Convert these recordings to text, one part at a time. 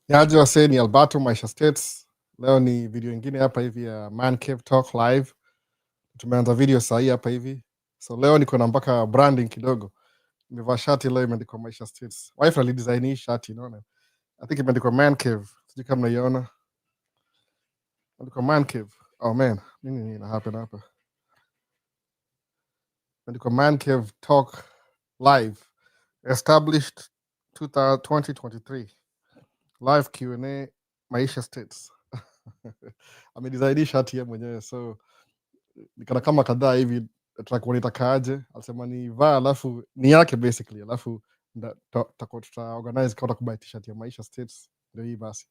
Niaje wasee, ni Alberto Maisha States. Leo ni video ingine hapa hivi ya Man Cave Talk live. Tumeanza video saa hii hapa hivi. So leo niko na mpaka branding kidogo. Nimevaa shati leo imeandikwa Maisha States. Wife alidesign hii shati, unaona? I think imeandikwa Man Cave. Sijui kama mnaiona. Imeandikwa Man Cave. Oh man, nini ina happen hapa? Imeandikwa Man Cave Talk live. Established 2023. Live Q&A Maisha States. Amedesign hii shati yeye mwenyewe, so nikana kama kadhaa hivi tutakuwa nitakaaje, alisema ni vaa, alafu ni yake basically, alafu tuta organize kama kubuy t-shirt ya Maisha States, ndio hii basi.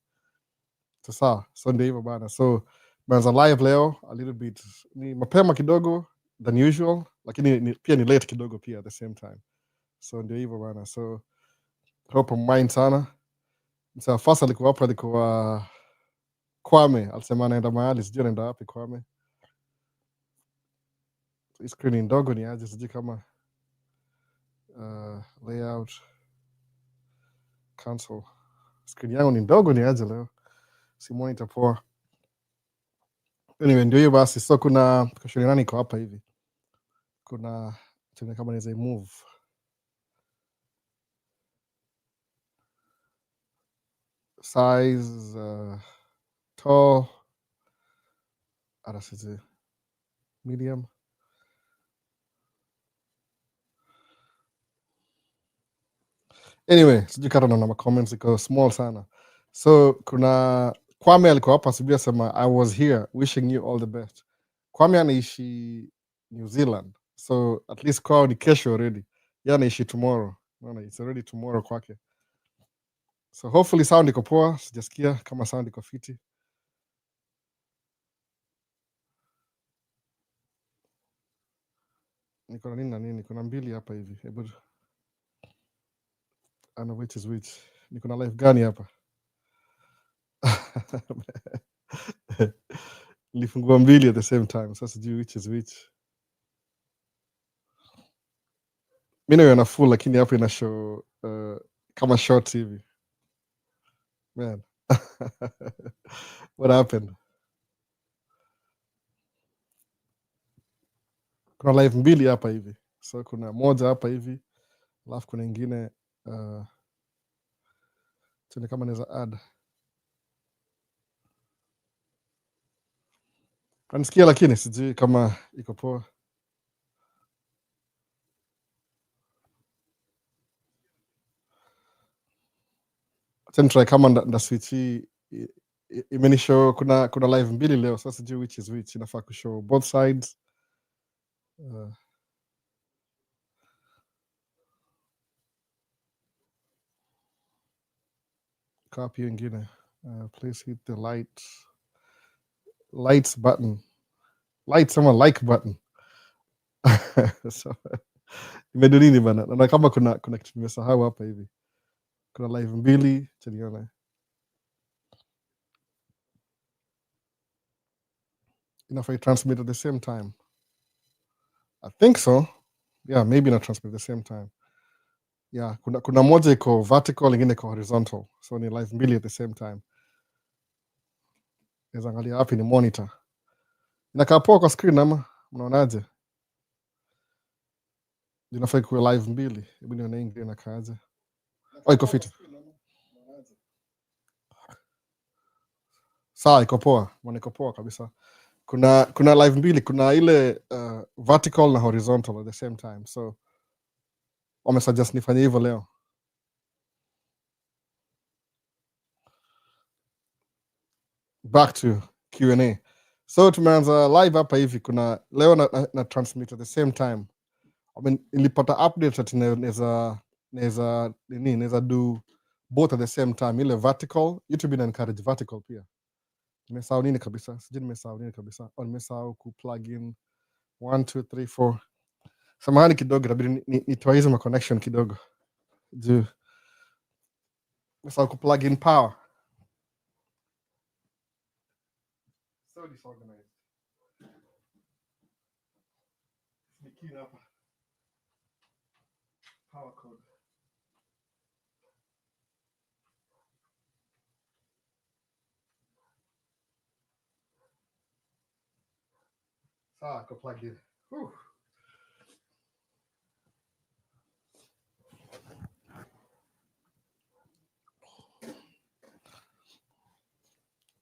Sawa, so ndio hivyo bana. So tumeanza live leo a little bit, ni mapema kidogo than usual, lakini pia ni late kidogo pia at the same time. So ndio hivyo bana. So hope mind sana. Sasa first alikuwa hapa, alikuwa Kwame, alisema anaenda mahali, sijui anaenda wapi Kwame. Screen ndogo ni aje, sijui kama layout cancel. Screen yangu ni ndogo ni aje leo, si monitor poa. Anyway, ndio hiyo basi. So kuna question nani iko hapa hivi, kuna tena kama naweza move size tall, arasize medium. Anyway, sijui kata na comments iko small sana. So kuna Kwame alikuwa hapa asubuhi asema I was here wishing you all the best. Kwame anaishi New Zealand, so at least kwao ni kesho already. Yeye anaishi tomorrow. Unaona, it's already tomorrow kwake. So hopefully sound iko poa, sijasikia kama sound iko fiti. Niko na nini na nini, kuna mbili hapa hivi. Hebu I know which is which. Niko na live gani hapa? Nilifungua mbili at the same time, sasa sijui which is which. Mimi naona full, lakini hapo ina show kama short hivi. Man. What happened? Kuna live mbili hapa hivi. So kuna moja hapa hivi, alafu kuna ingine tuna kama naweza add. Kanisikia lakini sijui kama iko poa. Acha try kama nda switch hii. Imenishow kuna live mbili leo, sasa sijui which is which. Inafaa kushow both sides. Copy ingine. Please hit the lights button. Lights ama like button. So imedo nini bana? Na kama kuna kitu nimesahau hapa hivi. Kuna live mbili, chaniona. Inafaa transmit at the same time. I think so. Yeah, maybe not transmit at the same time. Yeah, kuna moja iko vertical, ingine iko horizontal. So ni live mbili at the same time. Naweza angalia wapi ni monitor. Inakaa poa kwa screen ama mnaonaje? Inafaa kuwa live mbili. Hebu nione ingine inakaaje. Oh, iko fiti. Sawa, iko poa. Mbona iko poa kabisa. Kuna live mbili, kuna ile vertical na horizontal at the same time. So wamesuggest nifanye hivyo leo. Back to Q&A. So tumeanza live hapa hivi, kuna leo na transmit at the same time. I mean, nilipata update that naweza do both at the same time. Ile vertical, YouTube ina encourage vertical pia. Nimesahau nini kabisa? Sijui nimesahau nini kabisa. Nimesahau ku plug in 1 2 3 4. Samahani kidogo, inabidi nitoa hizo ma connection kidogo. Juu nimesahau ku plug in power. So disorganized. Nikina hapa. Power code. Sawa, ko plug in.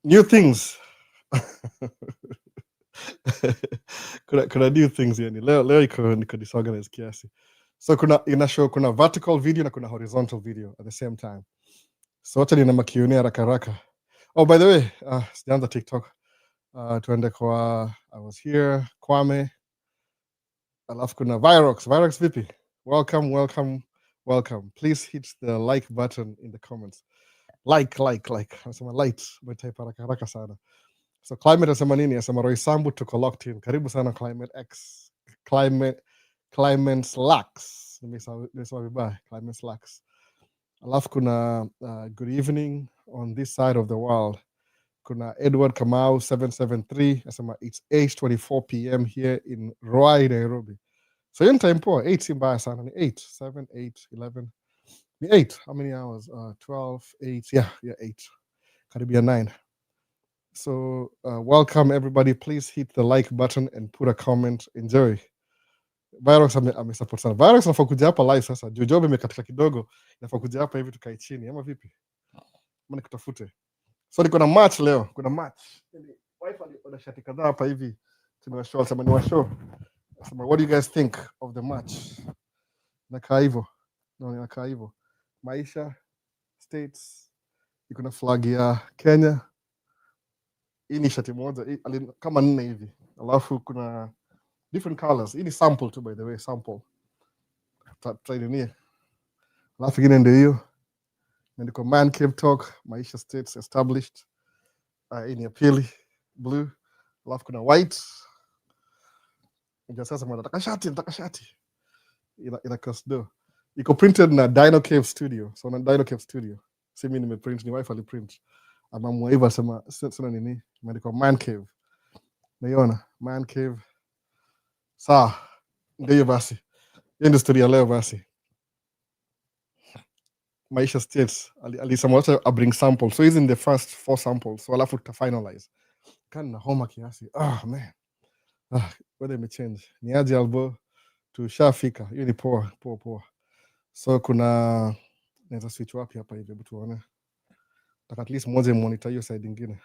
New things. kuna new things yani. Leo iko disorganized kiasi. So ina show kuna vertical video na kuna horizontal video at the same time. So wacha nina makioni haraka. Oh, by the way, sijaanza TikTok. Tuende kwa I was here, Kwame. Alafu kuna Virox vipi? Welcome. Please hit the like button in the comments. Like. Anasema light, umetype haraka sana. So Climate anasema nini? Anasema Roy Sambu tuko locked in. Karibu sana Climate X. Climate Slacks. Nimesema vibaya. Climate Slacks. Alafu kuna good evening on this side of the world. Kuna Edward Kamau 773 anasema it's 8:24 p.m. here in Ruai, Nairobi. So hiyo ni time poa. 8 si mbaya sana. Ni 8, 7, 8, 11. Ni 8. How many hours? 12, 8. Yeah, 8. Karibia 9. So welcome everybody. Please hit the like button and put a comment. Enjoy. Virox amesupport sana. Virox anafaa kuja hapa live sasa. Jojob imekatika kidogo. Anafaa kuja hapa hivi tukae chini. Ama vipi? Ama nikutafute. So niko na match leo. Kuna match. Wife ana shati kadhaa hapa hivi. Tunawashow sema ni washow. Sema what do you guys think of the match? Nakaa hivyo. Nakaa hivyo. Maisha States iko na flag ya Kenya. Hii ni shati moja kama 4 hivi. Alafu kuna different colors. Hii ni sample too, by the way, sample. Tutaidenia. Alafu ingine ndio hiyo. Ndio Man Cave Talk, Maisha States established. Hii ni ya pili, blue. Alafu kuna white. Ndio sasa nataka shati. Ina cost iko printed na Dino Cave Studio. So na Dino Cave Studio. Si mimi nimeprint, ni wife aliprint. Amamwa hivyo sema sina nini. Imeandikwa Man Cave. Naiona Man Cave. Sawa. Ndio basi. Hiyo ndio story ya leo basi. Maisha States alisema wacha a bring sample. So he's in the first 4 samples. So alafu tuta finalize. Kana homa kiasi. Man. Weather may change. Ni aje albo tushafika. Hiyo ni poa. So kuna naweza switch wapi hapa hivi hebu tuone. Taka at least moja monitor hiyo side nyingine.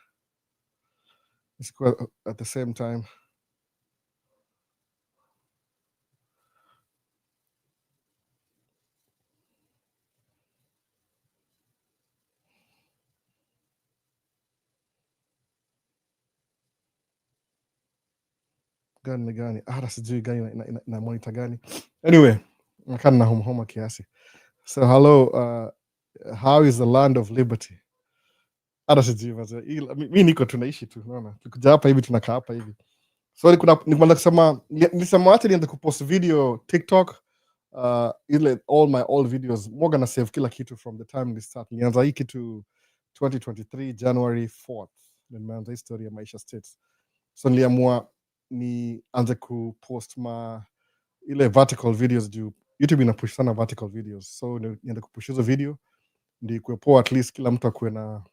Isikuwa at the same time. Gani hata sijui gani na monitor gani. Anyway, nakana na homa kiasi. So hello, how is the land of liberty? Hata sijui mimi niko tunaishi tu, unaona. Tukija hapa hivi tunakaa hapa hivi. So nikwenda kusema nilisema acha nianze kupost video TikTok, ile all my old videos moga na save kila kitu from the time this start. Nianza hii kitu 2023 January 4th. Nimeanza historia ya Maisha States. So niliamua nianze kupost ile vertical videos juu YouTube inapush sana vertical videos. So nianze kupush hizo video ndio kuepoa at least kila mtu akuwe na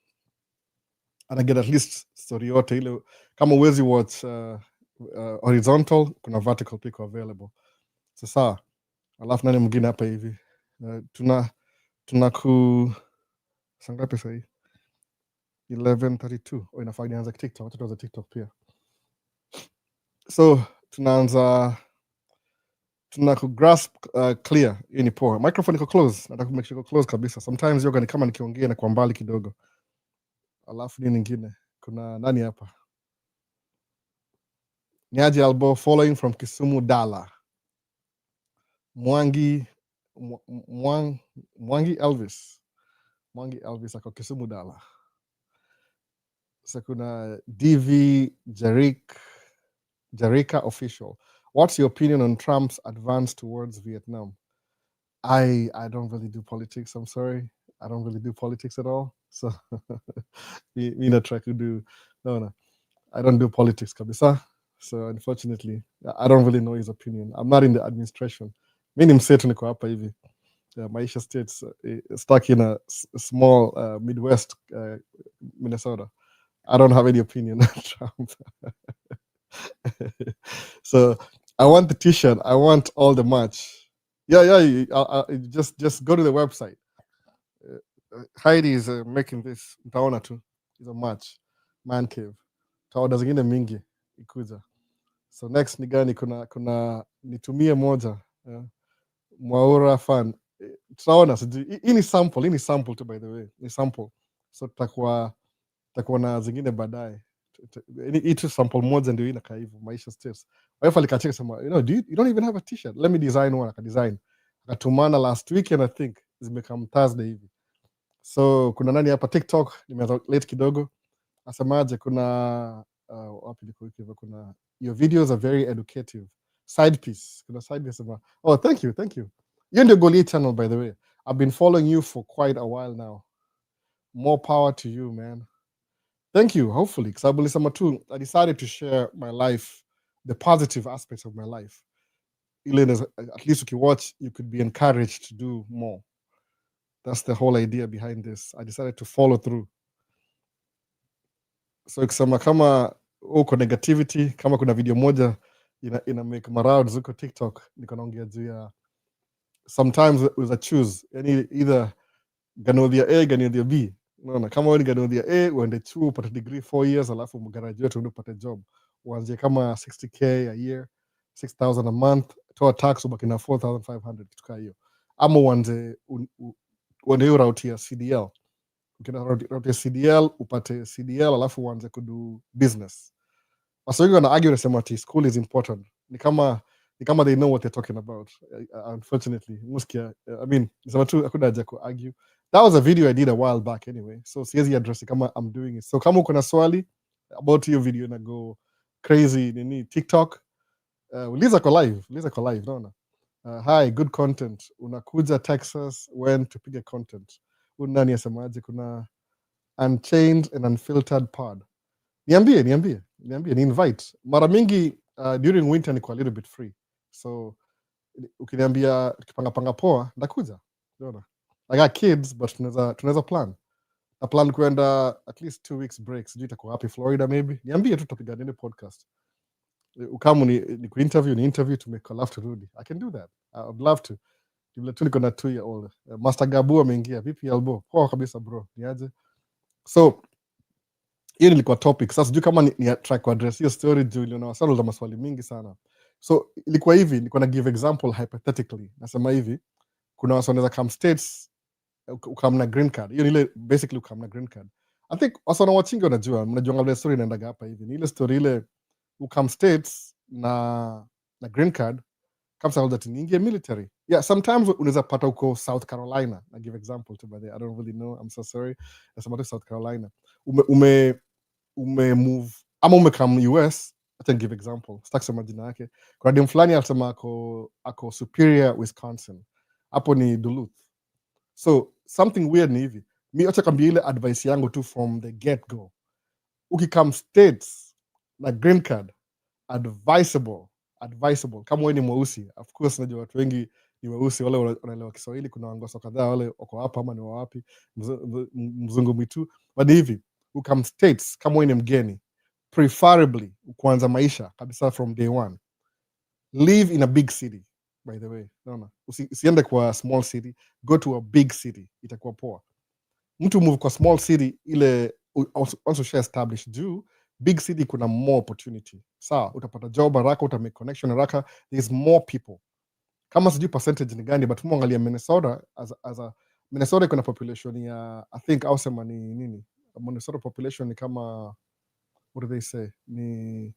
get at least story yote ile. Kama uwezi watch horizontal, kuna vertical pick available. Sasa alafu nani mwingine hapa hivi tuna sangapi sasa hii 11:32. Inafaa nianze TikTok, tuanze TikTok pia. So tunaanza grasp clear. Hii ni poa. Microphone iko close. Nataka make sure iko close kabisa. Sometimes yoga ni kama nikiongea na kwa mbali kidogo. Alafu nini nyingine? Kuna nani hapa? Nyaji Albo following from Kisumu Dala. Mwangi Elvis. Mwangi Elvis ako Kisumu Dala. So kuna DV Jarika official. What's your opinion on Trump's advance towards Vietnam? I don't really do politics. I'm sorry. I don't really do politics at all. So me not try to do no. I don't do politics, kabisa. So unfortunately, I don't really know his opinion. I'm not in the administration. Mimi msetu niko hapa hivi. Maisha States stuck in a small Midwest Minnesota. I don't have any opinion on Trump. So I want the t-shirt, I want all the merch. Yeah, just go to the website. Heidi is making this, mtaona tu hizo merch, man cave, taoda zingine mingi ikuja. So next ni gani? Kuna nitumie moja, Mwaura fan, tutaona. Hii ni sample tu, by the way, ni sample. So tutakuwa na zingine baadaye. Hii tu sample moja ndio inakaa hivyo, Maisha States. Wife alikacheka sema, you don't even have a t-shirt, let me design one. Akadesign, akatumana last weekend, I think zimekam Thursday hivi. So kuna nani hapa TikTok, nimeanza late kidogo, asemaje, kuna wapi liko hivyo, kuna your videos are very educative, side piece, kuna side piece sema, oh thank you. Hiyo ndio goal channel, by the way. I've been following you for quite a while now. More power to you, man. Thank you. Hopefully, because I believe I decided to share my life, the positive aspects of my life. At least if you watch, you could be encouraged to do more. That's the whole idea behind this. I decided to follow through. So ikisema kama uko negativity, kama kuna video moja ina make marauds zuko TikTok, niko naongea juu ya sometimes with a choose, yani either ganodhia A, ganodhia B. Unaona, kama wewe ni ganodhia A, uende chuo upate degree 4 years, alafu mgraduate uende upate job. Uanzie kama 60k a year, 6,000 a month, toa tax ubaki na 4,500 kitu kama hiyo. Ama uanze hiyo route ya CDL. Ukina route ya CDL, upate CDL alafu uanze kudu business. Wasa wengi wana argue nasema ati school is important. Ni kama they know what they're talking about. Unfortunately, muskia, I mean, nisema tu hakuna haja ku argue. That was a video I did a while back anyway. So siwezi address kama I'm doing it. So kama uko na swali about your video na go crazy nini TikTok, uliza kwa live, naona. Hi, good content. Unakuja Texas when to piga content. Nani asemaje, kuna Unchained and Unfiltered pod. Niambie, ni invite. Mara mingi during winter niko a little bit free. So ukiniambia tukipanga poa, ndakuja. Unaona? I got kids, but tunaweza plan. I plan kwenda at least 2 weeks break. Sijui itakuwa happy Florida maybe. Niambie tu tutapiga nini podcast. Ukamu ni interview to make a laugh to Rudy. I can do that. I would love to. Vile tu niko na 2-year-old. Master Gabu ameingia. Vipi Albo? Poa kabisa bro. Niaje? So hiyo nilikuwa topic. Sasa sijui kama ni try ku address hiyo story juu iliona wasalo za maswali mingi sana. So ilikuwa hivi, nilikuwa na give example hypothetically. Nasema hivi, kuna watu wanaweza come states ukam na green card. Hiyo ni ile basically ukam na green card. I think watu wanawachinga wanajua, mnajua ngale story inaendaga hapa hivi. Ni ile story ile ukam states na green card kama sababu that niingie military. Yeah, sometimes unaweza pata uko South Carolina. I give example to by the I don't really know. I'm so sorry. Nasema tu South Carolina. Ume move ama umekam US. I can give example. Sitaki sema jina yake. Kuna dem fulani alisema ako Superior, Wisconsin. Hapo ni Duluth. So something weird ni hivi. Mi acha kambia ile advice yangu tu from the get go. Ukikam states na green card, advisable kama wewe ni mweusi. Of course najua watu wengi ni weusi, wale wanaelewa Kiswahili. Kuna wangoso kadhaa wale wako hapa ama ni wapi, mzungu mitu. But hivi ukam states kama wewe ni mgeni, preferably kuanza maisha kabisa from day one. Live in a big city, by the way. Naona usiende kwa small city, go to a big city, itakuwa poa. Mtu move kwa small city ile also share establish juu big city kuna more opportunity. Sawa, utapata job haraka, uta make connection haraka, there's more people. Kama sijui percentage ni gani, but muangalia Minnesota as a Minnesota kuna population ya I think ausema ni nini? Minnesota population ni kama, what do they say? Ni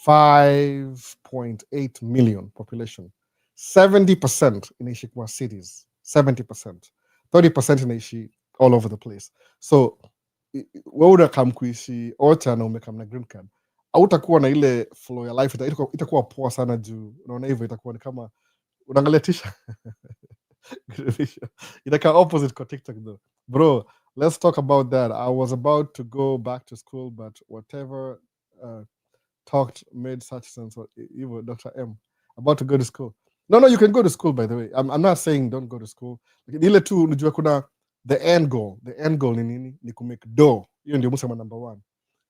5.8 million population. 70% inaishi kwa cities. 70%. 30% inaishi all over the place. So wewe unakam kuishi Ocha na umekam na green card, hautakuwa na ile flow ya life. Itakuwa poa sana juu unaona hivyo, itakuwa ni kama unaangalia tisha. Itakuwa opposite kwa TikTok though. Bro, let's talk about that. I was about to go back to school, but whatever talked made such sense. Even Dr. M about to go to school. No, you can go to school, by the way. I'm not saying don't go to school. Ile tu unajua kuna the end goal ni nini? Ni kumake dough. Hiyo ndio msema number 1.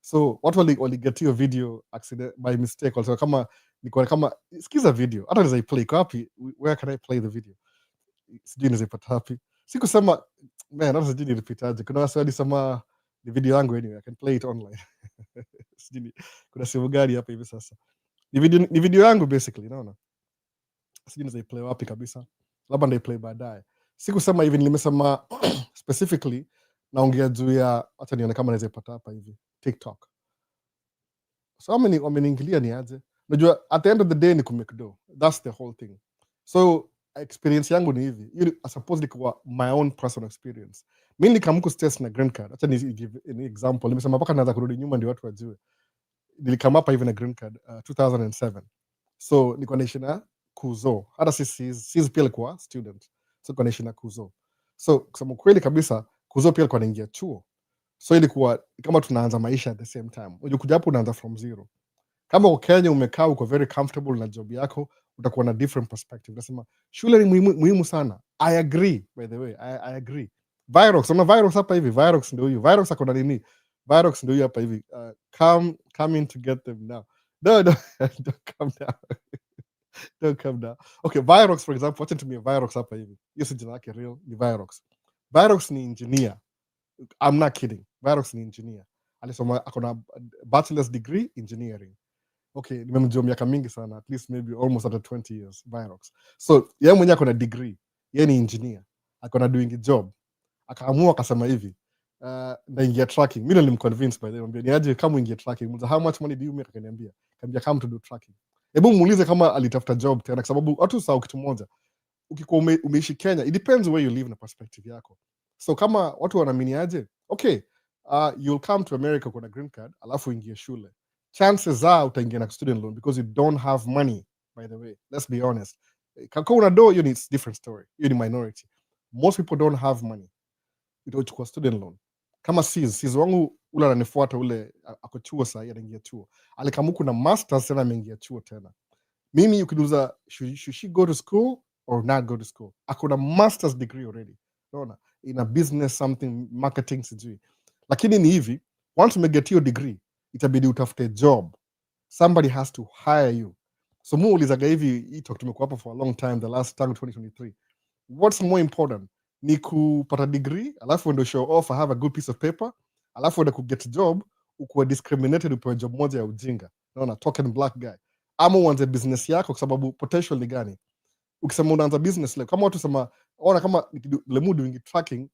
So watu waliget hiyo video accident by mistake, walisema kama niko kama sikiza video, hata naweza play wapi, where can I play the video, sijui naweza ipata wapi. Sikusema man, hata sijui nilipitaje. Kuna wasi walisema ni video yangu, anyway I can play it online. Sijui kuna sehemu gani hapa hivi sasa. Ni video yangu basically, naona sijui naweza play wapi kabisa, labda ndio play baadaye. Sikusema hivi, nilimesema specifically naongea juu ya, acha nione kama naweza ipata hapa hivi, TikTok. So wameniingilia ni aje, unajua at the end of the day ni kumake do, that's the whole thing. So experience yangu ni hivi, I suppose kwa my own personal experience. Mimi nikamku stress na green card, acha ni give an example. Nimesema mpaka naanza kurudi nyuma ndio watu wajue. Nilikama hapa hivi na green card 2007. So niko naishi na Kuzo, hata sisi pia alikuwa student, so niko naishi na Kuzo. So kusema kweli kabisa, Kuzo pia alikuwa anaingia chuo, so ilikuwa kama tunaanza maisha at the same time. Ukikuja hapo unaanza from zero. Kama uko Kenya umekaa uko very comfortable na job yako, utakuwa na different perspective. Unasema shule ni muhimu sana. I agree, by the way, I agree. Virox, una Virox hapa hivi, Virox ndio huyu. Virox ako na nini? Virox ndio huyu hapa hivi. Come in to get them now. No, don't come down. Don't come down. Okay, Virox for example, wacha nitumie Virox hapa hivi. Hiyo si jina lake real, ni Virox. Virox ni engineer. I'm not kidding. Virox ni engineer. Alisoma akona bachelor's degree engineering. Okay, nimemjua miaka mingi sana, at least maybe almost after 20 years, Virox. So yeye mwenyewe akona degree, yeye ni engineer, akona doing a job. Akaamua akasema hivi, naingia tracking. Mimi nilimconvince by the way, niambia niaje kama uingie tracking. Mza, how much money do you make? Akaniambia come to do tracking. Hebu muulize kama alitafuta job tena, kwa sababu watu sawa kitu moja. Ukikuwa umeishi Kenya, it depends where you live na perspective yako. So kama watu wanaamini aje, okay, you'll come to America kwa green card, alafu uingie shule. Chances are utaingia na student loan because you don't have money, by the way. Let's be honest. Kama una do, you need different story. You need minority. Most people don't have money. Utachukua student loan. Kama sis wangu ule ananifuata, ule ako chuo sasa, anaingia chuo. Alikamuku na masters tena ameingia chuo tena. Mimi ukiduza should she go to school or not go to school? Akona master's degree already. Unaona? In a business something, marketing sijui. Lakini ni hivi, once umeget your degree, itabidi utafute job. Somebody has to hire you. So mu ulizaga hivi, hii talk tumekuwa hapa for a long time, the last time 2023. What's more important? Ni kupata degree, alafu ndo show off, I have a good piece of paper, alafu ndo kuget job, ukuwa discriminated upewe job moja ya ujinga. Unaona, token black guy. Ama uanze business yako kwa sababu potential ni gani? Ukisema unaanza business leo, kama watu sema ona kama lemu doing tracking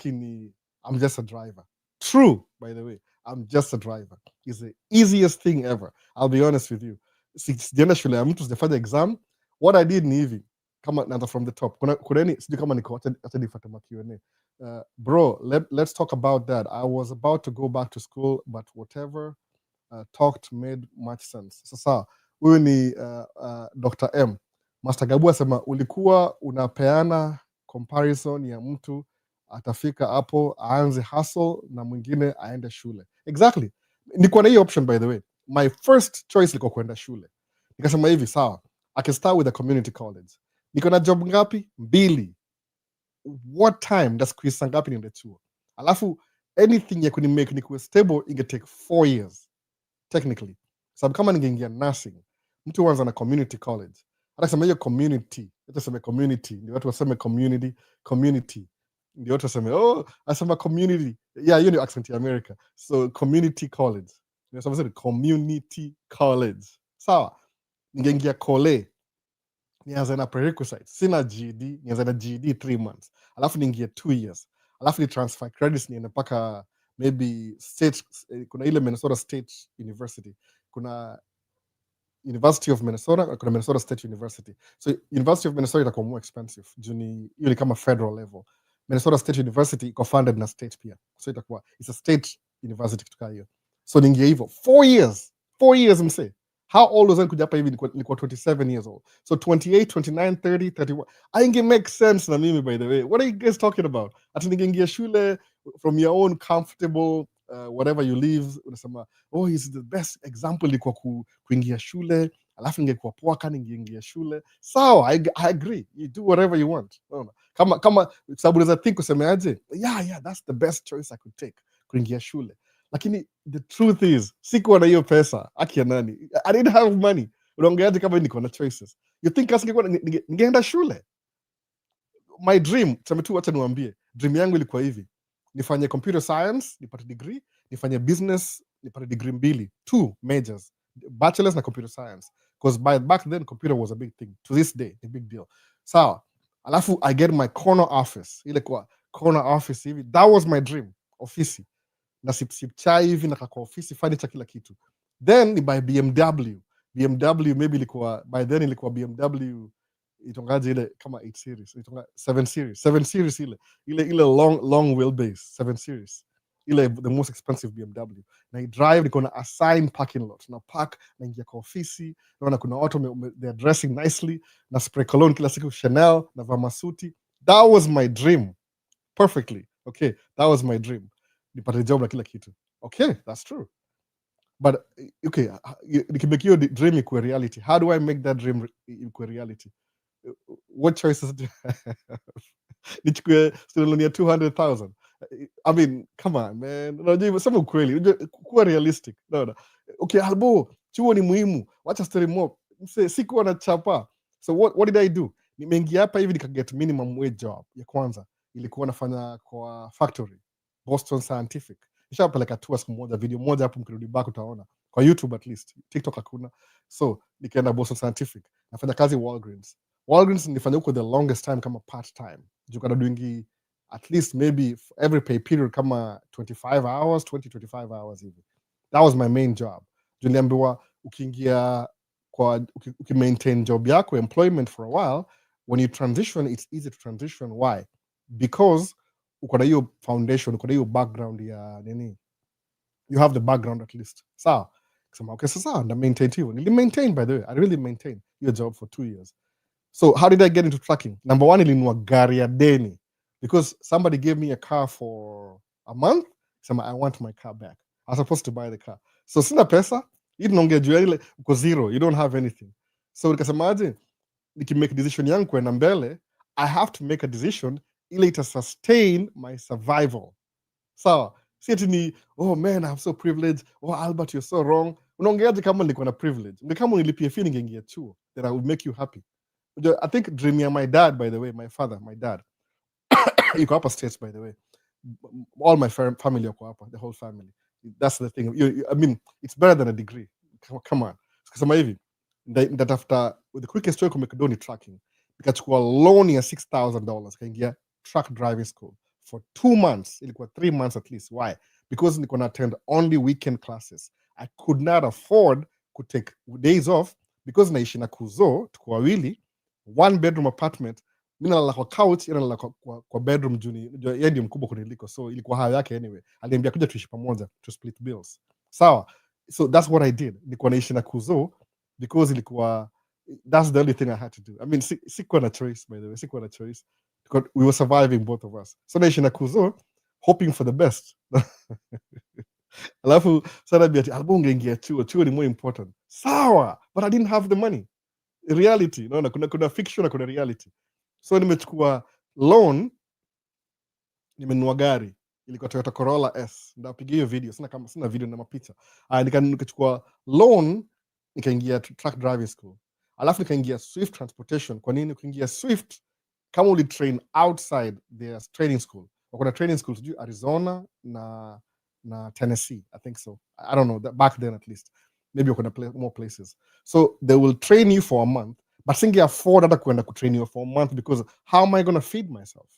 ni I'm just a driver. True, by the way, I'm just a driver. It's the easiest thing ever. I'll be honest with you. Sijaenda shule ya mtu, sijafanya exam. What I did ni hivi, kama naanza from the top. Kuna nini sijui kama niko hata nifuate ma Q&A. Bro, let's talk about that. I was about to go back to school, but whatever talked made much sense. Sasa huyu ni Dr. M. Master Gabu asema ulikuwa unapeana comparison ya mtu atafika hapo aanze hustle na mwingine aende shule. Exactly. Niko na hiyo option, by the way. My first choice ilikuwa kwenda shule. Nikasema hivi, sawa, I can start with a community college. Niko na job ngapi? 2. What time does quiz ngapi niende chuo? Alafu anything ya kunimake nikuwe stable inge take 4 years technically. Sababu kama ningeingia nursing, mtu huanza na community college. Hata sema hiyo community, hata sema community, ndio watu waseme community. Ndio watu waseme asema community. Yeah, hiyo ni accent ya America. So community college. Ndio sema community college. Sawa. Ningeingia kole, nianze na prerequisites. Sina GED, nianze na GED 3 months. Alafu niingie 2 years. Alafu ni transfer credits niende mpaka maybe state, kuna ile Minnesota State University. Kuna University of Minnesota, kuna Minnesota State University. So University of Minnesota itakuwa more expensive. Hiyo ni kama federal level. Minnesota State University iko funded na state pia. So itakuwa it's a state university kutoka hiyo. So ningia hivyo 4 years. 4 years mse. How old was I kuja hapa hivi? Nilikuwa 27 years old. So 28, 29, 30, 31. I think it makes sense na mimi, by the way. What are you guys talking about? Ati ningia shule from your own comfortable whatever you live, unasema is the best example ilikuwa kuingia shule, alafu ingekuwa poa kana ingia shule. Sawa, I agree. You do whatever you want. Kama sababu unaweza think usemeaje, yeah, that's the best choice I could take, kuingia shule. lakini the truth is sikuwa na hiyo pesa. Akia nani, I didn't have money. Unaongeaje kama niko na choices? You think kasi ningeenda shule? My dream, tuseme tu, wacha niwaambie, dream yangu ilikuwa hivi: nifanye computer science nipate degree, nifanye business nipate degree mbili, 2 majors, bachelor's na computer science, because back then computer was a big thing. To this day a big deal. Sawa, alafu I get my corner office, ile kwa corner office hivi, that was my dream. Ofisi na sip chai hivi na kwa ofisi, furniture, kila kitu. Then ni by BMW maybe ilikuwa by then, ilikuwa BMW itongaje ile kama 8 series, itonga 7 series ile long wheelbase 7 series, ile the most expensive BMW. Na I drive, niko na assigned parking lot, na park, naingia kwa ofisi, naona kuna watu they're dressing nicely, na spray cologne kila siku Chanel, na vaa masuti. That was my dream perfectly. Okay, that was my dream, nipate job na kila kitu. Okay, that's true. But okay, nikimake your dream ikuwe reality, how do I make that dream ikuwe reality? What choices do I have? Nichukue studio ya 200,000. I mean, come on man, unajua sema ukweli, kuwa realistic. No. Okay, Albo, chuo ni muhimu, wacha story more. Sikuwa na chapa. So what did I do? Nimeingia hapa hivi nikaget minimum wage job ya kwanza, ilikuwa nafanya kwa factory Boston Scientific. Nishapeleka tu siku moja, video moja hapo, mkirudi back utaona kwa YouTube, at least TikTok hakuna. So nikaenda Boston Scientific, nafanya kazi Walgreens nilifanya huko the longest time kama part time, juu kana doing at least maybe every pay period kama 25 hours 25 hours hivi. That was my main job. Juu niliambiwa ukiingia kwa ukimaintain job yako, employment for a while, when you transition it's easy to transition. Why? Because uko na hiyo foundation, uko na hiyo background ya nini, you have the background at least. Sawa, kusema okay, sasa na maintain hivyo. Nili-maintain, by the way, I really maintained your job for 2 years. So how did I get into trucking? Number one, ilinunua gari ya deni, because somebody gave me a car for a month. So I want my car back. I was supposed to buy the car. So sina pesa, inaongea juu ile uko zero, you don't have anything. So nikasemaje, nikimake decision yangu kwenda mbele, I have to make a decision ile ita sustain my survival. Sawa, si ati ni oh man I'm so privileged, oh Albert you're so wrong. Unaongeaje kama nilikuwa na privilege? Ndio kama nilipia fee ningeingia chuo, that I would make you happy. I think dream ya my dad, by the way, my dad yuko hapa States, by the way. All my family yuko hapa, the whole family. That's the thing. I mean, it's better than a degree. Come on. Kusema hivi, ndatafuta the quickest way kumake doni trucking. Nikachukua loan ya $6,000 kaingia truck driving school for 2 months. Ilikuwa 3 months at least. Why? Because niko na attend only weekend classes. I could not afford to take days off, because naishi na kuzo, tuko wawili, 1 bedroom apartment. Mimi nalala kwa couch, yeye analala kwa bedroom juni. Yeye ndio mkubwa kuniliko, so ilikuwa hayo yake anyway. Aliambia kuja tuishi pamoja to split bills. Sawa. So that's what I did. Nilikuwa naishi na kuzo because ilikuwa, that's the only thing I had to do. I mean, sikuwa na choice, by the way. Sikuwa na choice because we were surviving, both of us. So naishi na kuzo hoping for the best. Alafu sana biati albu ungeingia chuo ni more important. Sawa, but I didn't have the money. Reality, naona kuna fiction na kuna reality. So nimechukua loan, nimenunua gari, ilikuwa Toyota Corolla S. Ndapigia hiyo video, sina video na mapicha. Nikachukua loan, nikaingia truck driving school. Alafu nikaingia Swift transportation. Kwa nini kuingia Swift? Kama uli train outside their training school. Wako na training schools sijui Arizona na Tennessee, I think so. I don't know, back then at least. Maybe wako na more places. So they will train you for a month, but singe afford hata kuenda kutrain you for a month, because how am I going to feed myself?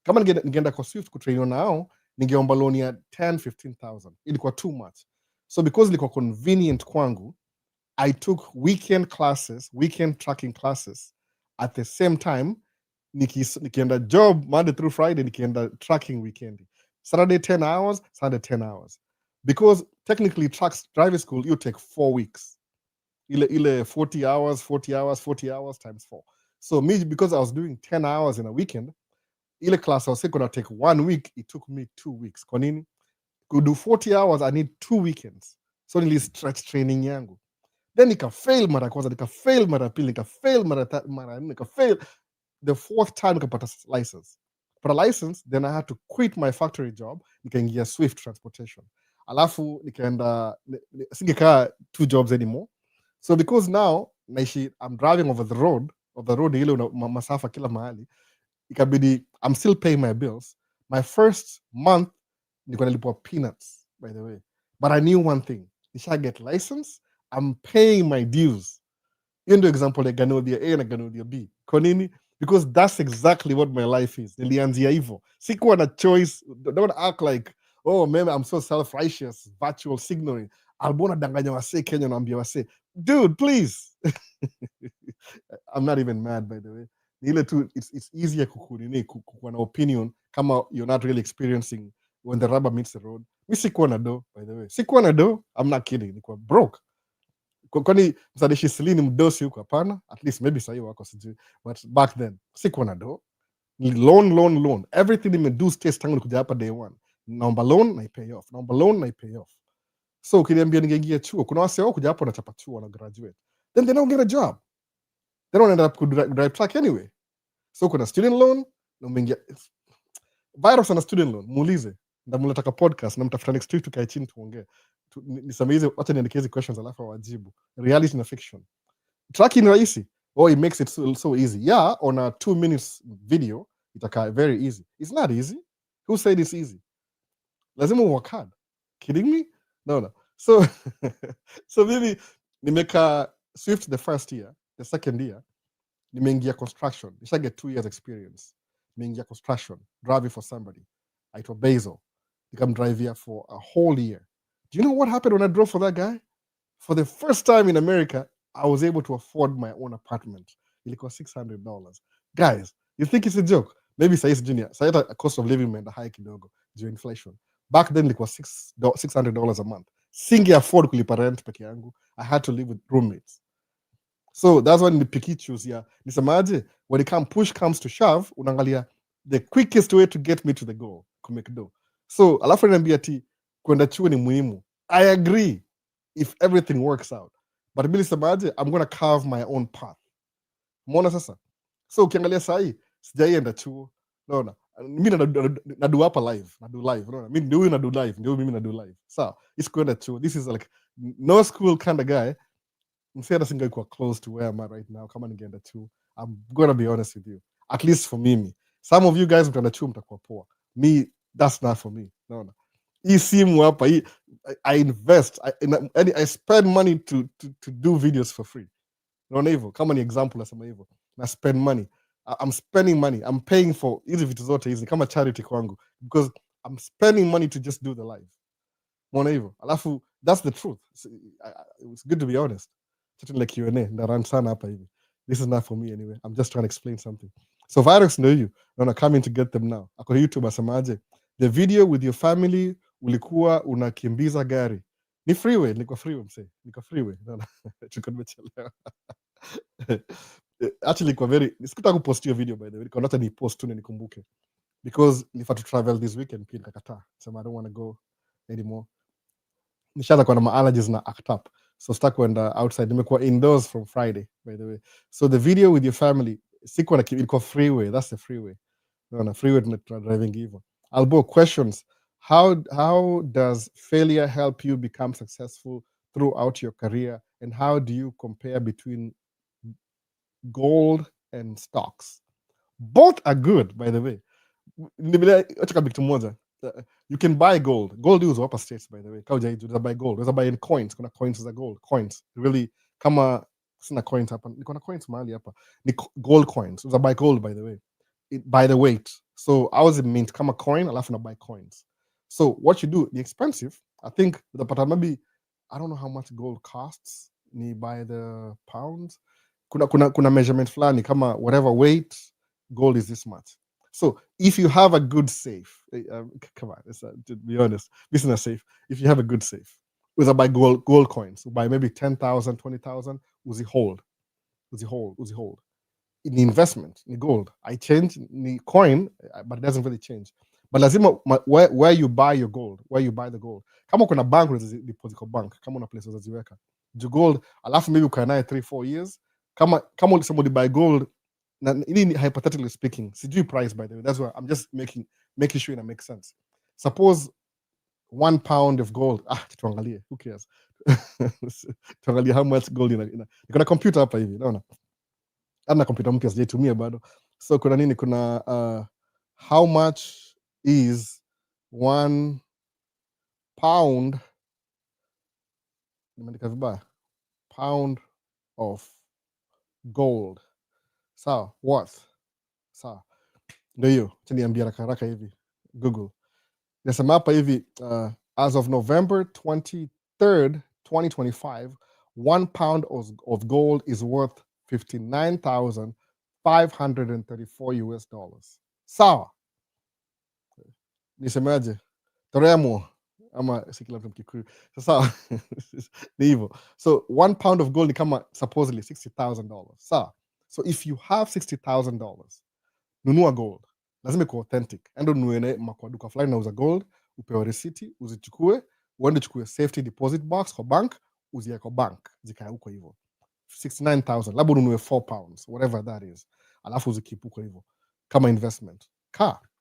Kama ningeenda kwa Swift kutrain you nao, ningeomba loan ya 10,000-15,000. Ilikuwa too much. So because ilikuwa convenient kwangu, I took weekend trucking classes at the same time. Nikienda job Monday through Friday, nikienda trucking weekend. Saturday 10 hours, Sunday 10 hours. Because technically trucks driving school, you take 4 weeks. Ile 40 hours times 4. So me, because I was doing 10 hours in a weekend, ile class I was going to take 1 week, it took me 2 weeks. Kwa nini? To do 40 hours, I need 2 weekends. So nili stretch training yangu. Then nika-fail mara kwanza, nika-fail mara pili, nika-fail mara nne, nika-fail. The 4th time nikapata license. But a license, then I had to quit my factory job, nikaingia Swift transportation. alafu nikaenda singekaa 2 jobs anymore. So because now naishi, I'm driving over the road ile masafa kila mahali, ikabidi I'm still paying my bills. My first month nilikuwa nalipwa peanuts, by the way, but I knew one thing, nisha get license, I'm paying my dues. Hiyo ndio example ya Ganodia A na Ganodia B. Kwa nini? Because that's exactly what my life is. Nilianzia hivyo, sikuwa na choice. Don't act like, oh man, I'm so self-righteous, virtual signaling, albona danganya wase Kenya, naambia wase, dude, please. I'm not even mad, by the way. Ile tu, it's easier kukuwa na opinion kama you're not really experiencing when the rubber meets the road. Mi sikuwa na do, by the way, sikuwa na do. I'm not kidding, nikuwa broke. Kwani msadishi silini mdosi huko? Hapana, at least maybe sahii wako sijui, but back then sikuwa na do. Loan everything nimedo states tangu nikuja hapa day one, naomba loan na pay off, naomba loan na pay off. So ukiniambia ningeingia chuo, kuna wase wao kuja hapo wanachapa chuo na graduate, then they don't get a job, they don't end up drive truck anyway. So kuna student loan na umeingia virus na student loan, muulize, ndamletaka podcast na mtafuta next week tukae chini tuongee, niseme hizi, acha niandike hizi questions alafu wajibu reality na fiction. Tracking rahisi, oh, it makes it so easy. Yeah, on a 2 minutes video itakaa very easy. It's not easy. Who said it's easy? Lazima work hard. Kidding me? No. So so mimi nimeka Swift the first year, the second year nimeingia construction. Nisha get 2 years experience. Nimeingia construction, driving for somebody. Aitwa Basil. Become drive here for a whole year. Do you know what happened when I drove for that guy? For the first time in America, I was able to afford my own apartment. Ilikuwa $600. Guys, you think it's a joke? Maybe saizi junior. Saizi a cost of living meenda high kidogo due inflation. Back then ilikuwa $600 a month. Singe afford kulipa rent peke yangu. I had to live with roommates. So that's when the picky choose here. Nisemaje, when it push comes to shove, unaangalia the quickest way to get me to the goal, kumake do. So alafu niambia ati kwenda chuo ni muhimu. I agree if everything works out. But mimi nisemaje, I'm going to carve my own path. Umeona sasa? So ukiangalia sahi sijaienda chuo. Unaona? Mimi nadu hapa live, unaona? Mimi ndio nadu live. So, it's kwenda chuo. This is like no school kind of guy. Msema singekuwa close to where I'm at right now kama ningeenda chuo. I'm going to be honest with you. At least for me. Some of you guys mtaenda chuo mtakuwa poa. Me, that's not for me. Unaona? Hii simu hapa, I invest, I spend money to do videos for free. Unaona hivyo? Kama ni example nasema hivyo. Na spend money. I'm spending money. I'm paying for hizi vitu zote hizi kama charity kwangu because I'm spending money to just do the live. Unaona hivyo? Alafu that's the truth. It's good to be honest. Something like Q&A ndarun sana hapa hivi. This is not for me anyway. I'm just trying to explain something. So Virus know you. Naona coming to get them now. Ako YouTube asemaje? The video with your family ulikuwa unakimbiza gari. Ni freeway, niko freeway mse. Niko freeway. Naona tuko nimechelewa. Actually kwa very sikutaka kupost hiyo video by the way. Niko hata ni post tu nikumbuke. Because nilifaa to travel this weekend pia nikakataa. Sema I don't want to go anymore. Nishaanza kuwa na allergies na act up. So sitaki kwenda outside. Nimekuwa indoors from Friday by the way. So the video with your family sikuwa na ilikuwa freeway. That's the freeway. Naona freeway tuna driving hivyo. Albo questions. How does failure help you become successful throughout your career, and how do you compare between gold and stocks? Both are good, by the way. You can buy gold. Gold is upper states, by the way. Unaweza buy gold. Unaweza buy in coins. Kuna coins za gold. Coins. Really, kama sina coins hapa. Niko na coins mahali hapa. Ni gold coins. Unaweza buy gold, by the way. By the weight. So I was mint kama coin, alafu na buy coins. So what you do, the expensive, I think the maybe I don't know how much gold costs. Ni by the pounds. Kuna measurement flani kama whatever weight, gold is this much. So if you have a good safe, come on, to be honest, this is a safe. If you have a good safe, with buy gold coins, buy maybe 10,000, 20,000, uzi hold. In the investment, in gold, I change the coin, but it doesn't really change. But lazima where you buy your gold, where you buy the gold. Kama kuna bank deposit kwa bank, kama una place unaziweka. The gold, alafu maybe ukae naye 3-4 years. Kama somebody buy gold, hypothetically speaking, sijui price by the way. That's why I'm just making sure it makes sense. Suppose 1 pound of gold. Tuangalie, who cares? Tuangalie how much gold ina. Kuna computer hapa hivi, naona. Ana computer mpya sijaitumia bado. So kuna nini, kuna how much is 1 pound, nimeandika vibaya, pound of gold. Sawa, worth. Sawa, ndio hiyo. Acha niambie haraka hivi Google. Nasema hapa hivi, as of November 23rd, 2025, 1 pound of gold is worth $59,534 US dollars. Sawa, nisemaje? Toremo ama si kila mtu Mkikuyu. Sawa, ni hivyo. So 1 pound of gold ni kama supposedly $60,000. Sawa, so if you have $60,000, nunua gold, lazima iko authentic. Endo ununue kwa duka fulani nauza gold, upewe risiti, uzichukue, uende uchukue safety deposit box kwa bank, uziweke kwa bank, zikae huko hivyo. 69,000, labda ununue 4 pounds, whatever that is, alafu uzikeep huko hivyo kama investment.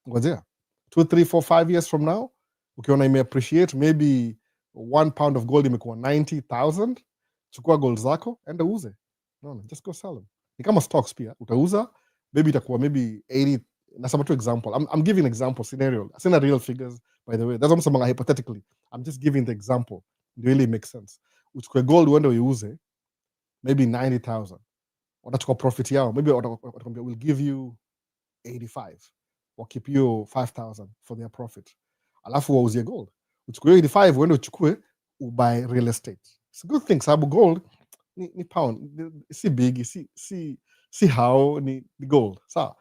Ngojea 2, 3, 4, 5 years from now, ukiona ime appreciate, maybe 1 pound of gold imekuwa 90,000, chukua gold zako, enda uze. No, just go sell them. Ni kama stocks pia, utauza, maybe itakuwa maybe 80. Nasema tu example. I'm giving an example scenario. Sina real figures, by the way. That's almost something hypothetically. I'm just giving the example. It really makes sense. Uchukue gold uende uiuze, maybe 90,000. Watachukua profit yao. Maybe watakwambia we'll give you 85. Or keep you 5,000 for their profit. Alafu wauzie gold. Uchukue 85 uende uchukue ubuy real estate. It's a good thing. Sababu gold ni pound. Si big, si how ni gold. Sawa.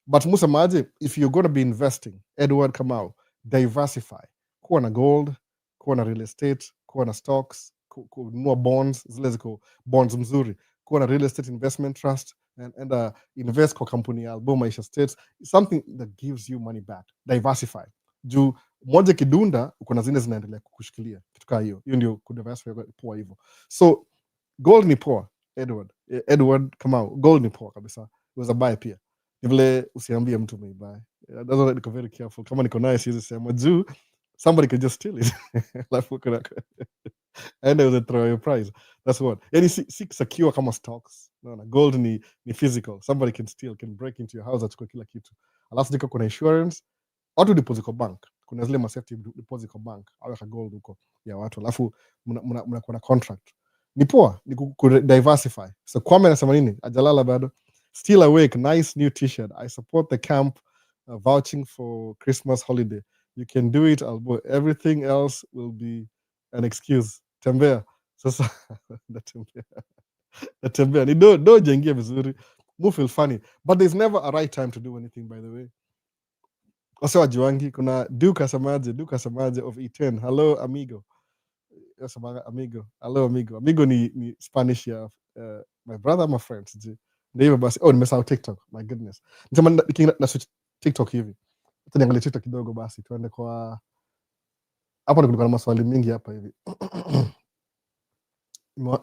But musamaje, if you're going to be investing, Edward Kamau, diversify. Kuwa na gold, kuwa na real estate, kuwa na stocks, kununua bonds, zile ziko bonds mzuri, kuwa na real estate investment trust, and invest kwa kampuni ya Maisha States, something that gives you money back. Diversify. Juu moja kidunda, uko na zingine zinaendelea kukushikilia. Kitu kaa hiyo. Hiyo ndio kudiversify poa hivyo. So gold ni poa, Edward Kamau, gold ni poa kabisa. Uweza buy pia. Ni vile usiambie mtu umeibuy. That's why niko very careful. Kama niko nayo siwezi sema juu somebody could just steal it. Alafu and they will throw your prize. That's what. Yani si secure kama stocks. No, gold ni physical. Somebody can steal, can break into your house, achukue kila kitu. Alafu ndiko kuna insurance, auto deposit kwa bank. Kuna zile safety deposit kwa bank. Aweka gold huko ya watu. Alafu mnakuwa na contract. Ni poa, ni diversify. So Kwame anasema nini? Ajalala bado. Still awake, nice new t-shirt. I support the camp, vouching for Christmas holiday. You can do it, Albo. Everything else will be an excuse. Tembea. Sasa natembea. Ni do jengia vizuri. Mu feel funny. But there's never a right time to do anything, by the way. Wase wajuangi, kuna Duke Asamaje of E10. Hello, amigo. Amigo. Hello, amigo. Amigo ni Spanish ya my brother, my friends. Ndio hivyo basi. Nimesahau TikTok. My goodness. Nisema na switch TikTok hivi. Hata niangalie TikTok kidogo basi. Tuende kwa hapa, kulikuwa na maswali mingi hapa hivi.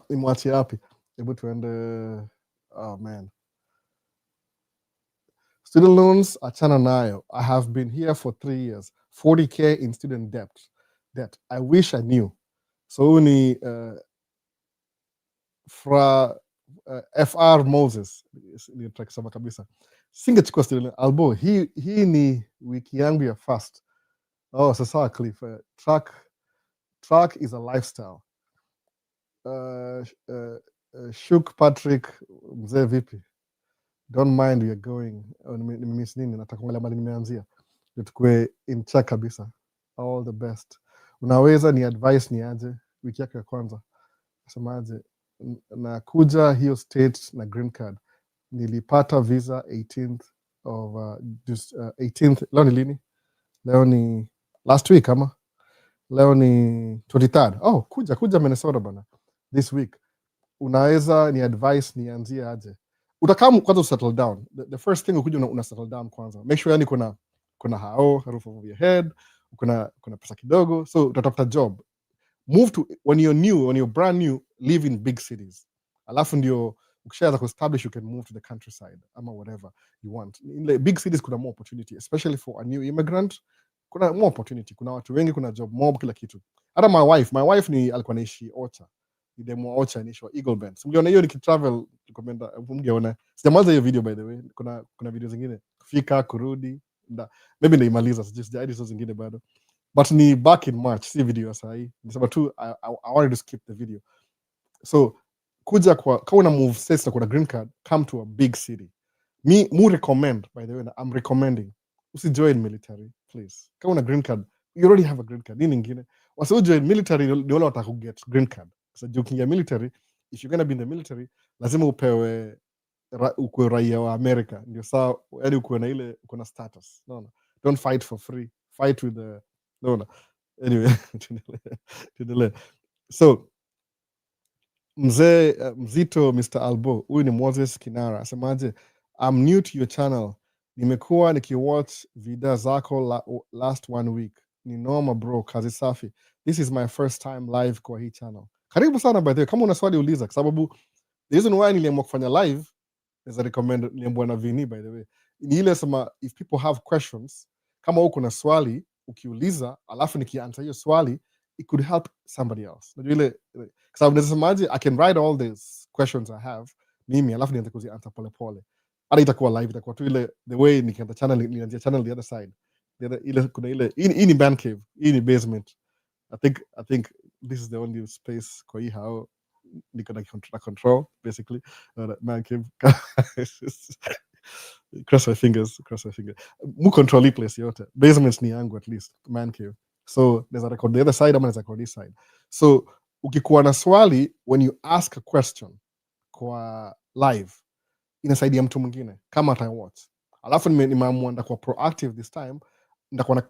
Nimwachie wapi? Hebu tuende. Oh man. Student loans, achana nayo. I have been here for 3 years. 40K in student debt. I wish I knew. So ni FR Moses nitakisema kabisa, singechukua student Albo. Hii ni wiki yangu ya first. Sasa Cliff, track is a lifestyle. Shuk Patrick, mzee vipi? Don't mind we are going. Nimemiss nini? Nataka kuangalia mali nimeanzia. Tukue in check kabisa. All the best. Unaweza ni advice ni aje wiki yako ya kwanza? Nasemaje? Na kuja hiyo state na green card. Nilipata visa 18th of 18th. Leo ni lini? Leo ni last week ama? Leo ni 23rd. Kuja Minnesota bana. This week. Unaweza ni advice nianzie aje? Utakaa kwanza settle down. The first thing ukuja una settle down kwanza. Make sure yani kuna roof over your head, kuna pesa kidogo, so utatafuta job. Move to, when you're brand new, live in big cities. Alafu ndio ukishaanza kuestablish, you can move to the countryside ama whatever you want. In the big cities kuna more opportunity, especially for a new immigrant. kuna more opportunity, kuna watu wengi, kuna job mob, kila kitu. Hata my wife ni alikuwa naishi Ocha, ni demo Ocha, inaitwa Eagle Bend. Mngeona hiyo nikitravel, recommend mngeona. Sijamaliza hiyo video by the way, kuna video zingine kufika kurudi, maybe naimaliza, sija hizo zingine bado, but ni back in March, si video ya sahi. Nisema tu I wanted to skip the video. So kuja kwa kama una move states na kuna green card, come to a big city. Mu recommend, by the way, I'm recommending usijoin military please. Kama una green card, you already have a green card. Nini ingine? Wasijoin military ni wale wataka get green card. So ukiingia military, if you're going to be in the military, lazima upewe ukwe raia wa America, ndio saa yaani ukwe na ile kuna status. No. Don't fight for free. Fight with the no. Anyway, tuendelee. So mzito Mr. Albo, huyu ni Moses Kinara, asemaje, I'm new to your channel, nimekuwa nikiwatch video zako last 1 week, ni noma bro, kazi safi, this is my first time live kwa hii channel. Karibu sana by the way, kama una swali uliza, kwa sababu the reason why niliamua kufanya live is a recommend, niliambiwa na Vini by the way, ni ile sema if people have questions, kama uko na swali ukiuliza, alafu nikianswer hiyo swali, it could help somebody else. Najua ile kwa sababu nasemaje, I can write all these questions I have mimi, alafu nianze kuzianswer pole pole. Hata itakuwa live, itakuwa tu ile the way nikianza channel, nianze channel the other side. Ile kuna ile hii ni man cave, hii ni basement. I think this is the only space kwa hii how niko na control basically. Man cave. Cross my fingers. Mu control hii place yote. Basement ni yangu at least, man cave. So there's a record the other side, ama there's a record this side. So ukikuwa na swali, when you ask a question kwa live, inasaidia mtu mwingine kama ata watch. Alafu nimeamua ndakuwa proactive this time, ndakuwa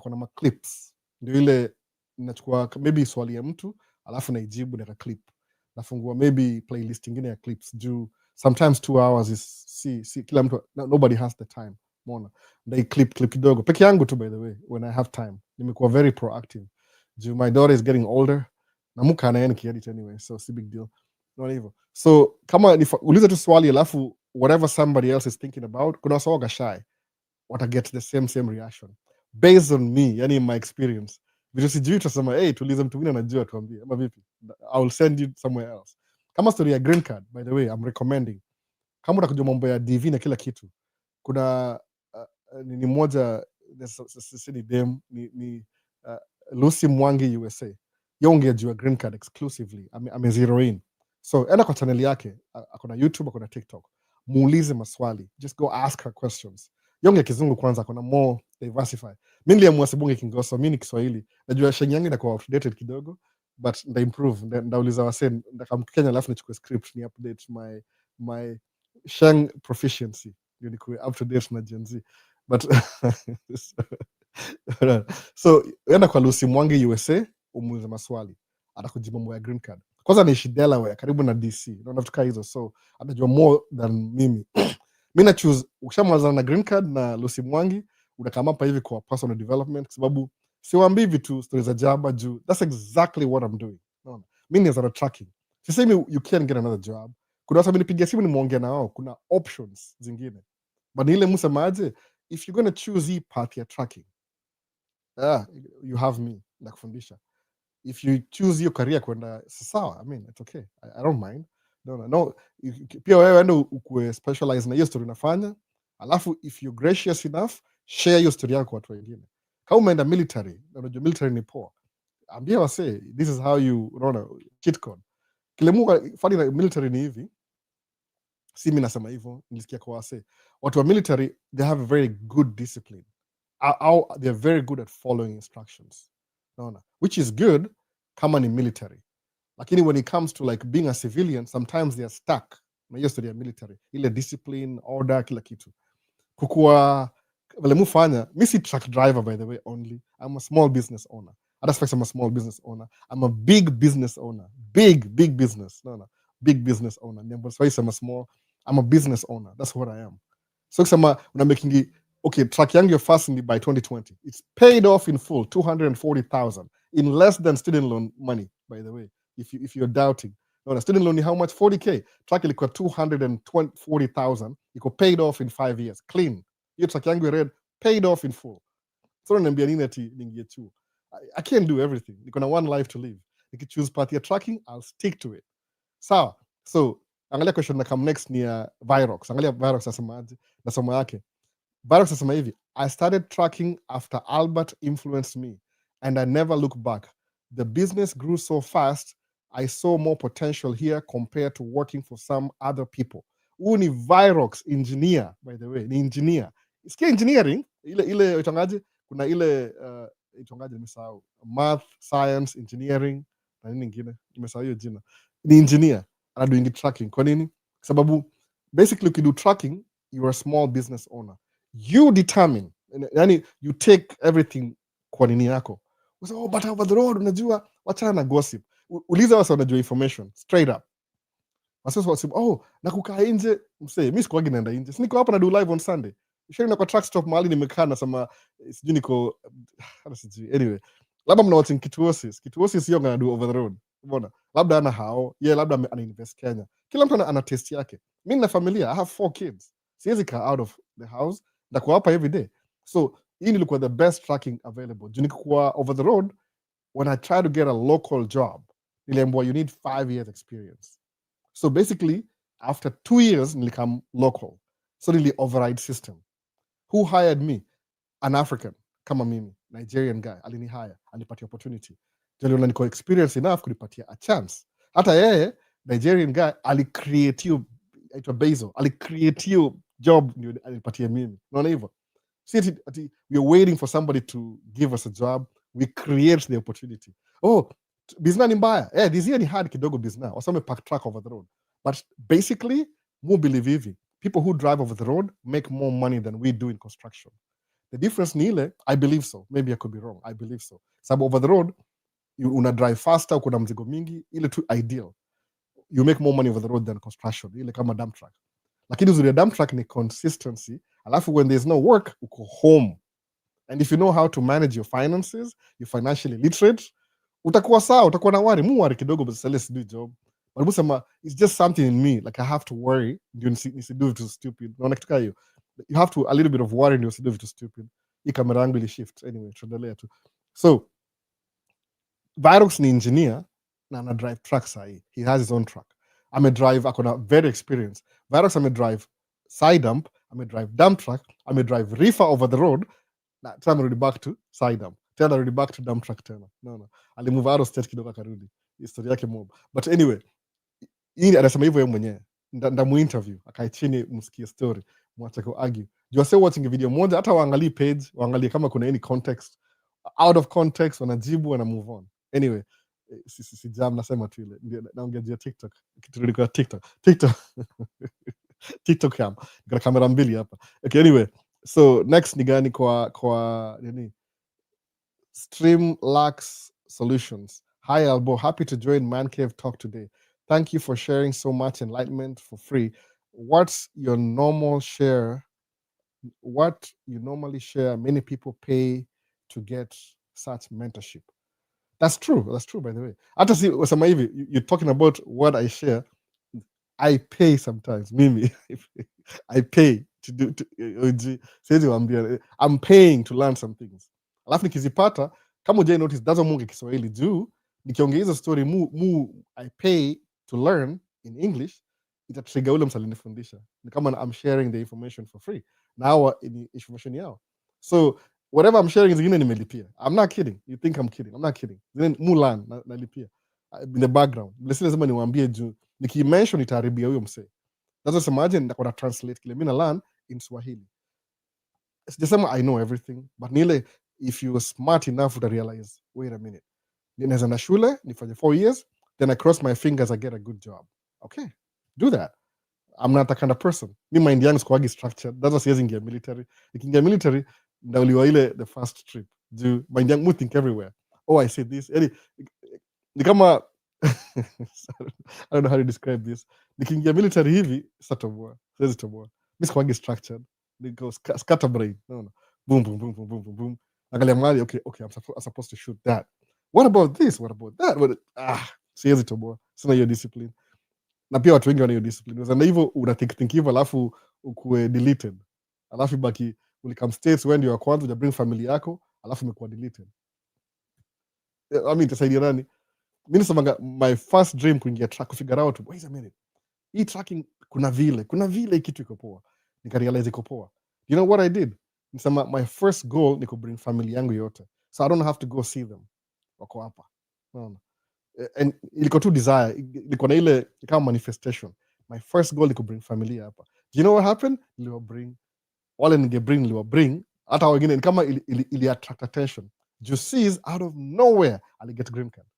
na ma clips. Ndio ile ninachukua maybe swali ya mtu, alafu naijibu na clip. Nafungua maybe playlist nyingine ya clips juu sometimes 2 hours is see kila mtu, nobody has the time. Mona ndai clip kidogo peke yangu tu, by the way, when I have time. Nimekuwa very proactive juu my daughter is getting older, na muka na yeye nikiedit anyway, so si big deal. Not hivyo. So kama uliza tu swali alafu whatever somebody else is thinking about, kuna wasoga shy what I get the same reaction based on me, yani my experience. Vitu sijui tutasema hey, tuulize mtu mwingine anajua tuambie ama vipi. I will send you somewhere else. Kama story ya green card, by the way, I'm recommending, kama unakujua mambo ya DV na kila kitu, kuna ni moja ni dem ni Lucy Mwangi USA, yonge jua green card exclusively, ame zero in. So enda kwa channel yake, akona YouTube, akona TikTok, muulize maswali, just go ask her questions. Yonge kizungu kwanza, akona more diversify. Mimi niliamua sibonge Kingoso, mimi ni Kiswahili, najua Sheng yangu inakuwa outdated kidogo, but nda improve, ndauliza wase, ndakam Kenya, alafu nichukue script ni update my Sheng proficiency, ndio nikuwe up to date na Gen Z. But so enda kwa Lucy Mwangi USA, umuulize maswali, atakujibu mambo ya green card. Kwanza naishi Delaware karibu na DC, naona vitu hizo, so atajua more than mimi. Mimi na choose, ukishamaliza na green card na Lucy Mwangi, unakama hapa hivi kwa personal development, kwa sababu siwaambii vitu stories za jaba juu. That's exactly what I'm doing. Naona mimi ni zara tracking, sisemi you can get another job. Kuna sababu nipigia simu nimuongea na wao, kuna options zingine, but ile msemaje, if you're going to choose hii path ya tracking, you have me nakufundisha. If you choose your career kwenda sawa, I mean it's okay, I don't mind. No, pia wewe ende ukue specialize na hiyo story unafanya, alafu if you're gracious enough, share your story yako kwa watu wengine. Kama umeenda military, unajua military ni poa, ambia wase this is how you unaona cheat code. Kile mungu fani na military ni hivi, si mimi nasema hivyo, nilisikia kwa wase watu wa military, they have a very good discipline. They're very good at following instructions, unaona, which is good kama ni military. Lakini when it comes to like being a civilian, sometimes they are stuck na hiyo story ya military, ile discipline, order, kila kitu. Kukua vile mufanya, mi si truck driver by the way only, I'm a small business owner. Other fact, I'm a small business owner. I'm a big business owner. Big business. Big business owner. I'm a business owner. That's what I am. So kama una making okay, truck yangu your first by 2020. It's paid off in full, 240,000 in less than student loan money, by the way. If you're doubting. No, student loan how much? 40K. Truck ilikuwa 240,000. Iko paid off in 5 years. Clean. Hiyo truck yangu red paid off in full. So niambia nini ati niingie chuo? I can't do everything. Niko na one life to live. Nikichoose path ya tracking, I'll stick to it. Sawa. So angalia question na come next ni ya Virox. Angalia Virox asemaje na somo yake. Virox asema hivi, I started tracking after Albert influenced me and I never look back. The business grew so fast, I saw more potential here compared to working for some other people. Huyu ni Virox engineer, by the way, ni engineer. Sikia engineering, ile itangaje? Kuna ile itangaje nimesahau. Math, science, engineering, na nini nyingine? Nimesahau hiyo jina. Ni engineer, anadoing tracking. Kwa nini? Sababu basically ukido tracking, you're a small business owner. You determine, yani you take everything kwa nini yako. Usema, oh, but over the road unajua, wachana na gossip. Uliza wasa unajua information straight up. Wasa wasema, oh, na kukaa nje, msee, mimi sikuwagi naenda nje. Si niko hapa na do live on Sunday. Shari na kwa track stop mahali nimekaa na sema sijui niko sijui. Anyway, labda mna watching Kituosis. Kituosis hiyo ngana do over the road. Umeona? Labda ana hao, labda ana invest Kenya. Kila mtu ana taste yake. Mimi na familia, I have 4 kids. Siwezi kaa out of the house. Ndakuwa hapa every day. So hii nilikuwa the best tracking available. Juu nikikuwa over the road, when I try to get a local job, niliambiwa you need 5 years experience. So basically, after 2 years, nilikam local. So nili override system. Who hired me? An African, kama mimi, Nigerian guy, alini hire, anipatia opportunity. Jaliona niko experience enough kunipatia a chance. Hata yeye, Nigerian guy, alicreate you, aitwa Bezo, alicreate you job ndio anipatia mimi. Unaona hivyo? See, we are waiting for somebody to give us a job. We create the opportunity. Oh, business ni mbaya. This year ni hard kidogo business. Or some pack truck over the road. But basically, mu believe hivi. People who drive over the road make more money than we do in construction. The difference ni ile, I believe so. Maybe I could be wrong. I believe so. Sababu over the road, you una drive faster, kuna mzigo mingi, ile tu ideal. You make more money over the road than construction. Ile kama dump truck. Lakini uzuri ya dump truck ni consistency. Alafu when there's no work, uko home. And if you know how to manage your finances, you're financially literate, utakuwa sawa, utakuwa na worry. Mu worry kidogo but let's do job. But musema, it's just something in me, like I have to worry, ndio nisido vitu stupid. Naona kitu kama hiyo. You have to a little bit of worry ndio nisido vitu stupid. Hii kamera yangu ili shift. Anyway, tuendelea tu. So, Virox ni engineer na ana drive truck sahi. He has his own truck. Amedrive, akona very experienced. Virox amedrive side dump, amedrive dump truck, amedrive reefer over the road. Na tena amerudi back to side dump. Tena amerudi back to dump truck tena. No. Alimove out of state kidogo akarudi. Historia yake mob. But anyway, hii anasema hivyo yeye mwenyewe. Ndamu interview, akae chini msikie story, mwache ku argue. You are watching video moja, hata waangalie page, waangalie kama kuna any context. Out of context wanajibu wana move on. Anyway, si jam nasema tu ile. Ndio naongea TikTok. Kiturudi kwa TikTok. TikTok cam. Kuna kamera mbili hapa. Okay, anyway. So next ni gani kwa nini? Streamlux Solutions. Hi Albo, happy to join Man Cave Talk today. Thank you for sharing so much enlightenment for free. What's your normal share? What you normally share, many people pay to get such mentorship. That's true, by the way. Hata si wasema hivi, you're talking about what I share. I pay sometimes, mimi. I pay to do I'm paying to learn some things. Alafu nikizipata, kama ujai notice, dazo mungi Kiswahili juu, nikiongea hizo story I pay to learn in English, itatrigger ule msali nifundisha. Ni kama I'm sharing the information for free. Now information yao. So whatever I'm sharing zingine nimelipia. I'm not kidding. You think I'm kidding. I'm not kidding. Zingine learn nalipia. In the background. Lesile lazima niwaambie juu nikimention itaharibia huyo msee. That's imagine nitakuwa translate kile mimi na learn in Swahili. Sijasema I know everything, but nile if you are smart enough to realize, wait a minute. Ninaweza na shule, nifanye 4 years, then I cross my fingers I get a good job. Okay, do that. I'm not that kind of person. Mi mind yangu sikuwagi structured. That's why siwezi ingia military. Nikiingia military, ndauliwa ile the first trip. Do mind yangu think everywhere. Oh, I said this. Ni kama I don't know how to describe this. Nikiingia military hivi, siwezi toboa. Mi sikuwagi structured. Niko scatterbrain. No. Boom, boom, boom, boom, boom, boom, boom. Angalia mahali, okay, I'm supposed to shoot that. What about this? What about that? Siwezi toboa. Sina hiyo discipline. Na pia watu wengi wana hiyo discipline. Na hivyo unathink hivyo alafu ukue deleted. Alafu baki ulikam states when you are kwanza, uja bring family yako, alafu imekuwa deleted. I mean, itasaidia nani? Mimi nasemaga my first dream kuingia track, kufigure out wait a minute, hii tracking kuna vile kitu iko poa, nikarealize iko poa. You know what I did? Nisema my first goal ni kubring family yangu yote, so I don't have to go see them, wako hapa. And ilikuwa tu desire, ilikuwa na ile kama manifestation. My first goal ni kubring familia hapa. Do you know what happened? Niliwabring wale niliwabring, hata wengine ni kama ili attract attention. Juices out of nowhere aliget green card.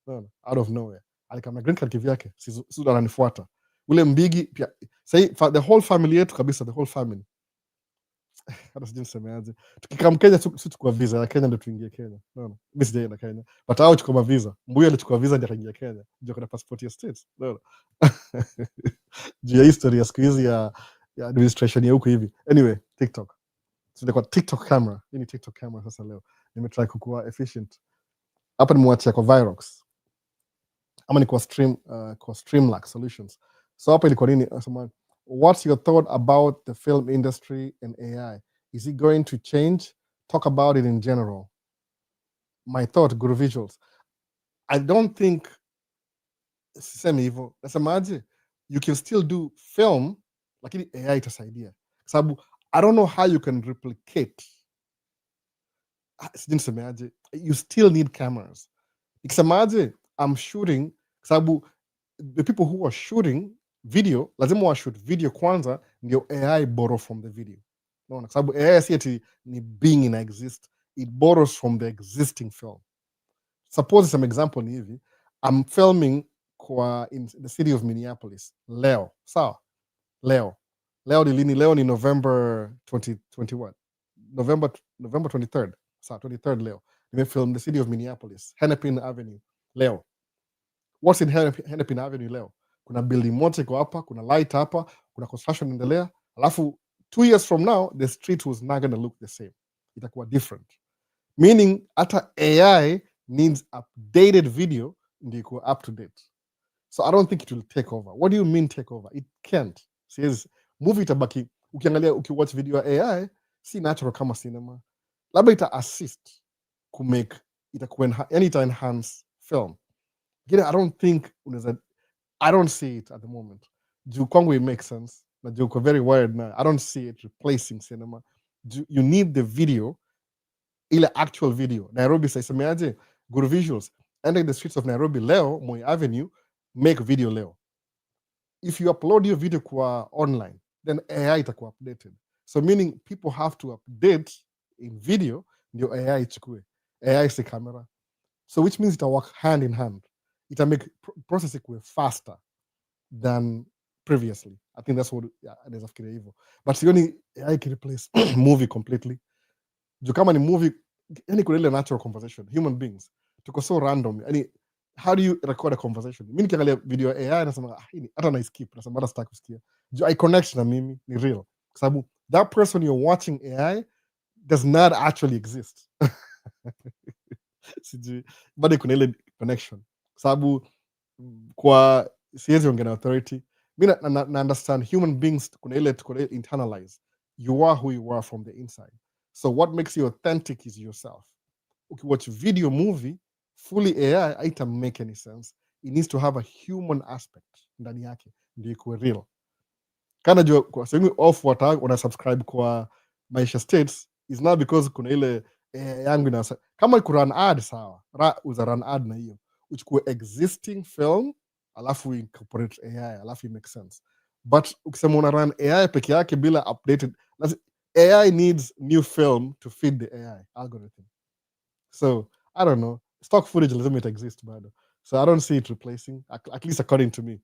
No, out of nowhere alikama green card kivyake, Suda ananifuata ule mbigi pia. Say the whole family yetu kabisa, the whole family hata sijui nisemeaje, tukikam Kenya sisi tukua visa ya Kenya ndio tuingie Kenya. No, mimi sijaenda Kenya, but hao chukua visa. Mbuya alichukua visa ndio akaingia Kenya, ndio kuna passport ya states. No. Juu ya history ya siku hizi ya administration ya huko hivi. Anyway, TikTok. So kwa TikTok camera, ni TikTok camera sasa leo nimetry kuwa efficient. Hapa nimewachia kwa Virox, ama ni kwa Streamlack Solutions. So hapa ilikuwa nini? What's your thought about the film industry and AI? Is it going to change? Talk about it in general. My thought, good visuals. I don't think sisemi hivyo. Nasemaje, you can still do film, lakini AI itasaidia. Sababu I don't know how you can replicate. Sijui nisemeaje. You still need cameras. Ikisemaje, I'm shooting, sababu the people who are shooting video lazima wa shoot video kwanza ndio AI borrow from the video. Unaona, sababu AI si ati ni being in exist, it borrows from the existing film. Suppose some example ni hivi, I'm filming in the city of Minneapolis leo, sawa? Leo ni lini? Leo ni November 2021, November 23rd, sawa, 23rd leo. Nimefilm the city of Minneapolis, Hennepin Avenue leo. What's in Hennepin Avenue leo? Kuna building moja iko hapa, kuna light hapa, kuna construction endelea, alafu 2 years from now the street was not going to look the same, itakuwa different. Meaning hata AI needs updated video ndio iko up to date. So I don't think it will take over. What do you mean take over? It can't. Says movie itabaki, ukiangalia ukiwatch video ya AI si natural kama cinema. Labda ita assist ku make itakuwa yani ita enhance film. I don't think I don't see it at the moment. Juu kwangu it makes sense. Na juu uko very wired na I don't see it replacing cinema. You need the video, ile actual video. Nairobi saisemeaje? Good visuals. Enter the streets of Nairobi leo, Moi Avenue, make video leo. If you upload your video kwa online, then AI itakuwa updated. So meaning people have to update in video ndio AI ichukue. AI si camera. So which means it'll work hand in hand. It'll make processing faster than previously. I think that's what anaweza fikiria hivyo. But sioni AI can replace movie completely. Juu kama ni movie, yani kuna ile natural conversation. Human beings tuko so random. Yani how do you record a conversation? Mimi nikiangalia video ya AI nasema hata na skip, nasema hata sitaki kusikia. Juu I connect na mimi ni real. Kwa sababu that person you're watching AI does not actually exist. Sijui bado kuna ile connection. Kwa sababu kwa siwezi ongea na authority. Mimi na understand human beings kuna ile internalize. You are who you are from the inside. So what makes you authentic is yourself. Ukiwatch video movie fully AI haita make any sense. It needs to have a human aspect ndani yake ndio ikuwe real. Kana jua kwa sababu off wana subscribe kwa Maisha States is not because kuna ile yangu na kama ku run ad sawa. Uza run ad na hiyo. Uchukue existing film alafu incorporate AI alafu it makes sense. But ukisema una run AI peke yake bila updated, AI needs new film to feed the AI algorithm. So I don't know. Stock footage lazima it exist bado. So I don't see it replacing, at least according to me.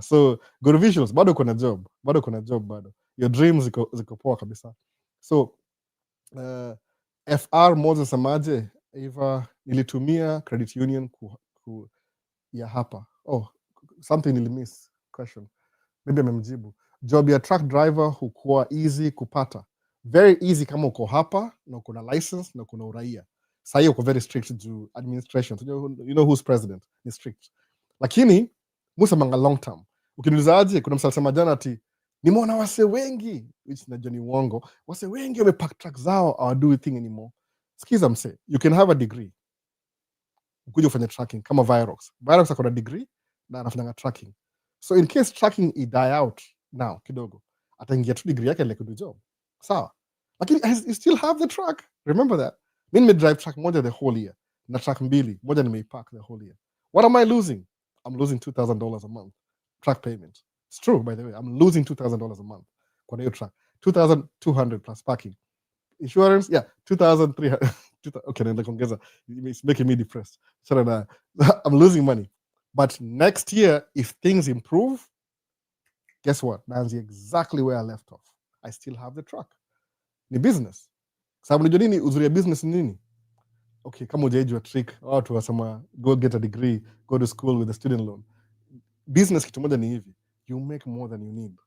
So good visuals, bado kuna job bado. Your dreams ziko poa kabisa. So FR Moses Samaje Eva nilitumia credit union ya hapa. Oh, something nilimiss question. Maybe amemjibu. Job ya truck driver hukuwa easy kupata. Very easy kama uko hapa na uko na license na uko na uraia. Sasa uko very strict to administration. You know who's president? Ni strict. Lakini musa manga long term. Ukiniulizaje kuna msalisema jana ati nimeona wase wengi which najua ni uongo. Wase wengi wamepack truck zao or do thing anymore. Sikiza mse, you can have a degree ukuja ufanya tracking kama Virox akona degree na anafanyanga tracking, so in case tracking i die out now kidogo, ataingia tu degree yake like do job sawa, lakini you still have the track. Remember that mi nimedrive track moja the whole year na track mbili, moja nimeipark the whole year. What am I losing? I'm losing $2,000 a month track payment. It's true, by the way, I'm losing $2,000 a month kwa hiyo track, 2,200 plus parking, insurance, yeah, 2,300. Okay, naenda kuongeza, it's making me depressed. So I'm losing money. But next year, if things improve, guess what? That's exactly where I left off. I still have the truck. Ni business. Sababu unajua nini uzuri ya business ni nini? Okay, kama hujaijua trick, watu wasema go get a degree, go to school with a student loan. Business kitu moja ni hivi, you make more than you need.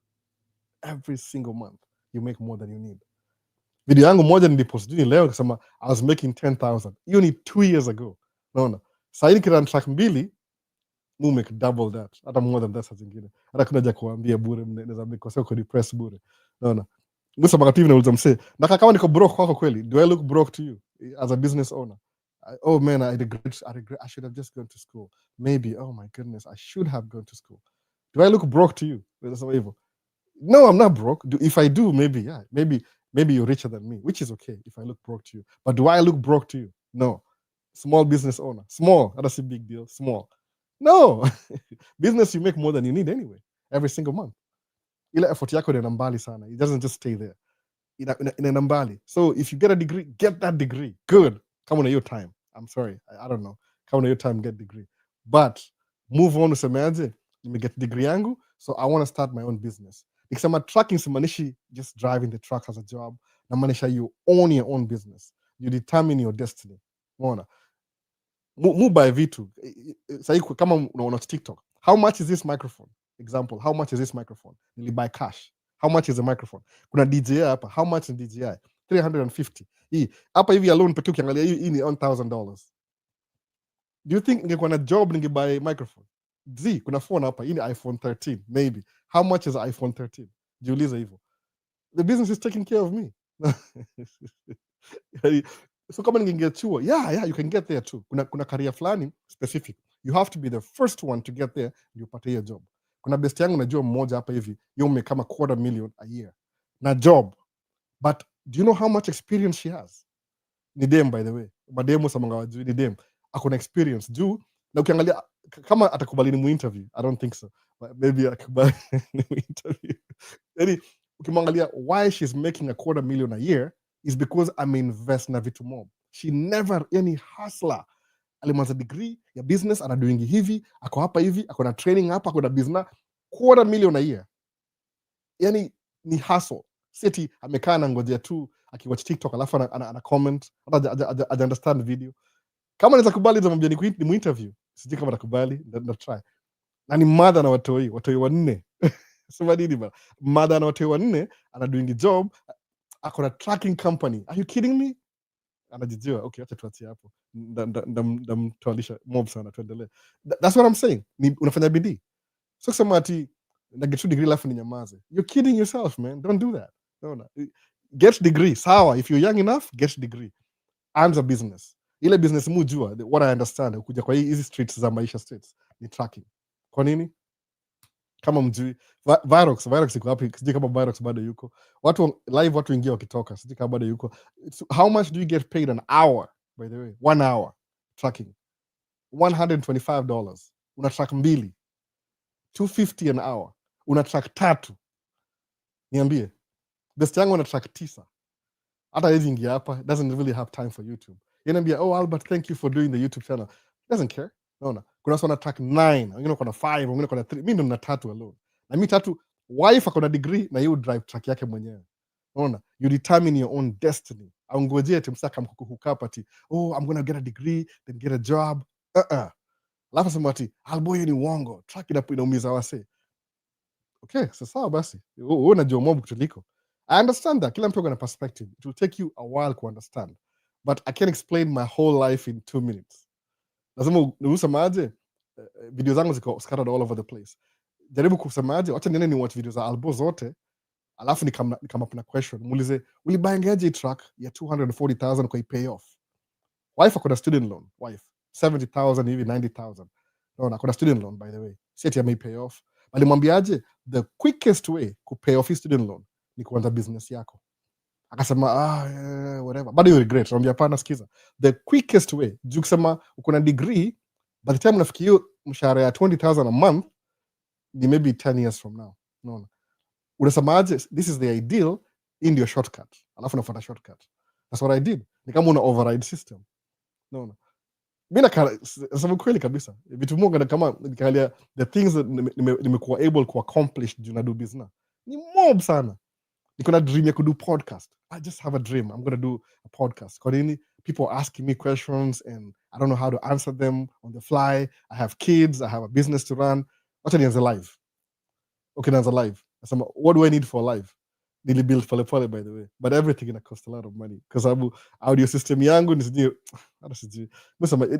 Every single month, you make more than you need. Video yangu moja nilipost leo kusema I was making 10,000. Hiyo ni 2 years ago. Unaona? Sasa hivi kila track mbili mu make double that. Hata more than that saa zingine. Hata kuna haja kuambia bure, mnaweza mkosea kwa depress bure. Unaona? Musa magativi nauliza msee, na kama niko broke kwako kweli, do I look broke to you as a business owner? Oh man, I regret I should have just gone to school. Maybe, oh my goodness, I should have gone to school. Do I look broke to you? That's hivyo. No, I'm not broke. If I do, maybe, yeah. Maybe you're richer than me, which is okay if I look broke to you. But do I look broke to you? No. Small business owner. Small. That's a big deal. Small. No. Business, you make more than you need anyway, every single month. Ile effort yako inaenda mbali sana. It doesn't just stay there. Inaenda mbali. So if you get a degree, get that degree. Good. Come on your time. I'm sorry. I don't know. Come on your time, get degree. But move on, usemeaje? Get degree yangu, so I want to start my own business. Nikisema tracking simanishi just driving the truck as a job, namaanisha you own your own business, you determine your destiny. Unaona, mu buy vitu sasa kama unaona TikTok, how much is this microphone? Example, how much is this microphone? Nili buy cash. How much is the microphone? Kuna DJI hapa, how much is DJI? 350. Hii hapa hivi alone pekee ukiangalia hii ni $1,000. Do you think ningekuwa na job ningebuy microphone? Kuna phone hapa, hii ni iPhone 13 maybe. How much is iPhone 13? Jiulize hivyo. The business is taking care of me. So kama ningeingia chuo, yeah, you can get there too. Kuna career fulani specific. You have to be the first one to get there ndio upate hiyo job. Kuna best yangu najua mmoja hapa hivi, yeye umekama $250,000 a year na job. But do you know how much experience she has? Ni dem, by the way. Mademo samanga wajui ni dem. Akona experience juu, na ukiangalia kama atakubali ni mu-interview, I don't think so, but maybe atakubali ni mu-interview. Yani ukimwangalia why she's making $250,000 a year is because ameinvest na vitu mob. She never, yani hustler. Alimaliza degree ya business, anadoing hivi, ako hapa hivi, ako na training hapa, ako na business, $250,000 a year. Yani ni hustle. Seti amekaa na ngojea tu akiwatch TikTok alafu ana comment, hata understand video. Kama naweza kubali za mjani ni mu-interview, sijui kama nakubali, na try. Na ni mother na watoi 4. Sema nini ba? Mother na watoi 4, ana doing job, ako na tracking company. Are you kidding me? Anajijua. Okay, acha tuachie hapo. Ndamtoalisha mob sana, tuendelee. That's what I'm saying. Ni unafanya bidii. So kusema ati na get degree alafu ni nyamaze. You're kidding yourself, man. Don't do that. No. Get degree. Sawa, if you're young enough, get degree. Anza business. Ile business mujua, what I understand, ukuja kwa hizi streets za Maisha streets ni tracking. Kwa nini? Kama mjui Virox iko wapi? Sijui kama Virox bado yuko. Watu live, watu ingia wakitoka, sijui kama bado yuko. How much do you get paid an hour, by the way? 1 hour tracking, $125. Una track 2, $250 an hour. Una track 3. Niambie, best yangu una track 9. Hata hizi ingia hapa, doesn't really have time for YouTube. Yanaambia, oh Albert, thank you for doing the YouTube channel. Doesn't care. Naona kuna watu wana track 9, wengine kuna 5, wengine kuna 3. Mimi ndo nina 3 alone. Na mimi 3, wife akona degree na you drive track yake mwenyewe. Unaona, you determine your own destiny. Au ngojea timsaka mkukukapati, oh I'm going to get a degree then get a job. Alafu sema ati alboyo ni uongo, track inaumiza wase. Okay, sasa basi wewe unajua mob kutuliko. I understand that. Kila mtu ana perspective. It will take you a while to understand. But I can't explain my whole life in 2 minutes. Lazima usemaje, video zangu ziko scattered all over the place. Jaribu kusemaje, acha niende ni watch video za Albo zote, alafu ni kama kuna question. Muulize, ulibayangaje track ya $240,000 kwa pay off? wife akona student loan, wife 70,000 hivi 90,000. Naona akona student loan, by the way, si ati amei pay off. Alimwambiaje the quickest way ku pay off his student loan ni kuanza business yako. Akasema whatever, bado you regret. Naambia hapana, sikiza, the quickest way, juu kusema uko na degree, by the time unafikia hiyo mshahara ya 20,000 a month ni maybe 10 years from now. Unaona, unasemaje this is the ideal, hii ndio shortcut, alafu nafuata shortcut. That's what I did. Ni kama una override system. Unaona, mimi nasema kweli kabisa, vitu mungu kama nikaangalia the things that nimekuwa able to accomplish juu na do business ni mob sana. Niko na dream ya kudo podcast. I just have a dream. I'm going to do a podcast. Kwa nini? People are asking me questions and I don't know how to answer them on the fly. I have kids. I have a business to run. Wacha nianze live. Okay, nianze live. Nasema, what do I need for live? Nili build pole, by the way. But everything gonna cost a lot of money. Because audio system yangu nisijui.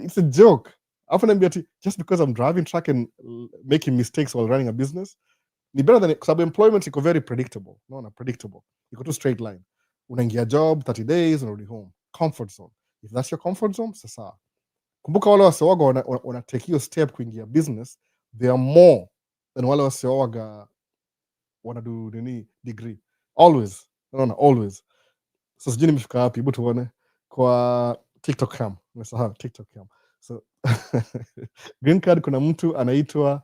It's a joke. Often I'm just because I'm driving truck and making mistakes while running a business, ni better than it, kwa sababu employment iko very predictable. No, predictable. Iko tu straight line. Unaingia job 30 days, unarudi home. Comfort zone. If that's your comfort zone, sasa. Kumbuka wale wasewaga wana take hiyo step kuingia business, they are more than wale wasewaga wana do nini degree. Always. No, always. So sijui nimefika wapi, hebu tuone kwa TikTok cam. Nimesahau TikTok cam. So green card kuna mtu anaitwa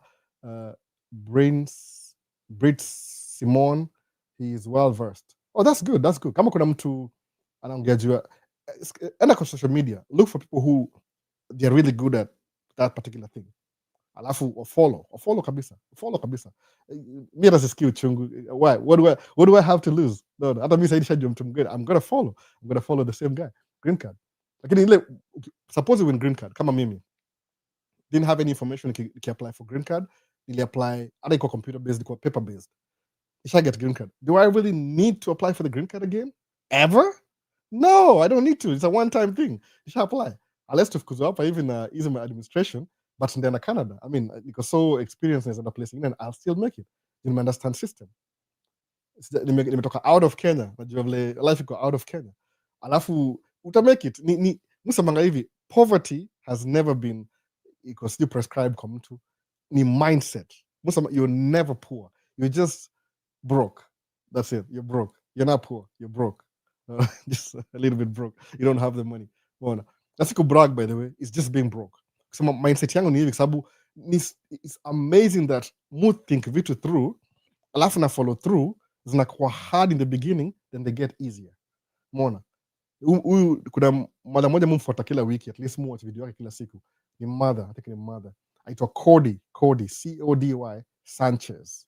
Brit Simon. He is well versed. Oh, that's good. That's good. Kama kuna mtu anaongea juu, enda kwa social media, look for people who they are really good at that particular thing. Alafu follow kabisa. Mimi nasisikia uchungu. Why? What do I have to lose? No, hata mimi saidisha juu mtu mgeni. I'm going to follow the same guy. Green card. Lakini ile suppose you win green card kama mimi didn't have any information to apply for green card, nili apply hata iko computer based, iko paper based. I get green card. Do I really need to apply for the green card again? Ever? No, I don't need to. It's a one-time thing. You should apply. Unless tufukuzwa hapa even easy my administration, but in Canada, I mean, because so experienced as a place, and I'll still make it. You understand system. Nimetoka out of Kenya, najua vile life iko out of Kenya. Alafu uta make it. Musamanga hivi, poverty has never been iko still prescribed kwa mtu. Ni mindset. You're never poor. You're just broke. That's it. You're broke. You're not poor. You're broke. Just a little bit broke. You don't have the money. That's a brag, by the way. It's just being broke. So mindset yangu ni hivi sababu it's amazing that mu think vitu through, alafu na follow through, zinakuwa hard in the beginning, then they get easier. Mona. Kuna mada moja mumfuata kila wiki, at least mu watch video yake kila siku. Ni mother, I think ni mother. Aitwa Cody, Cody Sanchez.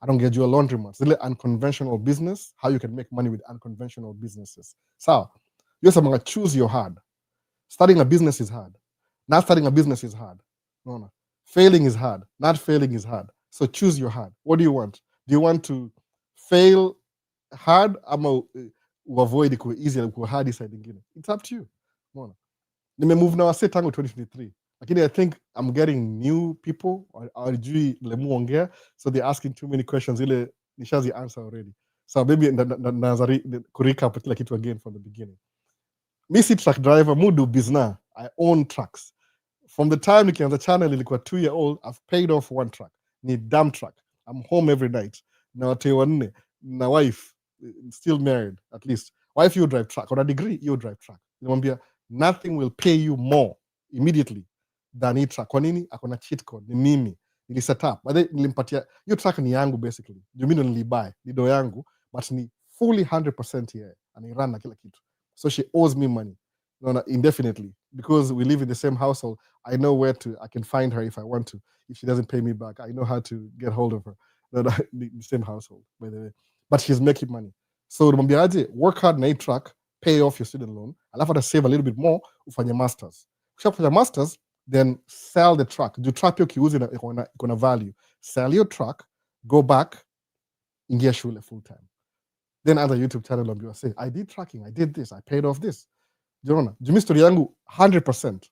I don't get you a laundromat. It's really unconventional business, how you can make money with unconventional businesses. So, you're going to choose your hard. Starting a business is hard. Not starting a business is hard. No. Failing is hard. Not failing is hard. So choose your hard. What do you want? Do you want to fail hard? Ama avoid it easy and hard side ingine? It's up to you. No. Nimemove now say tangu 2023. I think I'm getting new people hawajui lemuongea, so they're asking too many questions ile nishazi answer already. So maybe naanza recap kila kitu again from the beginning. Mi si truck driver, mu do business. I own trucks. From the time nikianza channel ilikuwa 2-year-old, I've paid off one truck. Ni dump truck. I'm home every night. Na watu wanne. Na wife, still married at least. Wife, you drive truck. On a degree, you drive truck. Nimwambia, nothing will pay you more immediately than hii truck. Kwa nini? Akona cheat code. Ni mimi. Nili set up. But nilimpatia, hiyo truck ni yangu basically. Juu mimi ndo nilibuy. Ni do yangu. But ni fully 100% here. Anirun na kila kitu. So she owes me money. No, indefinitely. Because we live in the same household, I know where I can find her if I want to. If she doesn't pay me back, I know how to get hold of her. No, the same household, by the way. But she's making money. So work hard na hii truck, pay off your student loan, alafu save a little bit more, ufanye masters. Ukishafanya masters, then sell the truck. Do truck hiyo kiuzi iko na value. Sell your truck, go back, ingia shule full time. Then other YouTube channel of yours say, I did tracking, I did this, I paid off this. Jona, jumi story yangu 100%.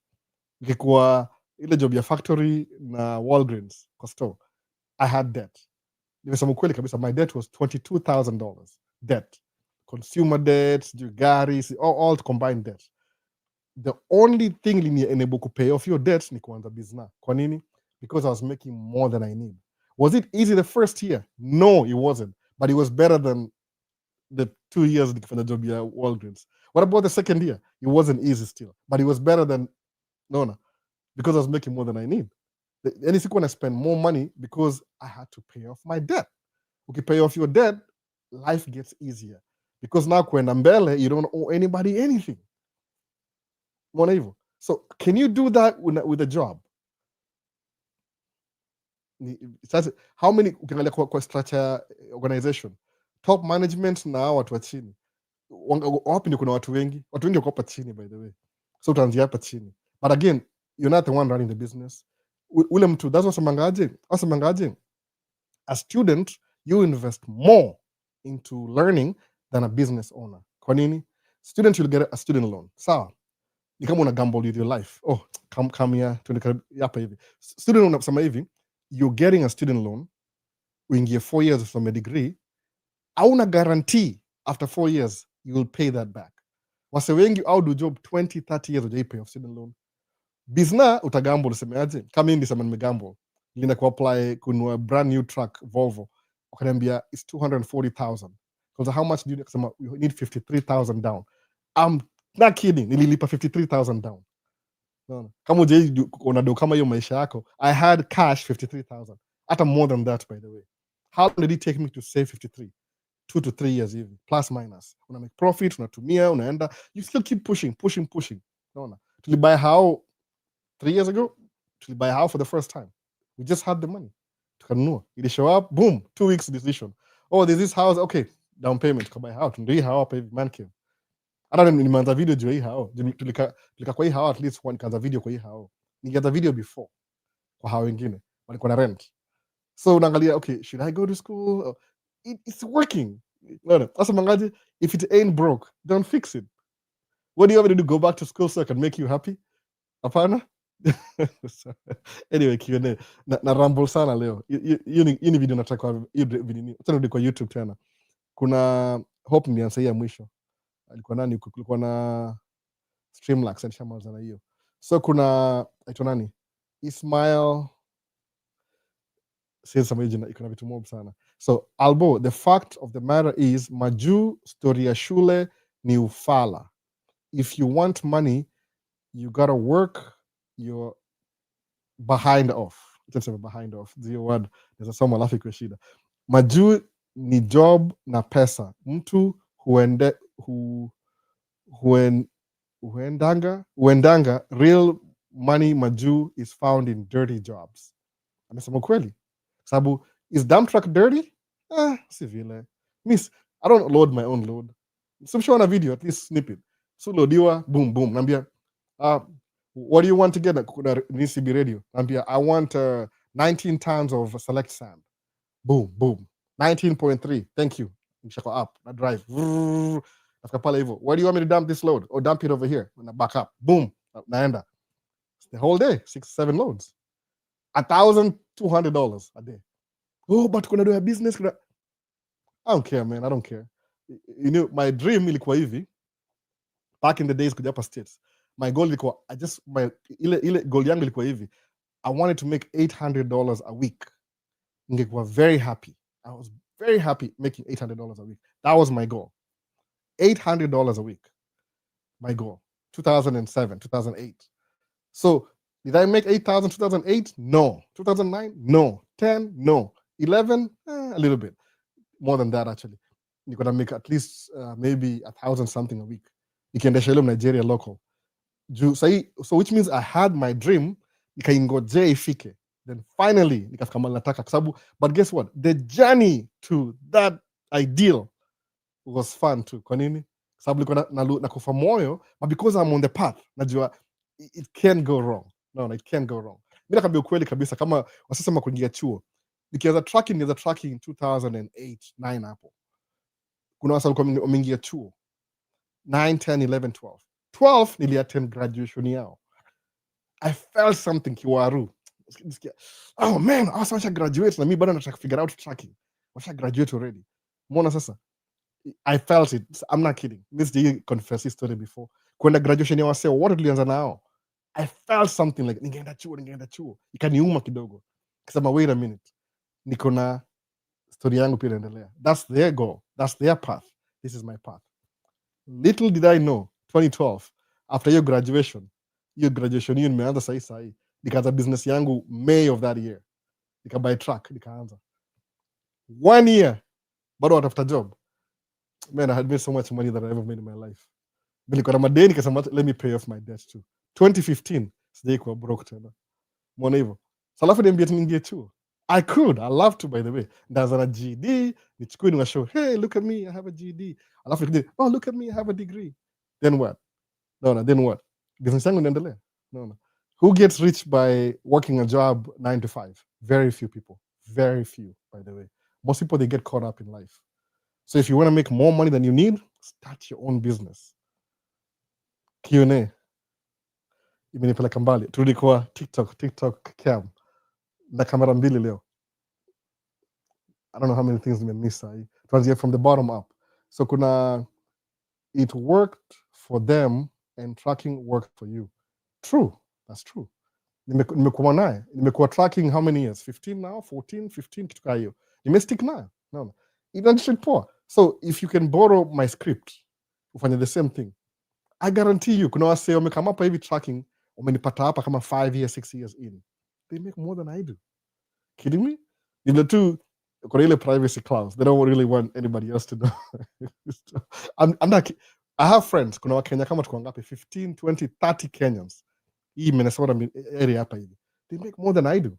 Ikikuwa ile job ya factory na Walgreens kwa store, I had debt. Nimesema kweli kabisa, my debt was $22,000 debt. Consumer debts, gari, all combined debt. the only thing enable to pay off your debts ni kuanza business. Kwa nini? Because I was making more than I need. Was it easy the first year? No, it wasn't. But it was better than the 2 years for the job at Walgreens. What about the second year? It wasn't easy still, but it was better than no, because I was making more than I need. And it's going to spend more money because I had to pay off my debt. Okay, pay off your debt, life gets easier. Because now kwenda mbele, you don't owe anybody anything. So can you do that with a job? How many ukiangalia kwa structure organization, top management na watu wa chini, wapi ndio kuna watu wengi wako hapa chini, by the way. So utaanzia hapa chini, but again you're not the one running the business. Ule mtu, that's wasemangaje, a student you invest more into learning than a business owner. Kwa nini? Student will get a student loan, sawa, ni kama una gamble with your life. Oh, come here tuende hapa hivi. Student unasema hivi, you're getting a student loan, uingie 4 years from a degree, hauna guarantee after 4 years you will pay that back. Wase wengi au do job 20-30 years ujai pay off student loan. Business utagamble, usemeaje? Kama hii ndisema nimegamble, nilienda kuapply kununua brand new truck Volvo, wakaniambia it's 240,000. Because how much do you need? Kusema you need 53,000 down. I'm not kidding, nililipa 53,000 down. No. Kama ujai unado kama hiyo maisha yako, I had cash 53,000. Hata more than that, by the way. How long did it take me to save 53? 2 to 3 years even, plus minus. Una make profit, unatumia, unaenda, you still keep pushing. No. Tulibuy how 3 years ago? Tulibuy how for the first time. We just had the money. Tukanunua. It show up, boom, 2 weeks decision. Oh, there's this house, okay, down payment, tukabuy how. Ndio hii how hapa hivi, man cave. Hata nimeanza video juu hii how. Tulika kwa hii how at least one kaanza video kwa hii how. Ningeanza video before kwa hao wengine walikuwa na rent. So unaangalia, okay, should I go to school? It's working. Sasa mangaje, if it ain't broke, don't fix it. What do you want me to do? Go back to school so I can make you happy? Hapana? Anyway, Q&A. Na ramble sana leo. Hii ni video nataka kwa YouTube tena. Kuna Hope nianza ya mwisho. Alikuwa nani? Kulikuwa na Streamlabs alishamaliza na hiyo. So kuna aitwa nani? Ismail says some agent iko na vitu mob sana. So Albo, the fact of the matter is majuu story ya shule ni ufala. If you want money, you gotta work your behind off. Behind off. Zio word. There's a somo alafu kwa shida. Majuu ni job na pesa. Mtu huendanga real money majuu is found in dirty jobs. Amesema kweli. Sabu, is dump truck dirty? Si vile. Miss, I don't load my own load. So show on a video, at least snip it. So loadiwa, boom, boom. Nambia, what do you want to get? Needs to be radio. Nambia, I want 19 tons of select sand. Boom, boom. 19.3. Thank you. Shako up. I drive. Where do you want me to dump this load? Or dump it over here. And I back up. Boom. Naenda. The whole day, 6-7 loads. $1,200 a day. Oh, but kuna do a business. I don't care, man. I don't care. You know, my dream ilikuwa hivi. Back in the days kuja hapa States. My goal ilikuwa, ile goal yangu ilikuwa hivi. I wanted to make $800 a week. Ningekuwa very happy. I was very happy making $800 a week. That was my goal. $800 a week. My goal. 2007, 2008. So, did I make 8,000 2008? No. 2009? No. 10? No. 11? A little bit. More than that, actually. You're going to make at least maybe 1,000 something a week. You can Shalom Nigeria local. So which means I had my dream, nikaingoje ifike. Then finally, nikafika mahali nataka sababu, but guess what? The journey to that ideal was fun too. Kwa nini? Sababu nilikuwa nakufa moyo, but because I'm on the path, najua it can't go wrong. No, it can't go wrong. Mimi nakwambia ukweli kabisa, kama wasisema kuingia chuo. Nikianza tracking 2008, 9 hapo. Kuna wasa walikuwa wameingia chuo. 9, 10, 11, 12. 12 niliattend graduation yao. I felt something kiwaru. Oh man, I was graduate na mimi bado nataka figure out tracking. Washa graduate already. Mbona sasa? I felt it. I'm not kidding. This day confess this story before. kwenda graduation ya waseo wote tulianza nao. I felt something like ningeenda chuo, ikaniuma kidogo, kasema wait a minute, niko na story yangu pia inaendelea. That's their goal, that's their path, this is my path. Little did I know 2012 after your graduation hiyo nimeanza sahi nikaanza business yangu May of that year, nikabuy truck, nikaanza 1 year bado watafuta job. Man, I had made so much money that I ever made in my life. Nilikuwa na madeni, nikasema let me pay off my debt too. 2015 sijai kuwa broke tena, mwona hivyo. Salafu niambia niingie chuo, I love to, by the way. Ndaanza na GED, nichukue ni show, hey look at me, I have a GED. Alafu nikuje, oh look at me, I have a degree. Then what? Then what? Business yangu inaendelea. No. Who gets rich by working a job 9 to 5? Very few people. Very few, by the way. Most people, they get caught up in life. So if you want to make more money than you need, start your own business. Q&A imenipeleka mbali. Turudi kwa TikTok cam na kamera mbili leo. I don't know how many things nimemiss. Tuanzie from the bottom up. So kuna it worked for them and tracking worked for you. True, that's true. Nimekuwa naye, nimekuwa tracking how many years? 15 now, 14, 15, kitu kaa hiyo. Nimestick nayo. No. Inanisha poa. So if you can borrow my script, ufanye the same thing, I guarantee you, kuna wase wamekama hapa hivi tracking, wamenipata hapa kama 5 years, 6 years in. They make more than I do. Kidding me? Nile tu, kuna ile privacy clause. They don't really want anybody else to know. I have friends, kuna Wakenya kama tuko ngapi, 15, 20, 30 Kenyans. Hii Minnesota area hapa hivi. They make more than I do.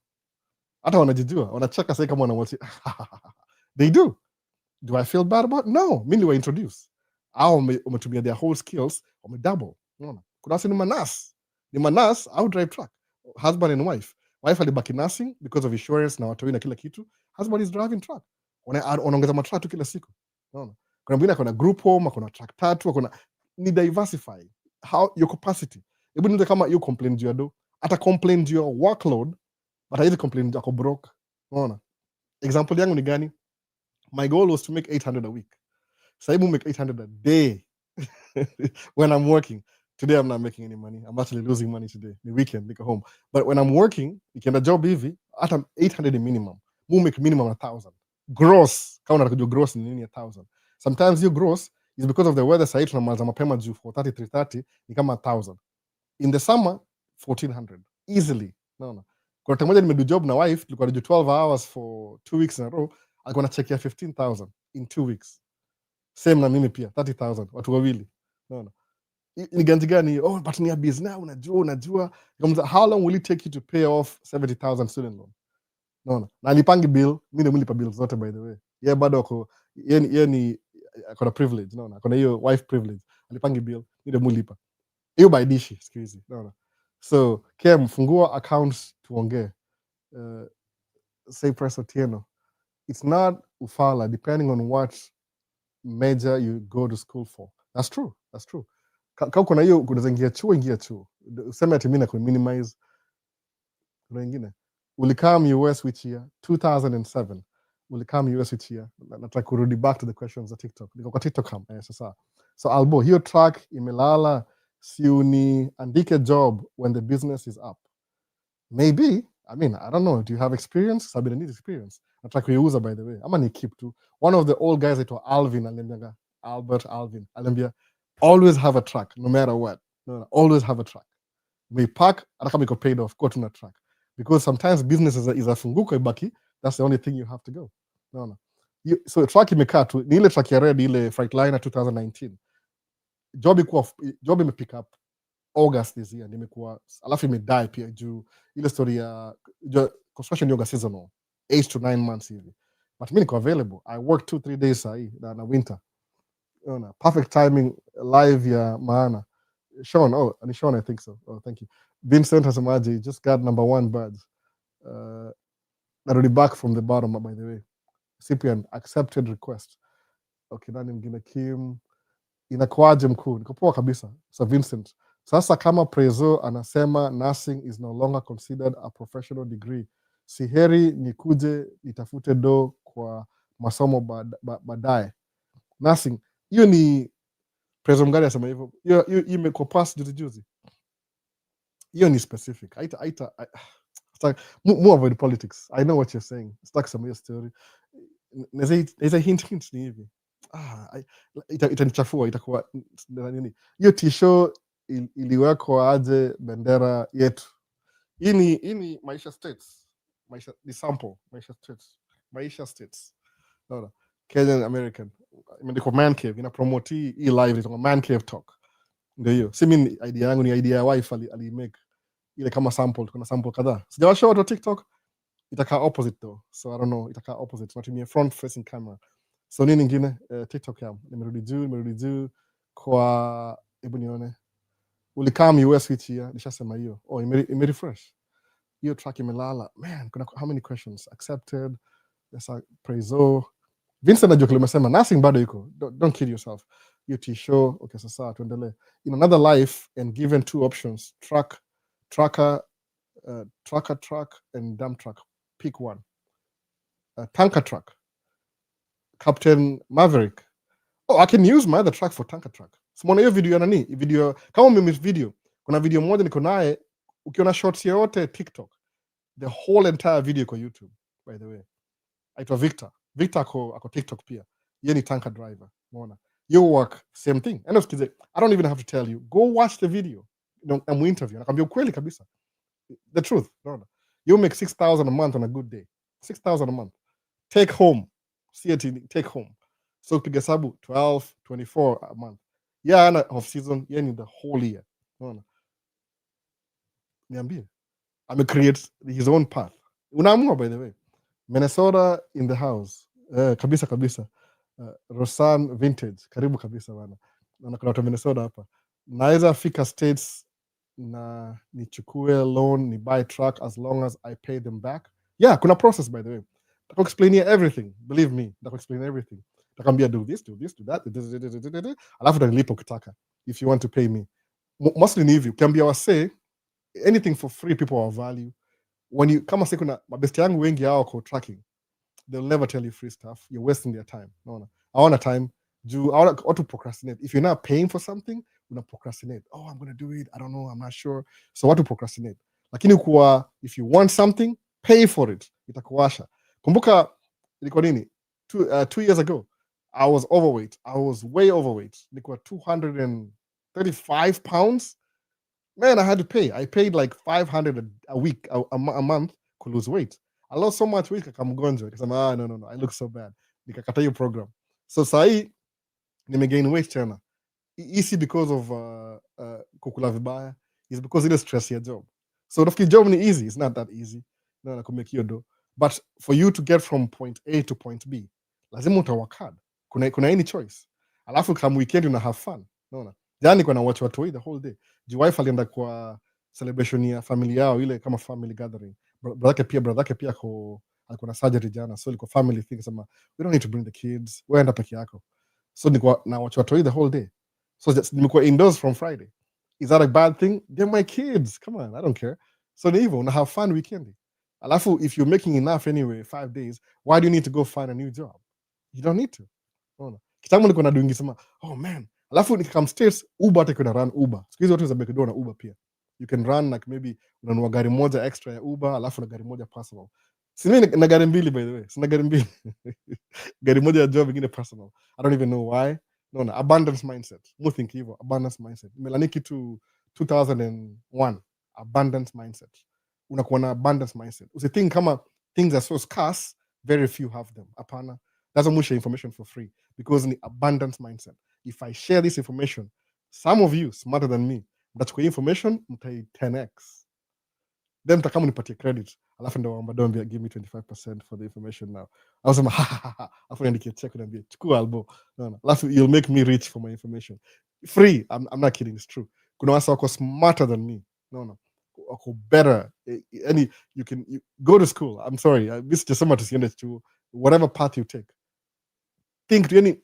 Hata wanajijua, wanacheka sasa kama wanamwoti. They do. Do I feel bad about it? No. Mimi niliwa introduce. Au umetumia their whole skills, double. Unaona? Kuna wasi ni manas, au drive truck. Husband and wife. Wife alibaki nursing because of insurance na watoi na kila kitu. Husband is driving truck. Wanaongeza matraka tu kila siku. Unaona? Kuna mwingine kuna group home, kuna truck tatu, kuna ni diversify how your capacity. Hebu ndio kama you complain juu ya do, ata complain juu ya workload, but haizi complain juu yako broke. Unaona? Example yangu ni gani? My goal was to make 800 a week. So I make 800 a day when I'm working. Today I'm not making any money. I'm actually losing money today. The weekend, like home. But when I'm working, nikienda job hivi, hata 800 minimum. Mu make minimum 1,000. Gross. Kama unataka gross ni nini 1,000. Sometimes your gross is because of the weather side tunamaliza mapema juu 4:30 3:30 ni kama 1,000. In the summer 1,400 easily. No. Kwa time moja nimedo job na wife, tulikuwa do 12 hours for 2 weeks in a row. Alikuwa anacheckia 15,000 in 2 weeks. Same na mimi pia 30,000 watu wawili. No. Ni ganji gani? Oh, but ni business now, unajua. How long will it take you to pay off 70,000 student loan? No. Na alipangi bill, mimi nilipa bills zote by the way. Yeye bado ako yeye ni akona privilege, no. Akona hiyo wife privilege. Alipangi bill, mimi nilipa. Hiyo by dishi siku hizi. No. So, Kem, fungua accounts tuongee. Say press Otieno. It's not ufala depending on what major you go to school for. That's true. Kama kuna hiyo unaweza ingia chuo. Useme ati mimi na minimize. Kuna wengine. Ulikam US which year? 2007. Ulikam US which year? Nataka kurudi back to the questions za TikTok. Niko kwa TikTok kama sasa. So Albo, hiyo track imelala, si andike job when the business is up. Maybe, I mean, I don't know. Do you have experience? Sabina needs experience. Nataka kuiuza by the way. Ama ni keep tu. One of the old guys that were Alvin Alembia, always have a track no matter what. No, always have a track. We park, hata kama iko paid off, go to a track. Because sometimes business is a funguko ibaki, that's the only thing you have to go. No. So track imekaa tu, ni ile track ya red, ile Freightliner 2019. Job imepick up August this year, nimekuwa alafu imedie pia juu ile story ya construction yoga seasonal 8 to 9 months hivi. But mimi niko available. I work 2-3 days sahi na winter. Perfect timing live ya maana. Sean, and Sean I think so. Oh, thank you. Vincent Hasamaji just got number 1 badge. Narudi back from the bottom by the way. Cyprian accepted request. Okay, nani mwingine Kim inakuaje mkuu? Niko poa kabisa. So Vincent, sasa kama Prezo anasema nursing is no longer considered a professional degree, si heri nikuje nitafute do kwa masomo baadaye. Nursing, hiyo ni Prezo mgani asema hivyo? Hiyo imekuwa pass juzi. Hiyo ni specific. More avoid politics. I know what you're saying. Sitaki kusema hiyo story. There's a hint ni hivi. Itanichafua, itakuwa nini? Hiyo tisho iliwekwa aje bendera yetu. Hii ni Maisha States. Ni sample Maisha States. Naona Kenyan American imeandikwa Man Cave, ina promote hii live, inaitwa Man Cave Talk. Ndio hiyo. Si mimi idea yangu, ni idea ya wife alimake ile kama sample. Kuna sample kadhaa sijawashow watu TikTok, itakaa opposite though, so I don't know, itakaa opposite, natumia front facing camera. So nini nyingine, TikTok yangu nimerudi juu kwa, hebu nione, ulikaa US which year, nishasema hiyo. Imerefresh hiyo track, imelala man. Kuna how many questions accepted, yes, praise. Vincent najua kile umesema, nothing bado iko, don't kill yourself. Hiyo t-show. Okay, sasa tuendelee. In another life and given 2 options, tracker and dump truck, pick one. Tanker truck, Captain Maverick. I can use my other truck for tanker truck. Simona hiyo video ya nani? Video kama umemiss video, kuna video moja niko naye, ukiona shorts yote TikTok, the whole entire video kwa YouTube, by the way. Aitwa Victor ako TikTok pia. Yeye ni tanker driver. Unaona? You work same thing. And I don't even have to tell you. Go watch the video. I'm interview. Nakwambia ukweli kabisa. The truth. Unaona? You make 6,000 a month on a good day. 6,000 a month. Take home. Take home. So piga sabu 12, 24 a month. Yeah, ana off season, yeah, in the whole year. Unaona? Niambie. Create his own path. Unaamua, by the way. Minnesota in the house. Kabisa. Rosan Vintage. Karibu kabisa bana. Na kuna watu Minnesota hapa. Naweza fika States na nichukue loan, ni buy truck as long as I pay them back. Yeah, kuna process, by the way. I'll explain everything. Believe me, I'll explain everything. Takambia do this, do that. Alafu nilipo kitaka if you want to pay me. Mostly ni hivi. Ukiambia wase anything for free, people are value. When you kama siku na mabesti yangu wengi hao kwa tracking, they'll never tell you free stuff. You're wasting their time. No. I want a time. I want to procrastinate. If you're not paying for something, you're not procrastinate. Oh, I'm going to do it. I don't know. I'm not sure. So what to procrastinate? Lakini if you want something, pay for it. Itakuwasha. Kumbuka ilikuwa nini? 2 years ago, I was overweight. I was way overweight. Ilikuwa 235 pounds. Man, I had to pay. I paid like 500 a week, a month to lose weight. I lost so much weight, kakamgonjwa. Nikasema, no, I look so bad. Nikakata hiyo program. So sahi, nimegain weight tena. Easy because of kukula vibaya. It's because it is stress your job. So nafikiri job ni easy. It's not that easy. No, nakumeki hiyo do. But for you to get from point A to point B, lazima utawork hard. Kuna any choice. Alafu kama weekend una have fun. Unaona? Jana kuna watch watu the whole day. Wife alienda kwa celebration ya familia yao ile kama family gathering. Brother yake pia alikuwa na surgery jana, so ilikuwa family thing. Sema we don't need to bring the kids, wewe enda peke yako. So nilikuwa na watch watu the whole day. So nimekuwa indoors from Friday. Is that a bad thing? They're my kids. Come on, I don't care. So ni hivyo, una have fun weekend. Alafu if you're making enough anyway 5 days, why do you need to go find a new job? You don't need to. Unaona? Kitambo nilikuwa nadoingi sema, oh man. Alafu nikikam States, Uber hata kuna run Uber. Siku hizi watu za bekedo na Uber pia. You can run like maybe unanunua gari moja extra ya Uber, alafu na gari moja personal. Si mimi na gari mbili, by the way. Sina gari mbili. Gari moja ya job, ingine personal. I don't even know why. No, abundance mindset. Mu think hivyo, abundance mindset. Nimelaniki to 2001. Abundance mindset. Unakuwa na abundance mindset. Usithink kama things are so scarce, very few have them. Hapana. That's why share information for free, because in abundance mindset. If I share this information, some of you smarter than me, mtachukua information, mtai 10x. Then mtakama nipatie credit, alafu ndio waomba don't give me 25% for the information now. I was like, alafu niandikie check na niambie chukua albo. No. Alafu you'll make me rich for my information. Free. I'm not kidding, it's true. Kuna wasa wako smarter than me. No. Wako better. Any you go to school. I'm sorry. This just someone to see to whatever path you take. Think the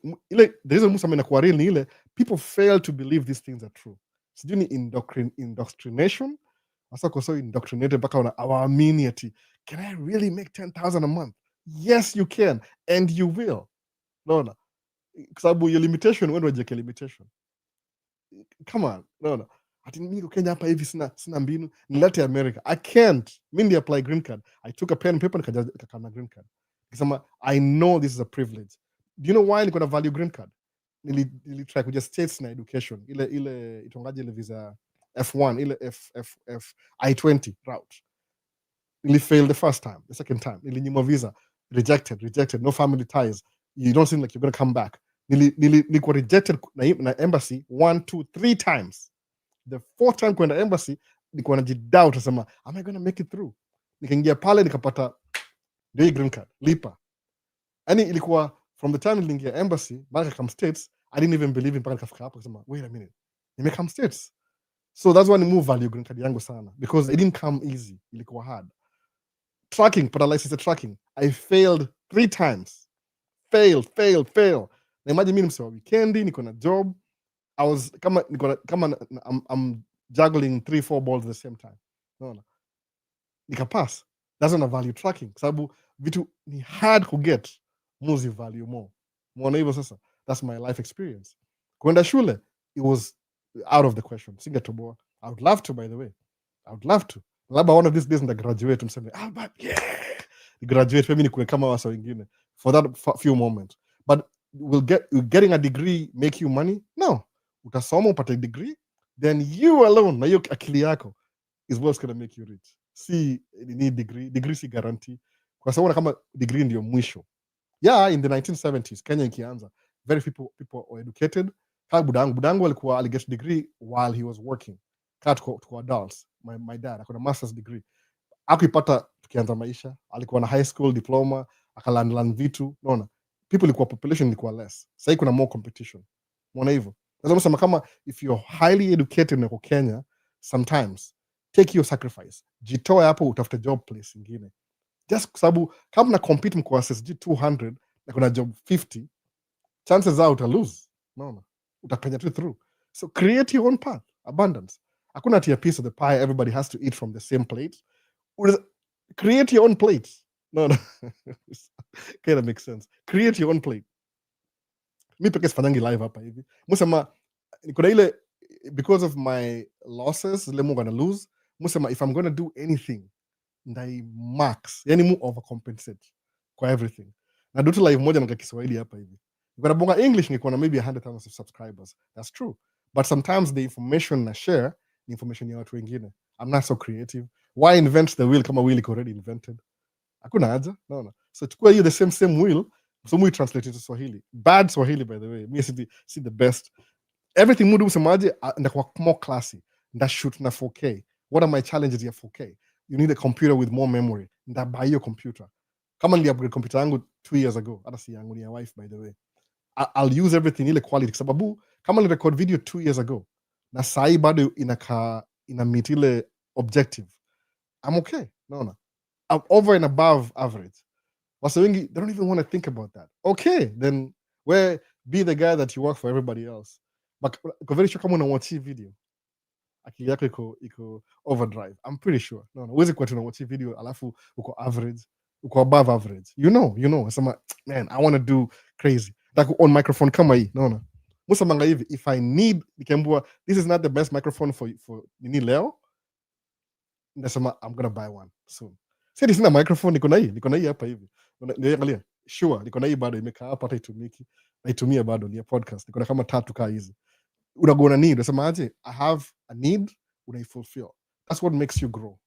reason Musa inakuwa real ni ile people fail to believe these things are true. Sijui ni indoctrination. Asa kwa so indoctrinated mpaka hawaamini ati can I really make 10,000 a month? Yes you can, and you will. Naona kwa sababu your limitation, wewe ndio limitation. come on, no. Ati mimi niko Kenya hapa hivi sina mbinu, nilete America. I can't. Mimi apply green card. I took a pen and paper nikakaa na green card. Nikasema I know this is a privilege. Do you know why niko na value green card? Nili try kuja states na education. Ile itongaje ile visa F1, ile F I-20 route. Nili fail the first time, the second time. Nilinyimwa visa, rejected, no family ties. You don't seem like you're going to come back. Nilikuwa rejected na embassy 1, 2, 3 times. The fourth time kwenda embassy nilikuwa najidoubt nasema am I going to make it through? Nikaingia pale nikapata ndio green card lipa. Yani ilikuwa from the time niliingia embassy mpaka come states I didn't even believe mpaka nikafika hapo kusema wait a minute, nimecome states. So that's why ni move value green card yangu sana because it didn't come easy, ilikuwa hard. Tracking, pata license tracking, I failed 3 times. Fail. Na imagine mimi msewa weekendi niko na job, I was kama I'm juggling 3-4 balls at the same time. No. Nikapass. That's not a value tracking. Sababu vitu ni hard to get, muzi value more. Mwona hivyo sasa. That's my life experience. Kwenda shule, it was out of the question. Singatoboa. I would love to, by the way. I would love to. Labda one of these days nitagraduate mseme, but yeah. Graduate mimi nikuwe kama wasa wengine for that few moments. But getting a degree make you money? No. Utasoma upate degree, then you alone na hiyo akili yako is what's going to make you rich. Si need degree si guarantee. Kwa sababu kama degree ndio mwisho. Yeah, in the 1970s Kenya ikianza, very people were educated. Kama budangu alikuwa aliget degree while he was working. To adults. My dad akona master's degree. Akuipata tukianza maisha, alikuwa na high school diploma, akalan vitu, unaona. People ilikuwa population ilikuwa less. Sasa kuna more competition. Unaona hivyo? Nasema kama if you're highly educated na Kenya, sometimes take your sacrifice. Jitoe hapo utafute job place nyingine. Just sababu kama na compete mko SSG 200 na kuna job 50, chances are uta lose. Unaona? Utapenya tu through. So create your own path, abundance. Hakuna ati a piece of the pie everybody has to eat from the same plate. Create your own plate. No. Kind of makes sense. Create your own plate. Mi peke sifanyangi live hapa hivi. Musema kuna ile because of my losses ile Mungu ana lose. Musema if I'm going to do anything ndai max, yani mu overcompensate kwa everything. Na do live moja na Kiswahili hapa hivi. Niko bonga English niko na maybe 100,000 subscribers. That's true. But sometimes the information na share ni information ya watu wengine. I'm not so creative. Why invent the wheel kama wheel iko already invented? Hakuna haja. No. So chukua hiyo the same wheel, so we translate it to Swahili. Bad Swahili, by the way. Me see the best. Everything mudu usemaje ndakuwa more classy. Ndashoot na 4K. What are my challenges ya 4K? You need a computer with more memory. Ndabuy your computer. Kama nili upgrade computer yangu 2 years ago. Hata si yangu ni ya wife, by the way. I'll use everything ile quality sababu kama nili record video 2 years ago na sai bado ina meet ile objective, I'm okay. No. I'm over and above average. Wasa wengi, they don't even want to think about that. Okay, then be the guy that you work for everybody else. But very sure kama unawatch video, akili yako iko overdrive. I'm pretty sure. No, huwezi kuwa tunawatch video alafu uko average, uko above average. You know. Sama, man, I want to do crazy. Like on microphone kama hii. No. Musamanga hivi, if I need, nikiambiwa, this is not the best microphone for nini leo, nasema I'm going to buy one soon. Sasa sina microphone, niko na hii hapa hivi. Niangalia, sure, niko na hii bado imekaa hapa hata itumiki. Naitumia bado ni ya podcast. Niko na kama 3 kaa hizi. Unagona need, unasema aje, I have a need, unaifulfill. That's what makes you grow.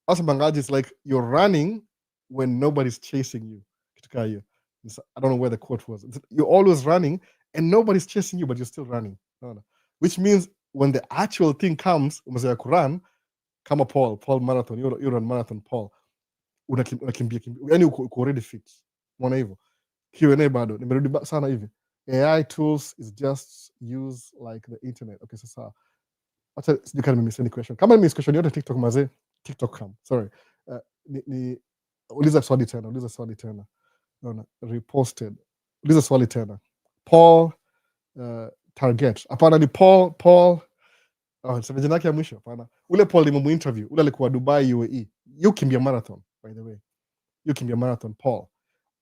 Also bangaji, it's like you're running when nobody's chasing you. Kitu kaa hiyo. I don't know where the quote was. You're always running and nobody's chasing you, but you're still running. No. Which means when the actual thing comes, umezoea kurun, kama Paul marathon, you run marathon Paul, unakimbia yani uko already fit. Unaona hivyo. Q&A bado nimerudi sana hivi. AI tools is just use like the internet. Okay, sasa acha you can miss any question. Kama miss question yote TikTok maze, TikTok come. Sorry. Ni uliza swali tena. Naona reposted. Uliza swali tena. Paul target. Hapana ni Paul sema jina yake ya mwisho hapana. Ule Paul ni interview. Ule alikuwa Dubai UAE. Kimbia marathon by the way. Kimbia marathon Paul.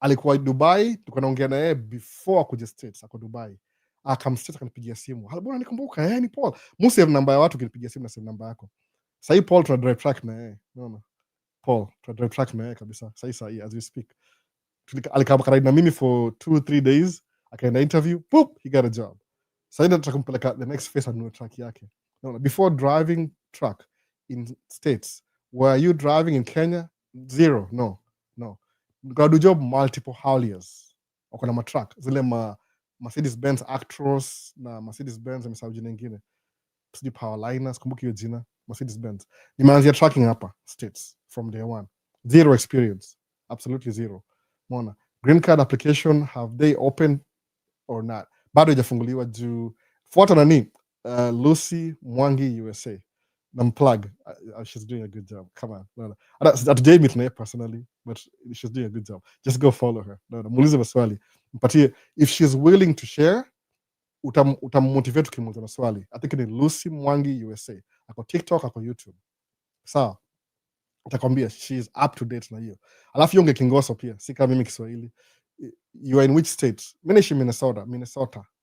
Alikuwa Dubai, tukaongea na yeye before kuja States ako Dubai. akamstate akanipigia simu, bwana nikumbuka, ni Paul. Musave namba ya watu, ukinipigia simu na save namba yako. Sasa Paul tuna drive track na yeye, unaona, Paul tuna drive track na yeye kabisa sasa as we speak. Alikaa na mimi for 2-3 days, akaenda interview, poop, he got a job. Sasa nataka kumpeleka the next phase anunue track yake. No, before driving truck in states, were you driving in Kenya? Zero. No. Got do job multiple hauliers. Wakona matruck zile Mercedes Benz Actros na Mercedes Benz imesahau jina nyingine, sijui Powerliners, kumbuki hiyo jina, Mercedes Benz. Nimeanzia tracking hapa states from day one. Zero experience, absolutely zero. Mona green card application, have they opened or not? Bado haijafunguliwa juu fuata nani, Lucy Mwangi USA, plug. She's doing a good job. Come on, no. Hatujai meet naye personally, but she's doing a good job. Just go follow her. No, muulize maswali, mpatie. If she's willing to share, utammotivate ukimuuliza maswali. I think ni Lucy Mwangi USA, ako TikTok, ako YouTube. Sawa, utakwambia she's up to date na hiyo. Alafu yonge Kingoso pia, si kama mimi Kiswahili. You are in which state? Mimi naishi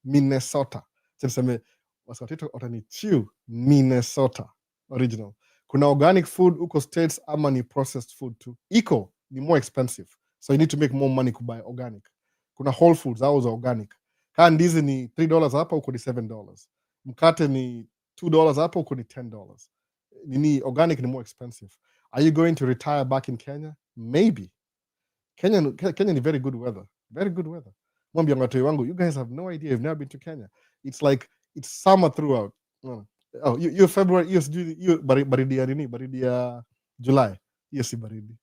Minnesota. Tuseme waswatito otanichiu Minnesota original. Kuna organic food uko states ama ni processed food tu? Iko ni more expensive, so you need to make more money to buy organic. Kuna Whole Foods au za organic. Kaa ndizi ni $3 hapa, uko ni $7. Mkate ni $2 hapa, uko ni $10. Nini organic ni more expensive. Are you going to retire back in Kenya? Maybe. Kenya ni very good weather. Very good weather. Mwambia watu wangu, you guys have no idea, you've never been to Kenya. It's like it's summer throughout. Oh, you February, you baridi ya nini? Baridi ya July. Yes, baridi.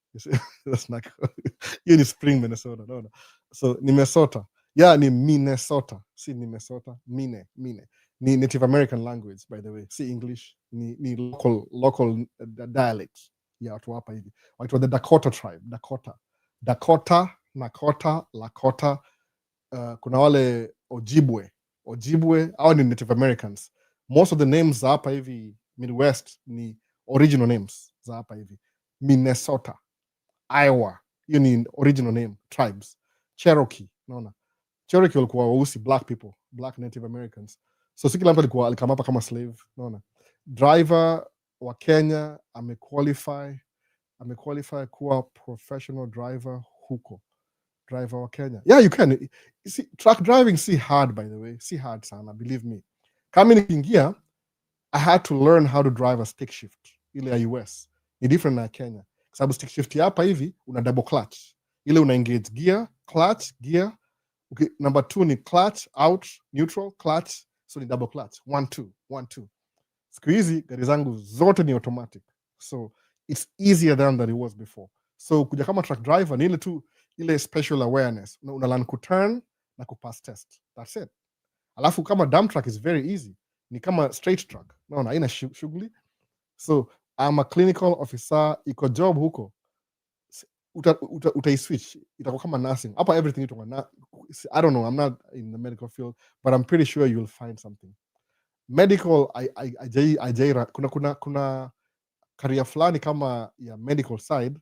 That's not you ni spring Minnesota. No. So ni Minnesota. Yeah, ni Minnesota. Si ni Minnesota. Mine. Ni Native American language, by the way. Si English. Ni local dialect. Ya watu hapa hivi. Waitwa the Dakota tribe. Dakota, Nakota, Lakota. Kuna wale Ojibwe, hao ni Native Americans. Most of the names za hapa hivi Midwest ni original names za hapa hivi. Minnesota, Iowa, hiyo ni original name tribes. Cherokee, naona Cherokee walikuwa weusi, black people, black Native Americans. So si kila mtu alikama hapa kama slave, naona. Driver wa Kenya amequalify kuwa professional driver huko. Driver wa Kenya. Yeah, you can. See, truck driving, see hard, by the way. See hard sana, believe me. Kama nikiingia, I had to learn how to drive a stick shift. Ile ya US. Ni different na Kenya. Kwa sababu stick shift hapa hivi, una double clutch. Ile una engage gear, clutch, gear. Okay, number 2 ni clutch, out, neutral, clutch. So ni double clutch. 1, 2. Siku hizi, gari zangu zote ni automatic. So it's easier than it was before. So kuja kama truck driver, ni ile tu, ile special awareness. Una learn kuturn na kupass test. That's it. Alafu kama dump truck is very easy. Ni kama straight truck. Naona haina shughuli. So I'm a clinical officer, iko job huko. Utai-switch. Itakuwa kama nursing. Hapa everything itakuwa I don't know, I'm not in the medical field, but I'm pretty sure you'll find something. Medical, kuna career fulani kama ya medical side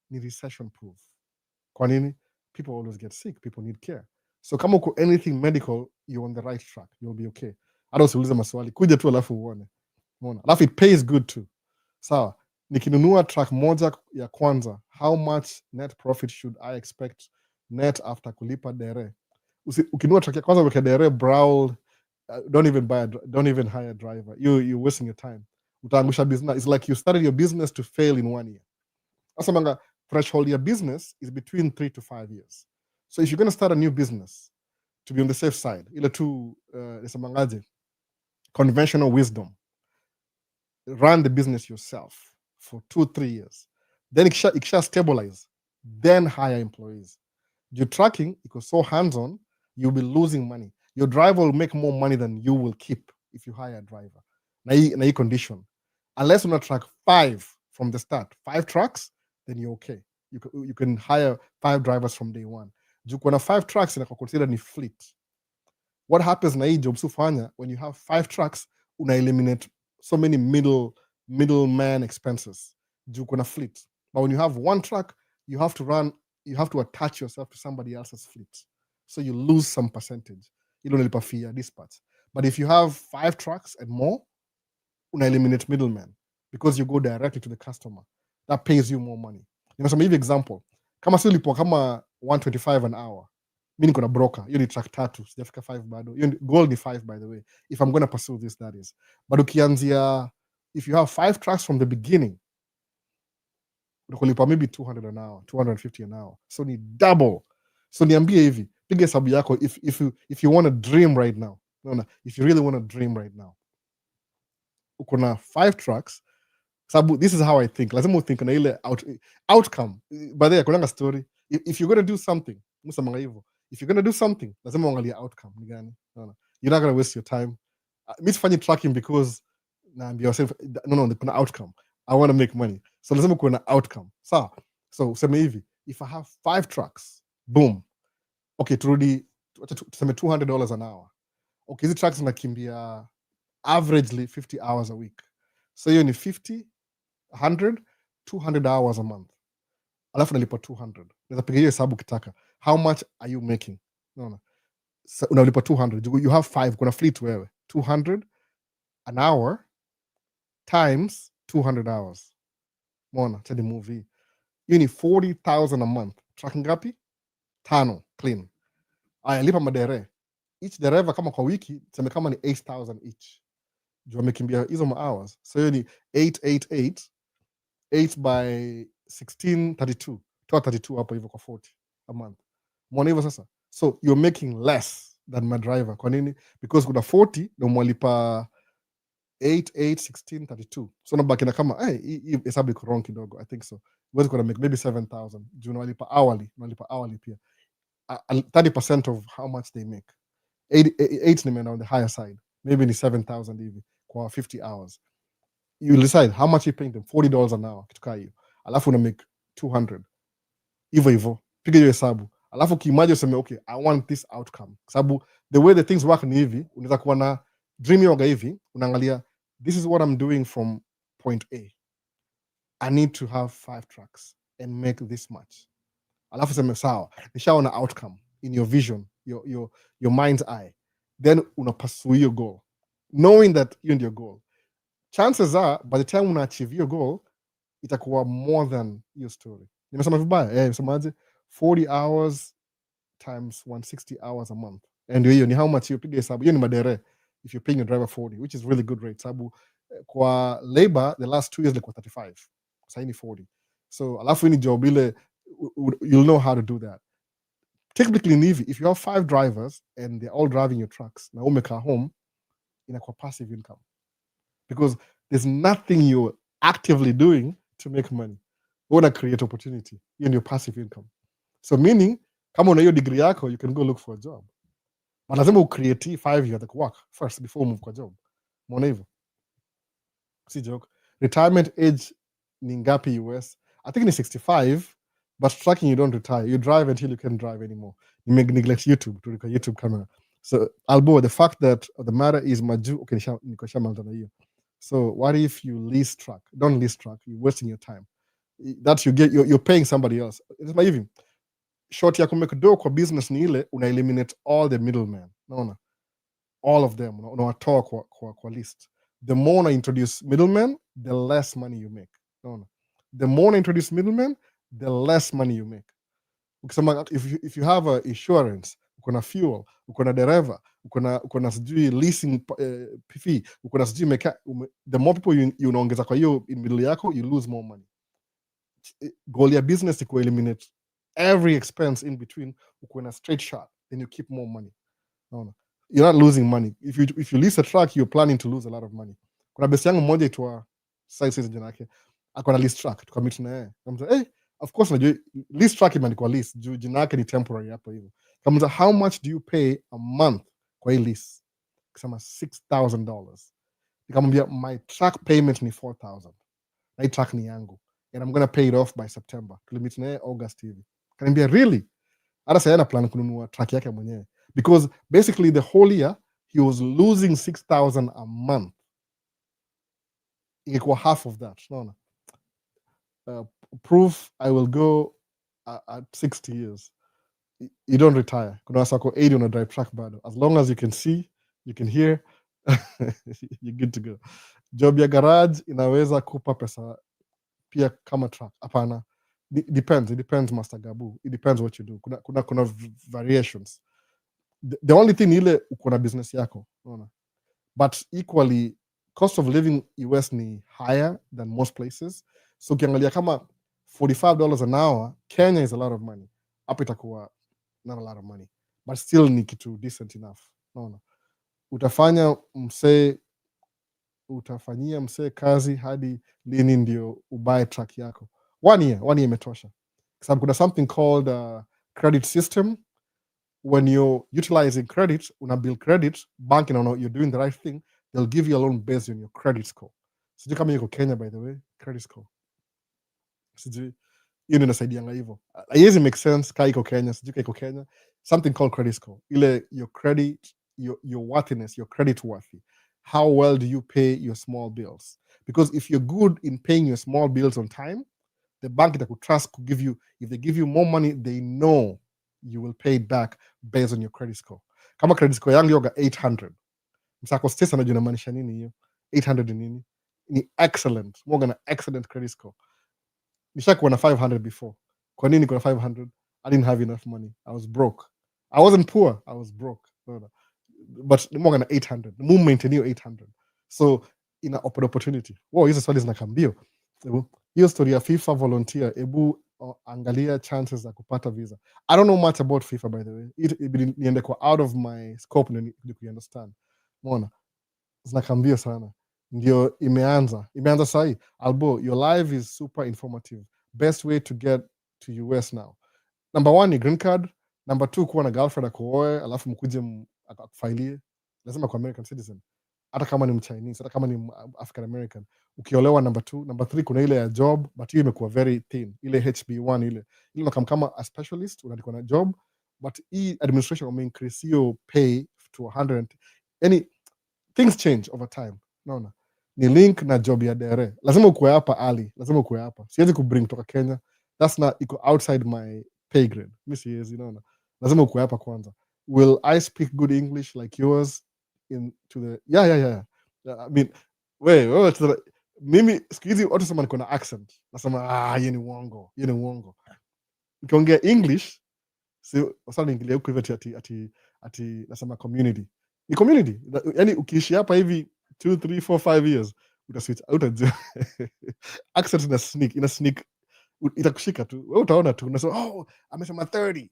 ni recession proof. Kwa nini? People always get sick, people need care. So kama uko anything medical, you're on the right track, you'll be okay. Hata usiulize maswali, kuja tu alafu uone. Umeona? Alafu it pays good too. Sawa, nikinunua truck moja ya kwanza, how much net profit should I expect net after kulipa dere? Ukinunua truck ya kwanza weka dere, brawl, don't even hire a driver. You're wasting your time. Utaangusha business. It's like you started your business to fail in 1 year. Asamanga threshold your business is between 3 to 5 years. So if you're going to start a new business, to be on the safe side, ile tu conventional wisdom, run the business yourself for 2-3 years. Then ikisha stabilize, then hire employees. Your tracking, because so hands-on, you'll be losing money. Your driver will make more money than you will keep if you hire a driver. Na hii condition. Unless you track 5 from the start, 5 trucks, then you're okay. You can hire 5 drivers from day one. Juu kuna 5 trucks inakuwa considered ni fleet. What happens na hii job sufanya, when you have 5 trucks, una eliminate so many middleman expenses. Juu kuna fleet. But when you have 1 truck, you have to attach yourself to somebody else's fleet. So you lose some percentage. ile unalipa fee ya dispatch. But if you have 5 trucks and more, una eliminate middleman because you go directly to the customer. That pays you more money. Nimesema hivi example, kama si ulipo kama 125 an hour, mi niko na broker, hiyo ni truck 3, sijafika 5 bado. Hiyo goal ni 5 by the way. If I'm gonna pursue this, that is. But ukianzia, if you have 5 trucks from the beginning, unakulipa maybe 200 an hour, 250 an hour. So ni double. So niambie hivi, piga hesabu yako if you want to dream right now. No, if you really want to dream right now. Uko na 5 trucks. Sabu, this is how I think. Lazima uthink na ile outcome. By the way, kunanga story. If you're going to do something, musamanga hivyo. If you're going to do something, lazima uangalie outcome ni gani. No. You're not going to waste your time. Mi sifanyi tracking because naambia yourself, no, kuna outcome. I want to make money. So lazima kuwe na outcome. Sawa. So useme hivi, if I have 5 trucks, boom. Okay, turudi tuseme $200 an hour. Okay, hizi trucks zinakimbia averagely 50 hours a week. So hiyo ni 50, 100, 200 hours a month. Alafu nalipa 200. Naweza piga hiyo hesabu kitaka. How much are you making? No. So, unalipa 200. You have 5, kuna fleet wewe. 200 an hour times 200 hours. Mona, tell the movie. Hiyo ni 40,000 a month. Truck ngapi? 5 clean. Aya, lipa madere. Each dereva kama kwa wiki, tuseme kama ni 8,000 each. Juu amekimbia hizo ma hours. So hiyo ni 888. 8 by 16, 32. Toa 32 hapo hivyo kwa 40 a month. Mwana hivyo sasa. So you're making less than my driver. Kwa nini? Because kuna 40 na umwalipa 8, 8, 16, 32. So nabaki na kama, hii hesabu iko wrong kidogo. I think so. Uwezi kuna make maybe 7,000. Juu unawalipa hourly pia. 30% of how much they make. 8 nimeenda on the higher side. Maybe ni 7,000 hivi kwa 50 hours. You decide how much you paying them. $40 an hour kitu kaa hiyo, alafu una make 200 hivyo piga hiyo hesabu, alafu kimaji useme okay, I want this outcome, kwa sababu the way the things work ni hivi. Unaweza kuwa na dream yoga hivi, unaangalia this is what I'm doing from point A, I need to have 5 trucks and make this much, alafu seme sawa, nishaona outcome in your vision, your mind's eye, then una pursue your goal knowing that hiyo ndio goal. Chances are by the time una achieve your goal itakuwa more than your story. Nimesema vibaya? Nimesemaje? 40 hours times 160 hours a month. And hiyo ni how much you piga hesabu. Hiyo ni madere if you're paying your driver 40, which is really good rate. Sababu kwa labor the last 2 years like 35. Sasa ni 40. So alafu ni job ile you'll know how to do that. Technically Navy, if you have 5 drivers and they're all driving your trucks, na umekaa home, inakuwa passive income. Because there's nothing you're actively doing to make money. You want to create opportunity in your passive income. So meaning, kama una hiyo degree yako, you can go look for a job. But lazima ucreate 5 years at work first before move kwa job. Mwona hivyo? Si joke. Retirement age ni ngapi US? I think ni 65, but trucking you don't retire. You drive until you can't drive anymore. You may neglect YouTube to record YouTube camera. So Albo, the fact that the matter is maju, okay, niko shamaliza na hiyo. So what if you lease truck? Don't lease truck. You're wasting your time. That you're paying somebody else. It's my even short ya kumeka do kwa business ni ile una eliminate all the middlemen. Naona all of them. Unawatoa kwa list. The more I introduce middlemen, the less money you make. Naona the more I introduce middlemen, the less money you make. Ukisema if you have a insurance, uko na fuel, uko na dereva, uko na sijui leasing fee, uko na sijui the more people you unaongeza kwa hiyo in middle yako, you lose more money. Goal ya business is to eliminate every expense in between, uko na straight shot, then you keep more money. No. You're not losing money. If you lease a truck, you're planning to lose a lot of money. Kuna besi yangu mmoja itwa size jina yake, akona lease truck, tukamit na yeye. Kamza of course najua lease truck imeandikwa lease juu jina yake ni temporary hapo hivyo. Kamza how much do you pay a month kwa hii lease? Kasema $6,000. Nikamwambia my truck payment ni $4,000. Na hii truck ni yangu and I'm going to pay it off by September. Tulimit na yeye August hivi. Kaniambia really? Hata sasa yana plan kununua truck yake mwenyewe because basically the whole year he was losing $6,000 a month. Ingekuwa half of that. Unaona? Proof I will go at 60 years. you don't retire. Kuna wasa wako 80 una drive truck bado. As long as you can see, you can hear, you're good to go. Job ya garage inaweza kupa pesa pia kama truck. Hapana. It depends Master Gabu. It depends what you do. Kuna variations. The only thing ile uko na business yako, unaona. But equally cost of living US ni higher than most places. So ukiangalia kama $45 an hour, Kenya is a lot of money. Hapa itakuwa not a lot of money, but still ni kitu decent enough. Unaona. Utafanyia msee kazi hadi lini ndio ubuy truck yako? 1 year imetosha. Kwa sababu kuna something called credit system. When you're utilizing credit, una build credit, bank inaona you're doing the right thing, they'll give you a loan based on your credit score. Sijui kama yuko Kenya, by the way, credit score. Sijui hiyo ndio inasaidianga hivyo. Haiwezi make sense kaa iko Kenya, sijui kaa iko Kenya. Something called credit score. Ile your credit, your worthiness, your credit worthy. How well do you pay your small bills? Because if you're good in paying your small bills on time, the bank itakutrust to give you, if they give you more money, they know you will pay it back based on your credit score. Kama credit score yangu yoga 800. Msako stress anajua inamaanisha nini hiyo? 800 ni nini? Ni excellent. More than excellent credit score. Nishakuwa na 500 before. Kwa nini kuna 500? I didn't have enough money. I was broke. I wasn't poor. I was broke. No. But more than 800. The more maintain hiyo 800. So ina open opportunity. Wow, hizo swali zinakambio. Hiyo story ya FIFA volunteer, ebu angalia chances za kupata visa. I don't know much about FIFA, by the way. Niende kwa out of my scope ni understand. Umeona? Zinakambio sana. Ndio imeanza sahi. Albo, your life is super informative. Best way to get to US now. Number 1 ni green card. Number 2 kuwa na girlfriend akuoe, alafu mkuje akufailie. Lazima kwa American citizen. Hata kama ni Mchinese, hata kama ni African American. Ukiolewa number 2, number 3 kuna ile ya job, but hiyo imekuwa very thin. Ile HB1 ile unakam kama a specialist, unaandikwa na job, but hii administration wame increase your pay to 100. Any things change over time. Naona. Ni link na job ya dere. Lazima ukuwe hapa ali, lazima ukuwe hapa. Siwezi kubring toka Kenya. That's not iko outside my pay grade. Mimi siwezi, naona. Lazima ukuwe hapa kwanza. Will I speak good English like yours into the yeah. I mean, wewe mimi siku hizi watu sema niko na accent. Nasema yeye ni uongo. Ukiongea English si wasana ingilia huko hivi ati nasema community. Ni community. Yaani ukiishi hapa hivi 2 3 4 5 years utaswitch utajua. Accent ina sneak itakushika tu. Wewe utaona tu unasema amesema 30.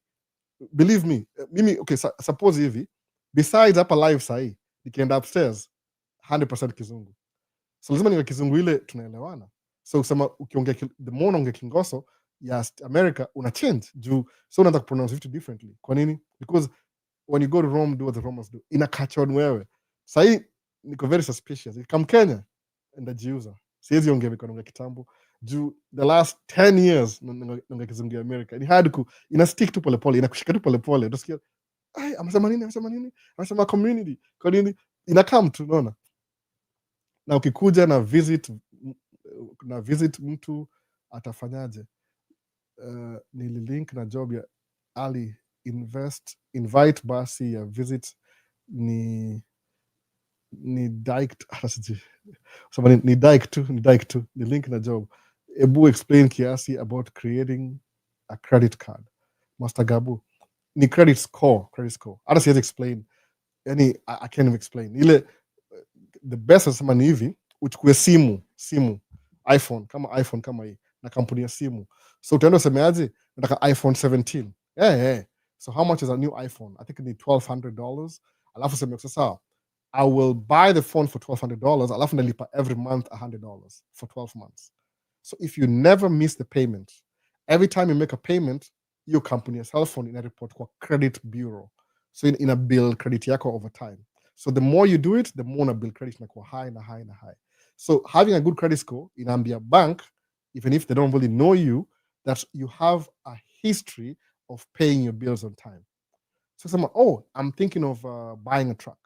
Believe me, mimi okay, suppose hivi besides hapa live sahi nikienda upstairs 100% kizungu. So lazima niwe kizungu ile tunaelewana. So kusema ukiongea the more unaongea Kingoso ya America una change juu so unaanza kupronounce vitu differently. Kwa nini? Because when you go to Rome, do what the Romans do. Ina catch on wewe. Sahi niko very suspicious. Kama Kenya ndajiuza. Siwezi ongea viko kitambo. Juu the last 10 years naongea kizungu ya America. Ni hard ina stick tu polepole, inakushika tu polepole. Unasikia amesema nini? Amesema community. Kwa nini? Inakam tu unaona. Na ukikuja na visit mtu atafanyaje? Nililink na job ya Ali invite basi ya visit ni dike ni dike tu ni link na job. Ebu explain kiasi about creating a credit card. Master Gabu ni credit score. Hata siwezi explain. Yani I can't even explain. Ile the best nasema ni hivi, uchukue simu iPhone kama hii na kampuni ya simu. So utaenda usemeaje nataka iPhone 17. So how much is a new iPhone? I think ni $1,200. Alafu sema sasa I will buy the phone for $1,200. Alafu nalipa every month $100 for 12 months. So if you never miss the payment, every time you make a payment, your company ya cell phone ina report kwa credit bureau. So ina build credit yako over time. So the more you do it, the more na build credit inakuwa high. So having a good credit score inaambia bank, even if they don't really know you, that you have a history of paying your bills on time. So someone, I'm thinking of buying a truck.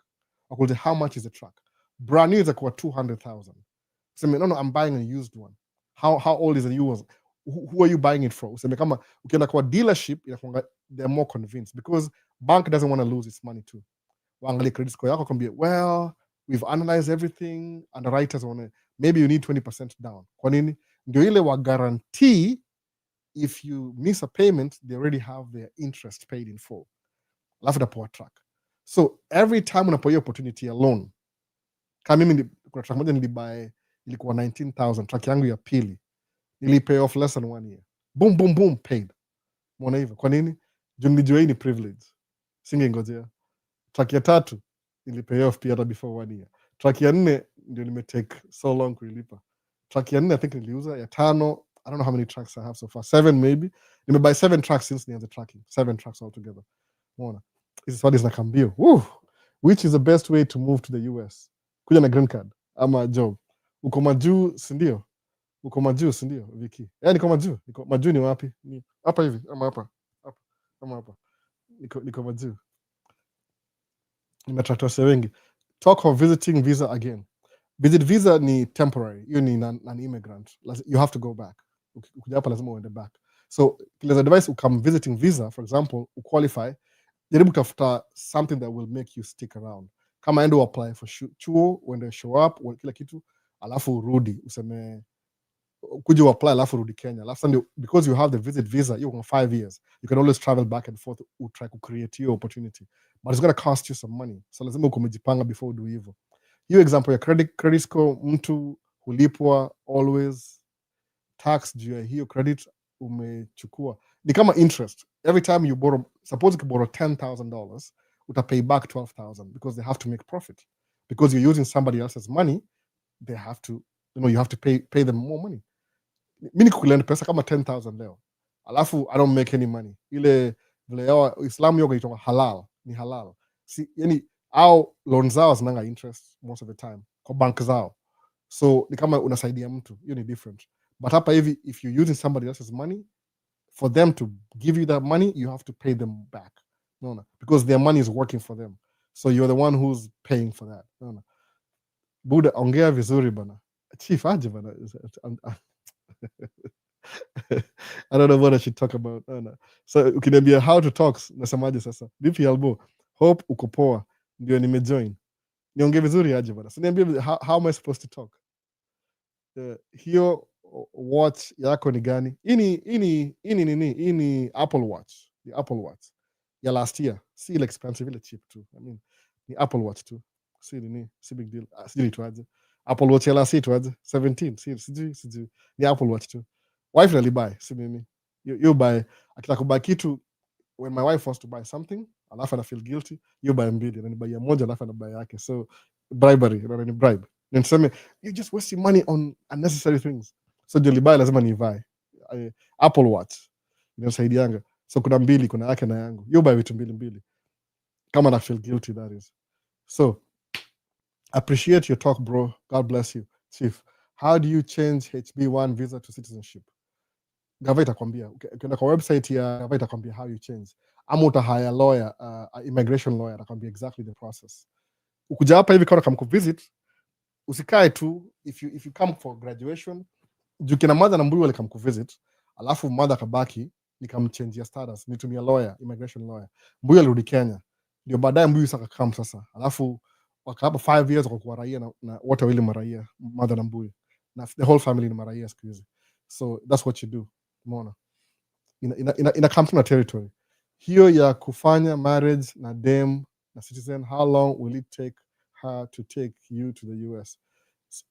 Say, how much is the truck? Brand new is like $200,000. So no, I'm buying a used one. How old is the used one? who are you buying it from? Useme kama ukienda kwa dealership they're more convinced because bank doesn't want to lose its money too. Waangalie credit score yako kwambie, well, we've analyzed everything, underwriters want maybe you need 20% down. Kwa nini? Ndio ile wa guarantee if you miss a payment they already have their interest paid in full. Alafu napoa track. So every time unapo hiyo opportunity ya loan, kama mimi kuna track moja nilibuy ilikuwa 19,000, track yangu ya pili nilipay off less than 1 year. Boom boom boom paid. Mbona hivyo? Kwa nini? Juu nilijua hii ni privilege. Singengojea. Track ya 3 nilipay off pia hata before 1 year. Track ya 4 ndio nimetake so long kuilipa. Track ya 4 I think niliuza. Ya 5 I don't know how many tracks I have so far. 7 maybe. Nimebuy 7 tracks since nianze tracking. 7 tracks altogether. Mbona? Hizi swali zinakambio. Which is the best way to move to the US? Kuja na green card ama job. Uko majuu, si ndio? Uko majuu, si ndio, Viki? Niko majuu. Niko majuu ni wapi? Ni hapa hivi ama hapa? Hapa. Ama hapa. Niko majuu. Nimetractor wengi. Talk of visiting visa again. Visit visa ni temporary. You ni an immigrant. You have to go back. Ukija hapa lazima uende back. So, kile advice ukam visiting visa, for example, uqualify, jaribu kutafuta something that will make you stick around. Kama endo apply for chuo, uende show up, kila kitu, alafu urudi, useme kuja apply alafu rudi Kenya. Alafu because you have the visit visa, you have 5 years. You can always travel back and forth to try to create your opportunity. But it's going to cost you some money. So lazima ukumejipanga before do hivyo. Hiyo example ya credit score, mtu hulipwa always tax juu ya hiyo credit umechukua. Ni kama interest. Every time you borrow, suppose you borrow $10,000, utapay back 12,000 because they have to make profit. Because you're using somebody else's money, they have to, you have to pay them more money. Mimi nikulend pesa kama 10,000 leo. Alafu I don't make any money. Ile vile yao Islam yoga itonga halal, ni halal. Si yani au loans zao zinanga interest most of the time kwa bank zao. So ni kama unasaidia mtu, hiyo ni different. But hapa hivi, if you're using somebody else's money, for them to give you that money, you have to pay them back. No, because their money is working for them. So you're the one who's paying for that. No. Buda, ongea vizuri bana. Chief, aje bana. I don't know what I should talk about. No. So ukiniambia how to talk, nasemaje sasa? Vipi Albo? Hope uko poa. Ndio nimejoin. Niongee vizuri aje bana. So niambie, how am I supposed to talk? Hiyo watch yako ni gani? Hii ni Apple Watch. The Apple Watch ya last year. Si ile expensive, ile cheap too. I mean, ni Apple Watch too. Si big deal. Sijui tuaje. Apple Watch ya last year tuaje. 17. Sijui. Ni Apple Watch too. Wife nalibuy, si mimi. You buy. Akitaka kubuy kitu, when my wife wants to buy something, alafu ana feel guilty, you buy mbili. Na nibuy ya moja, alafu ana buy yake. So, bribery. Ni bribe. Niseme, you're just wasting money on unnecessary things. So nilibuy lazima nivae. Apple Watch inasaidianga. So kuna mbili, kuna yake na yangu. You buy vitu mbili. Kama na feel guilty, that is. So appreciate your talk, bro. God bless you. Chief, how do you change HB1 visa to citizenship? Gava itakwambia. Ukienda kwa website ya Gava itakwambia how you change. Ama utahire lawyer, immigration lawyer, atakwambia exactly the process. Ukuja hapa hivi kama visit, usikae tu. If you come for graduation, juu kina mother na mbuyu wale come visit, alafu mother kabaki nikamchange ya status, nitumia lawyer, immigration lawyer. Mbuyu alirudi Kenya. Ndio baadaye mbuyu saka come sasa. Alafu wakapa 5 years wakakuwa raia na wote wawili maraia, mother na mbuyu. Na the whole family ni maraia siku hizi. So that's what you do. Umeona? Ina come na territory. Hiyo ya kufanya marriage na dem na citizen, how long will it take her to take you to the US?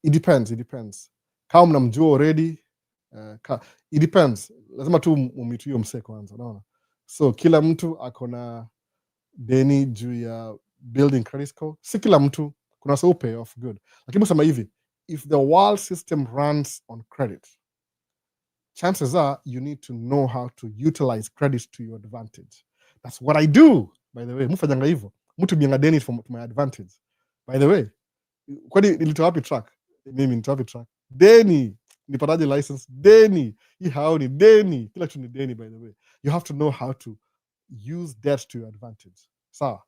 It depends. Kama mnamjua already, it depends. Lazima tu mumitu hiyo mse kwanza, unaona? So kila mtu akona deni juu ya building credit score. Si kila mtu, kuna so pay off good. Lakini msema hivi, if the world system runs on credit, chances are you need to know how to utilize credit to your advantage. That's what I do, by the way. Mufanyanga hivyo. Mtu bianga deni to my advantage. By the way, kwani nilitoa wapi track? Mimi nilitoa wapi track? Deni. Nipataje license? Deni. Hii hao ni deni. Kila kitu ni deni, by the way. You have to know how to use debt to your advantage. Sawa.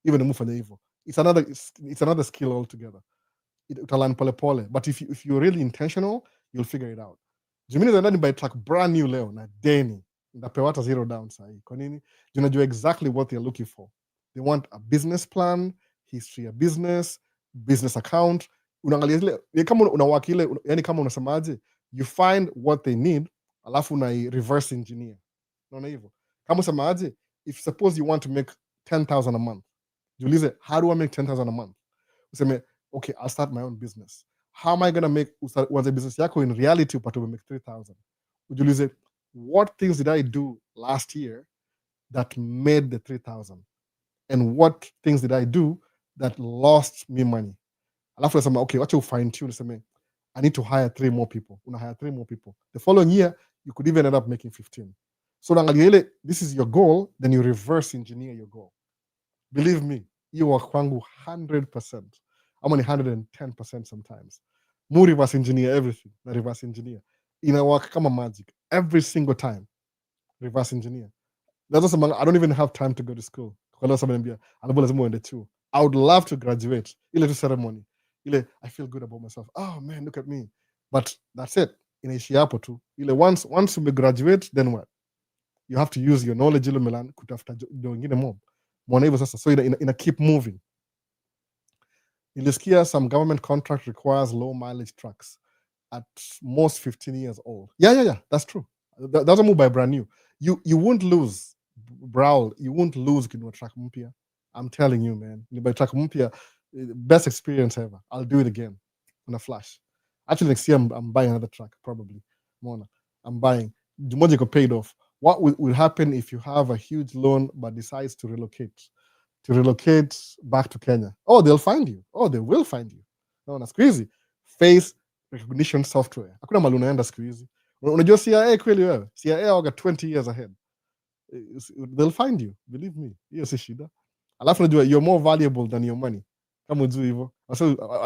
Even mufanya hivyo. It's another skill altogether. Utalan pole pole. But if you're really intentional, you'll figure it out. Jumini zaenda ni buy truck brand new leo na deni. Ndapewa hata zero down sahi. Kwa nini? Unajua exactly what they're looking for. They want a business plan, history ya business account. Unaangalia zile kama unawaki ile, yani kama unasemaje, you find what they need, alafu una reverse engineer. Unaona hivyo? Kama usemaje, if suppose you want to make 10,000 a month, jiulize, how do I make 10,000 a month? Useme, okay, I'll start my own business. How am I going to make uanze business yako in reality upate make 3,000? Ujiulize, what things did I do last year that made the 3,000? And what things did I do that lost me money? Alafu nasema, okay, wacha ufine tune, useme, I need to hire 3 more people. Una hire 3 more people. The following year, you could even end up making 15. So naangalia ile, this is your goal, then you reverse engineer your goal. Believe me, hiyo wa kwangu 100%. I'm only 110% sometimes. Mu reverse engineer everything. Na reverse engineer. Inawaka kama magic. Every single time. Reverse engineer. That's also, I don't even have time to go to school. Kwa leo sababu niambia, alafu lazima uende chuo. I would love to graduate. Ile tu ceremony. Ile, I feel good about myself. Oh man, look at me. But that's it. Inaishi hapo tu. Ile once you graduate, then what? You have to use your knowledge ile Milan kutafuta do ingine mob. Mwana hivyo sasa. So ina keep moving. Nilisikia some government contract requires low mileage trucks at most 15 years old. Yeah, that's true. That doesn't move by brand new. You won't lose, Brawl. You won't lose kinunua truck mpya. I'm telling you, man. You buy truck mpya, best experience ever. I'll do it again on a flash. Actually, next year I'm buying another truck, probably. Mona, I'm buying. Moja iko paid off. What will happen if you have a huge loan but decides to relocate? To relocate back to Kenya. Oh, they'll find you. Oh, they will find you. No, that's crazy. Face recognition software. Hakuna mahali unaenda siku hizi. Unajua CIA kweli wewe? CIA waga 20 years ahead. They'll find you. Believe me. Hiyo si shida. Alafu unajua you're more valuable than your money. Kama ujui hivyo.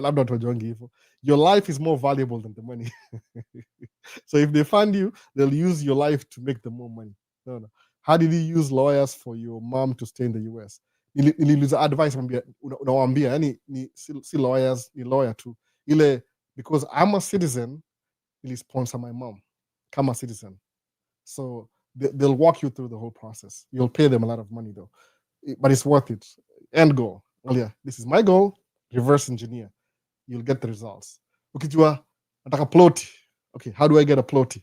Labda watu wajuangi hivyo. Your life is more valuable than the money. So if they find you, they'll use your life to make them more money. No. How did you use lawyers for your mom to stay in the US? Niliuliza advice, unawaambia yani si lawyers, ni lawyer tu ile, because I'm a citizen, ili sponsor my mom kama citizen, so they'll walk you through the whole process. You'll pay them a lot of money though, but it's worth it. End goal, well, yeah, this is my goal. Reverse engineer, you'll get the results. Ukijua nataka ploti, okay, how do I get a ploti?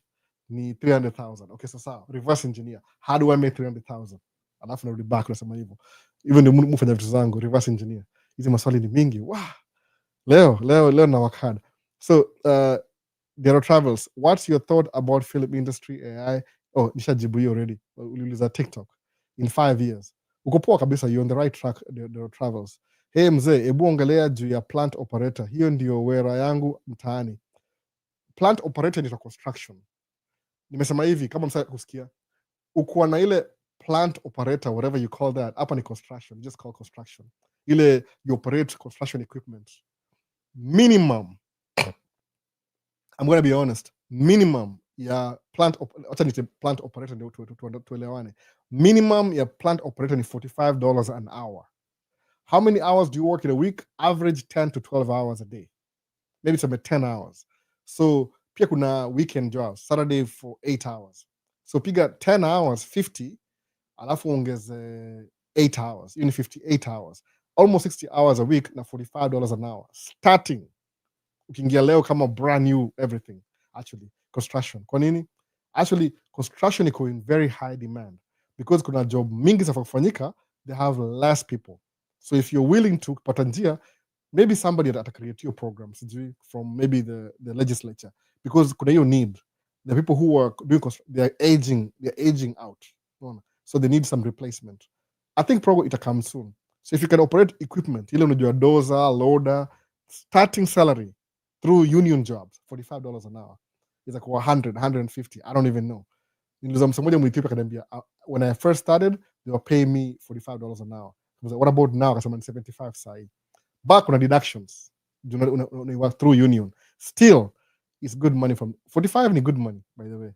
Ni 300,000. Okay, sasa reverse engineer, how do I make 300,000? Alafu narudi back nasema hivyo. Even ndio mfanya vitu zangu, reverse engineer. Hizi maswali ni mingi. Wow. Leo na work hard. So, there are travels. What's your thought about film industry AI? Oh, nishajibu hiyo already. Uliuliza TikTok. In 5 years. Uko poa kabisa, you're on the right track. There are travels. Hey mzee, ebu ongelea juu ya plant operator. Hiyo ndio wera yangu mtaani. Plant operator ni construction. Nimesema hivi kama msa kusikia. Uko na ile plant operator, whatever you call that, hapa ni construction, just call construction. Ile you operate construction equipment. Minimum, I'm going to be honest, minimum ya plant operator ndio tuelewane. Minimum ya plant operator ni $45 an hour. How many hours do you work in a week? Average 10 to 12 hours a day. Maybe it's about 10 hours. So pia kuna weekend jobs, Saturday for 8 hours. So piga 10 hours, 50, alafu ongeze 8 hours, even 58 hours. Almost 60 hours a week na $45 an hour. Starting. Ukiingia leo kama brand new everything. Actually, construction. Kwa nini? Actually, construction iko in very high demand. Because kuna job mingi za kufanyika, they have less people. So if you're willing to pata njia, maybe somebody that create your programs from maybe the legislature. Because kuna hiyo need. The people who are doing they're aging out. So they need some replacement. I think probably it'll come soon. So if you can operate equipment, ile unajua dozer, loader, starting salary through union jobs, $45 an hour. It's like 100, 150. I don't even know. Niliuliza mtu mmoja Mwethiopia akaniambia, when I first started, they were paying me $45 an hour. I was like, what about now? Akasema ni 75 sahi. But kuna deductions. You work through union. Still, it's good money from 45 ni good money, by the way.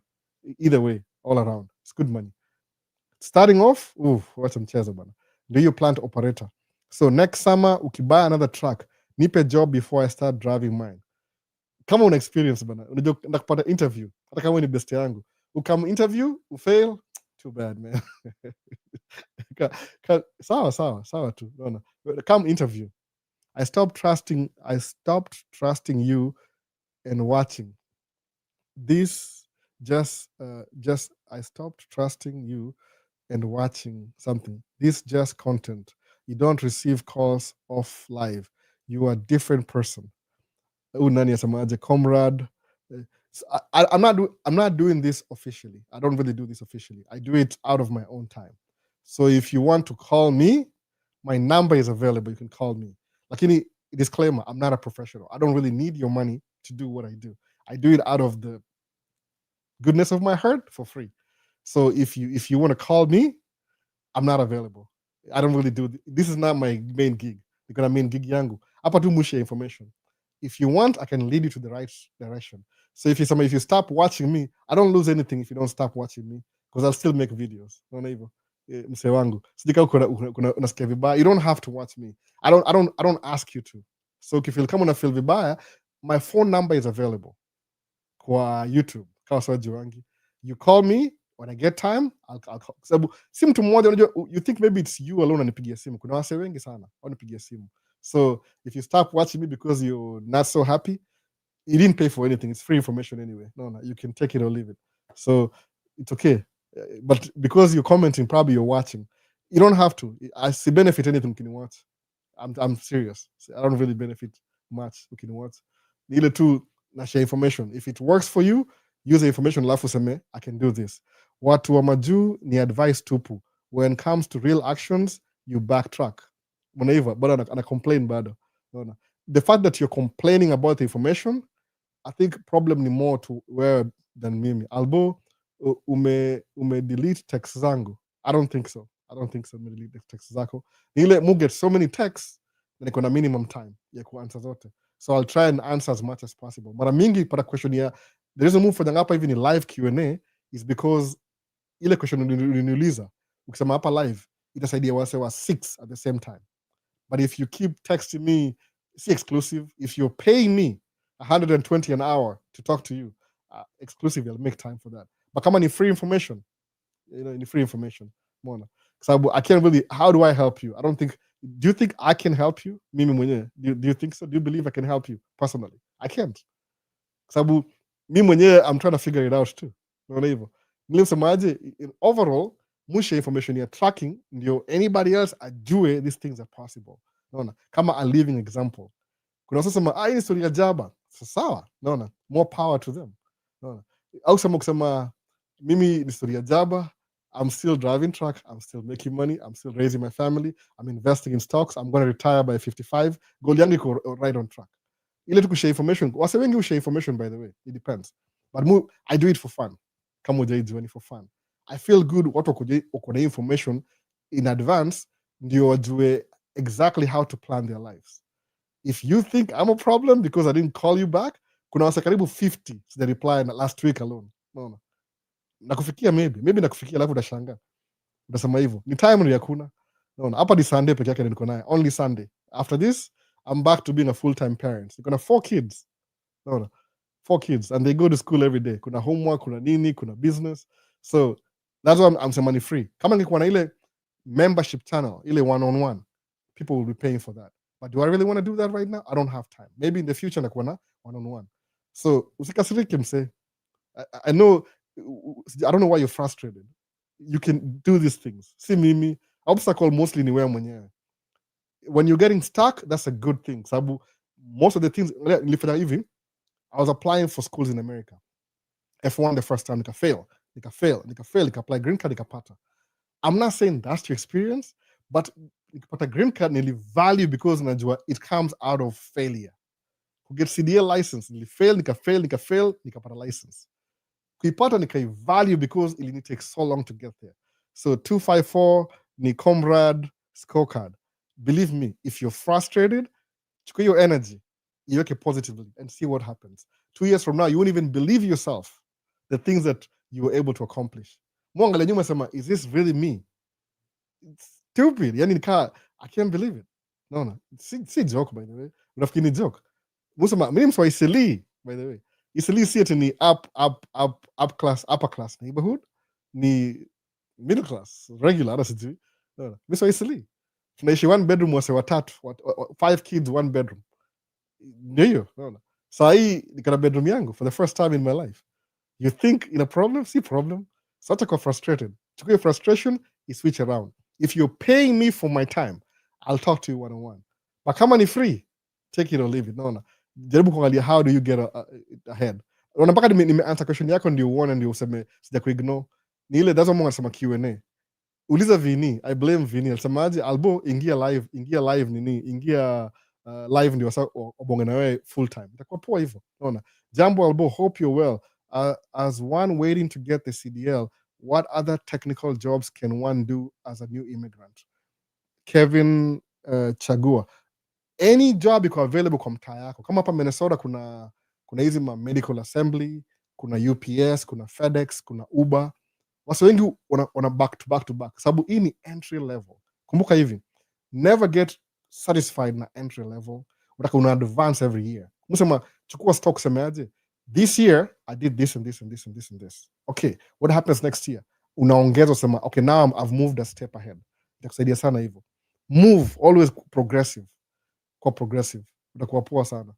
Either way, all around. It's good money. Starting off, wacha mchezo bana. Do you plant operator? So next summer, ukibuy another truck, nipe job before I start driving mine. Kama una experience bana, unajua nakupata interview. hata kama ni best yangu. Ukam interview, ufail, too bad man. Sawa tu. No. Come interview. I stopped trusting you and watching. This just I stopped trusting you and watching something. This just content. You don't receive calls off live. You are a different person. Nani asemaje, comrade. I'm not doing this officially. I don't really do this officially. I do it out of my own time. So if you want to call me, my number is available. You can call me. Lakini, disclaimer, I'm not a professional. I don't really need your money to do what I do. I do it out of the goodness of my heart for free. So if you want to call me, I'm not available. I don't really do this. Is not my main gig. Because I main gig yangu. Hapa tu mushe information. If you want, I can lead you to the right direction. So if you stop watching me, I don't lose anything if you don't stop watching me, because I'll still make videos. Unaona hivyo? Mse wangu. Sijika unasikia vibaya. You don't have to watch me. I don't ask you to. So if you kama una feel vibaya, my phone number is available kwa YouTube. Kama sawaji wangi. You call me when I get time, I'll call. Sababu si mtu mmoja, unajua, you think maybe it's you alone anipigia simu. Kuna wase wengi sana wanipigia simu. So if you stop watching me because you're not so happy, you didn't pay for anything. It's free information anyway. No, you can take it or leave it. So it's okay. But because you're commenting, probably you're watching. You don't have to. I see benefit anything can you watch. I'm serious. I don't really benefit much. You can watch. Neither to share information. If it works for you, use the information. Lafu seme, I can do this. Watu wa majuu ni advice tupu. When it comes to real actions, you backtrack. Whenever, but I complain bado. The fact that you're complaining about the information, I think problem ni more to where than mimi. Albo ume delete text zangu. I don't think so. Ume delete text zako. Nile mu get so many texts na niko na minimum time ya kuanswer zote. So I'll try and answer as much as possible. Mara mingi para question ya the reason move fanya hapa hivi ni live Q&A is because ile question unaniuliza ukisema hapa live itasaidia wase wa 6 at the same time. But if you keep texting me, it's exclusive. If you're paying me 120 an hour to talk to you, exclusive, I'll make time for that. But come on, in free information, in free information, Mona. So I can't really. How do I help you? I don't think. Do you think I can help you? Mimi mwenyewe. Do you think so? Do you believe I can help you personally? I can't. Sabu mimi mwenyewe, I'm trying to figure it out too. Unaona hivyo. Nilisemaje, overall, mushe information ya tracking ndio anybody else ajue these things are possible. Unaona? Kama a living example. Kuna watu sema hii ni story ya jaba. Sawa. Unaona? More power to them. Unaona? Au sema kusema mimi ni story ya jaba. I'm still driving truck. I'm still making money. I'm still raising my family. I'm investing in stocks. I'm going to retire by 55. Goal yangu iko right on track. Ile tu kushare information. Wase wengi share information, by the way. It depends. But I do it for fun. Kama hujaijua for fun. I feel good watu wako na information in advance ndio wajue exactly how to plan their lives. If you think I'm a problem because I didn't call you back, kuna wase karibu 50 they reply last week alone. No. Nakufikia maybe nakufikia, alafu utashangaa. Utasema hivyo. Ni time ndio hakuna. No. Hapa ni Sunday peke yake niko naye. Only Sunday. After this, I'm back to being a full-time parent. Niko na 4 kids. No. 4 kids and they go to school every day. Kuna homework, kuna nini, kuna business. So that's why I'm saying money free. Kama ningekuwa na ile membership channel, ile one-on-one, people will be paying for that. But do I really want to do that right now? I don't have time. Maybe in the future nakuwa na one-on-one. So usikasirike mse. I know, I don't know why you're frustrated. You can do these things. See mimi, obstacle mostly ni wewe mwenyewe. When you're getting stuck, that's a good thing. Sabu, most of the things, nilifanya hivi, I was applying for schools in America. F1 the first time, nika fail, nika apply green card, nikapata. I'm not saying that's your experience, but nikapata green card nilivalue because najua it comes out of failure. Kuget CDL license, nilifail, nikapata license. Kuipata nikaivalue because it takes so long to get there. So 254 ni comrade scorecard. Believe me, if you're frustrated, chukua your energy, iweke positively and see what happens. 2 years from now, you won't even believe yourself, the things that you were able to accomplish. Mwangale nyuma sema, is this really me? It's stupid. Yani I can't believe it. No. Si joke, by the way. Unafikiri ni joke. Musema, mimi mswaisili, by the way. Easily see it ni upper class neighborhood, ni middle class, regular, hata sijui. Unaona? Mimi so Easily. Tunaishi one bedroom wase watatu, 5 kids, one bedroom. Ndio hiyo, unaona? Saa hii niko na bedroom yangu for the first time in my life. You think in a problem? See problem. Such a frustrated. Chukua your frustration, you switch around. If you're paying me for my time, I'll talk to you one-on-one. But kama ni free, take it or leave it. Naona. Jaribu kuangalia how do you get ahead. Unaona mpaka nimeanswer question yako ndio uone ndio useme sija kuignore. Ni ile that's why anasema Q&A. Uliza Vini, I blame Vini. Alisemaje Albo ingia live nini? Ingia live ndio sasa obonge na wewe full time. Itakuwa poa hivyo. Unaona. Jambo Albo, hope you're well. As one waiting to get the CDL, what other technical jobs can one do as a new immigrant? Kevin Chagua, any job iko available kwa mtaa yako. Kama hapa Minnesota kuna hizi medical assembly, kuna UPS, kuna FedEx, kuna Uber. Watu wengi wana back to back sababu hii ni entry level. Kumbuka hivi, never get satisfied na entry level. Unataka una advance every year. Msema chukua stock semeaje? This year I did this and this and this and this and this. Okay, what happens next year? Unaongeza sema okay, now I've moved a step ahead. Itakusaidia sana hivyo. Move always progressive. Kwa progressive. Utakuwa poa sana.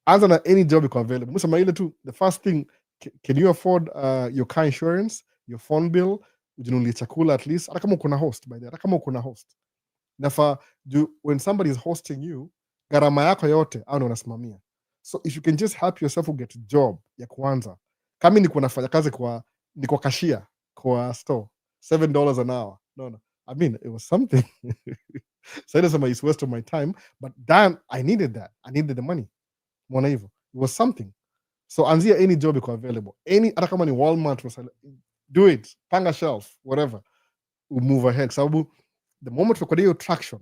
Anza na any job iko available. Msema ile tu the first thing, can you afford your car insurance, your phone bill, ujinunulie chakula at least. Hata kama uko na host by the way. Hata kama uko na host. Nafa when somebody is hosting you, gharama yako yote au ndio unasimamia. So if you can just help yourself get a job ya kwanza. Kama niko nafanya kazi niko cashier kwa store, $7 an hour. No. I mean, it was something. So it is waste of my time, but damn, I needed that. I needed the money. Mwona hivyo. It was something. So anzia any job iko available. Hata kama ni Walmart, do it. Panga shelf, whatever. We'll move ahead. Sababu the moment uko hiyo traction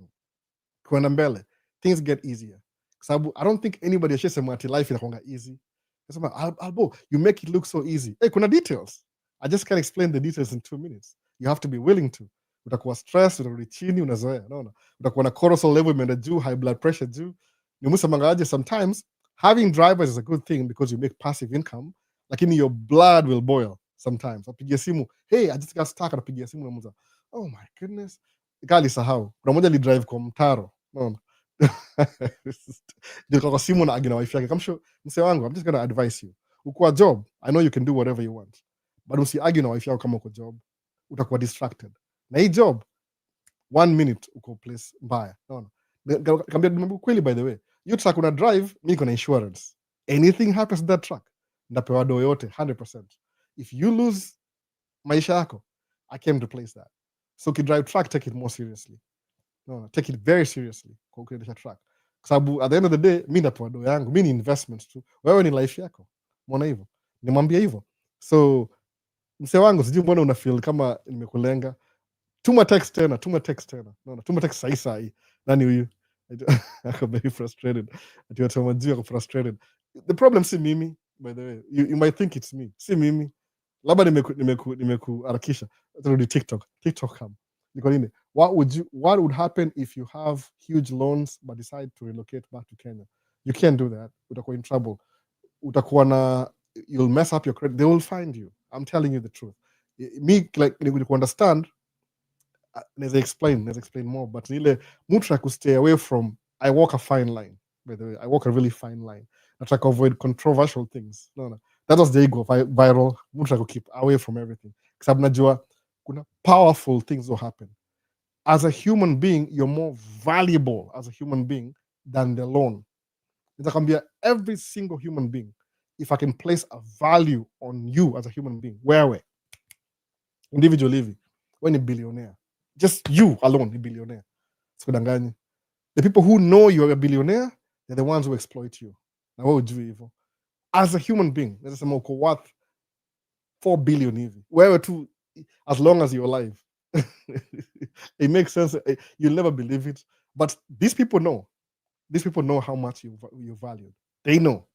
kwenda mbele, things get easier. Sababu I don't think anybody ashasema ati life inakuanga easy. Nasema Albo, you make it look so easy. Hey, kuna details. I just can't explain the details in 2 minutes. You have to be willing to. Utakuwa stress, utarudi chini, unazoea, unaona. Utakuwa na cortisol level imeenda juu, high blood pressure juu. Nimusemangaje sometimes having drivers is a good thing because you make passive income, lakini your blood will boil sometimes. Apigia simu, hey, I just got stuck, anapigia simu namuza. Oh my goodness. Ikali sahau. Kuna moja li drive kwa mtaro. Unaona. Ndio kwa simu na agina wife yake. Kamsho mse wangu, I'm just going to advise you. Uko job, I know you can do whatever you want. But usiargue na wife yako kama uko job. Utakuwa distracted. Na hii job 1 minute uko place mbaya. Unaona. Kambia kweli by the way. You truck una drive, mi kuna insurance. Anything happens to that truck, ndapewa do yote 100%. If you lose maisha yako, I came to place that. So ukidrive truck, take it more seriously. No, take it very seriously kwa ukiendesha truck. Kwa sababu at the end of the day, mi ndapewa do yangu, mi ni investments tu. Wewe ni life yako. Mwona hivyo. Nimwambia hivyo. So mse wangu sijui mbona una feel kama nimekulenga. Tuma text tena. No, tuma text sahi. Nani huyu? I'm very frustrated. Ati frustrated. The problem si mimi, by the way. You might think it's me. Si mimi. Labda nimekuharakisha. Turudi TikTok come. Niko nini? What would happen if you have huge loans but decide to relocate back to Kenya? You can't do that. Utakuwa in trouble. You'll mess up your credit. They will find you. I'm telling you the truth. Me, like, you understand. Let's explain more, but ile mtu to stay away from. I walk a fine line, by the way. I walk a really fine line. I try to avoid controversial things. No. That was the ego viral. Mtu to keep away from everything. Because najua kuna powerful things will happen. As a human being, you're more valuable as a human being than the loan. Nitakwambia every single human being, if I can place a value on you as a human being, where individual living, when a billionaire. Just you alone, a billionaire. The people who know you're a billionaire, they're the ones who exploit you. Now, what would you evil? As a human being, there's a worth 4 billion even. Wherever to, as long as you're alive. It makes sense. You'll never believe it. But these people know. These people know how much you value. They know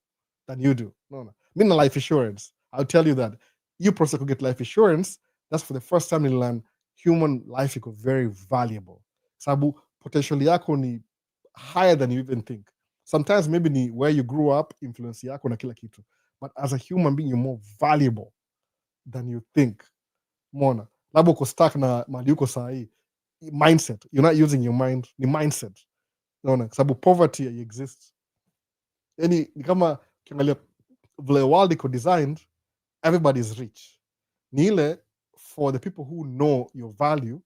than you do. No. Mean life insurance. I'll tell you that. You process to get life insurance. That's for the first time in land. Human life is very valuable. Sabu potential yako ni higher than you even think. Sometimes maybe ni where you grew up influence yako na kila kitu. but as a human being you're more valuable than you think. Umeona, labda uko stuck na mali uko sahii, mindset, you're not using your mind, ni mindset. Unaona, kwa sababu poverty exists. Yani ni kama ukiangalia vile world iko designed, everybody is rich. Ni ile for the people who know your value,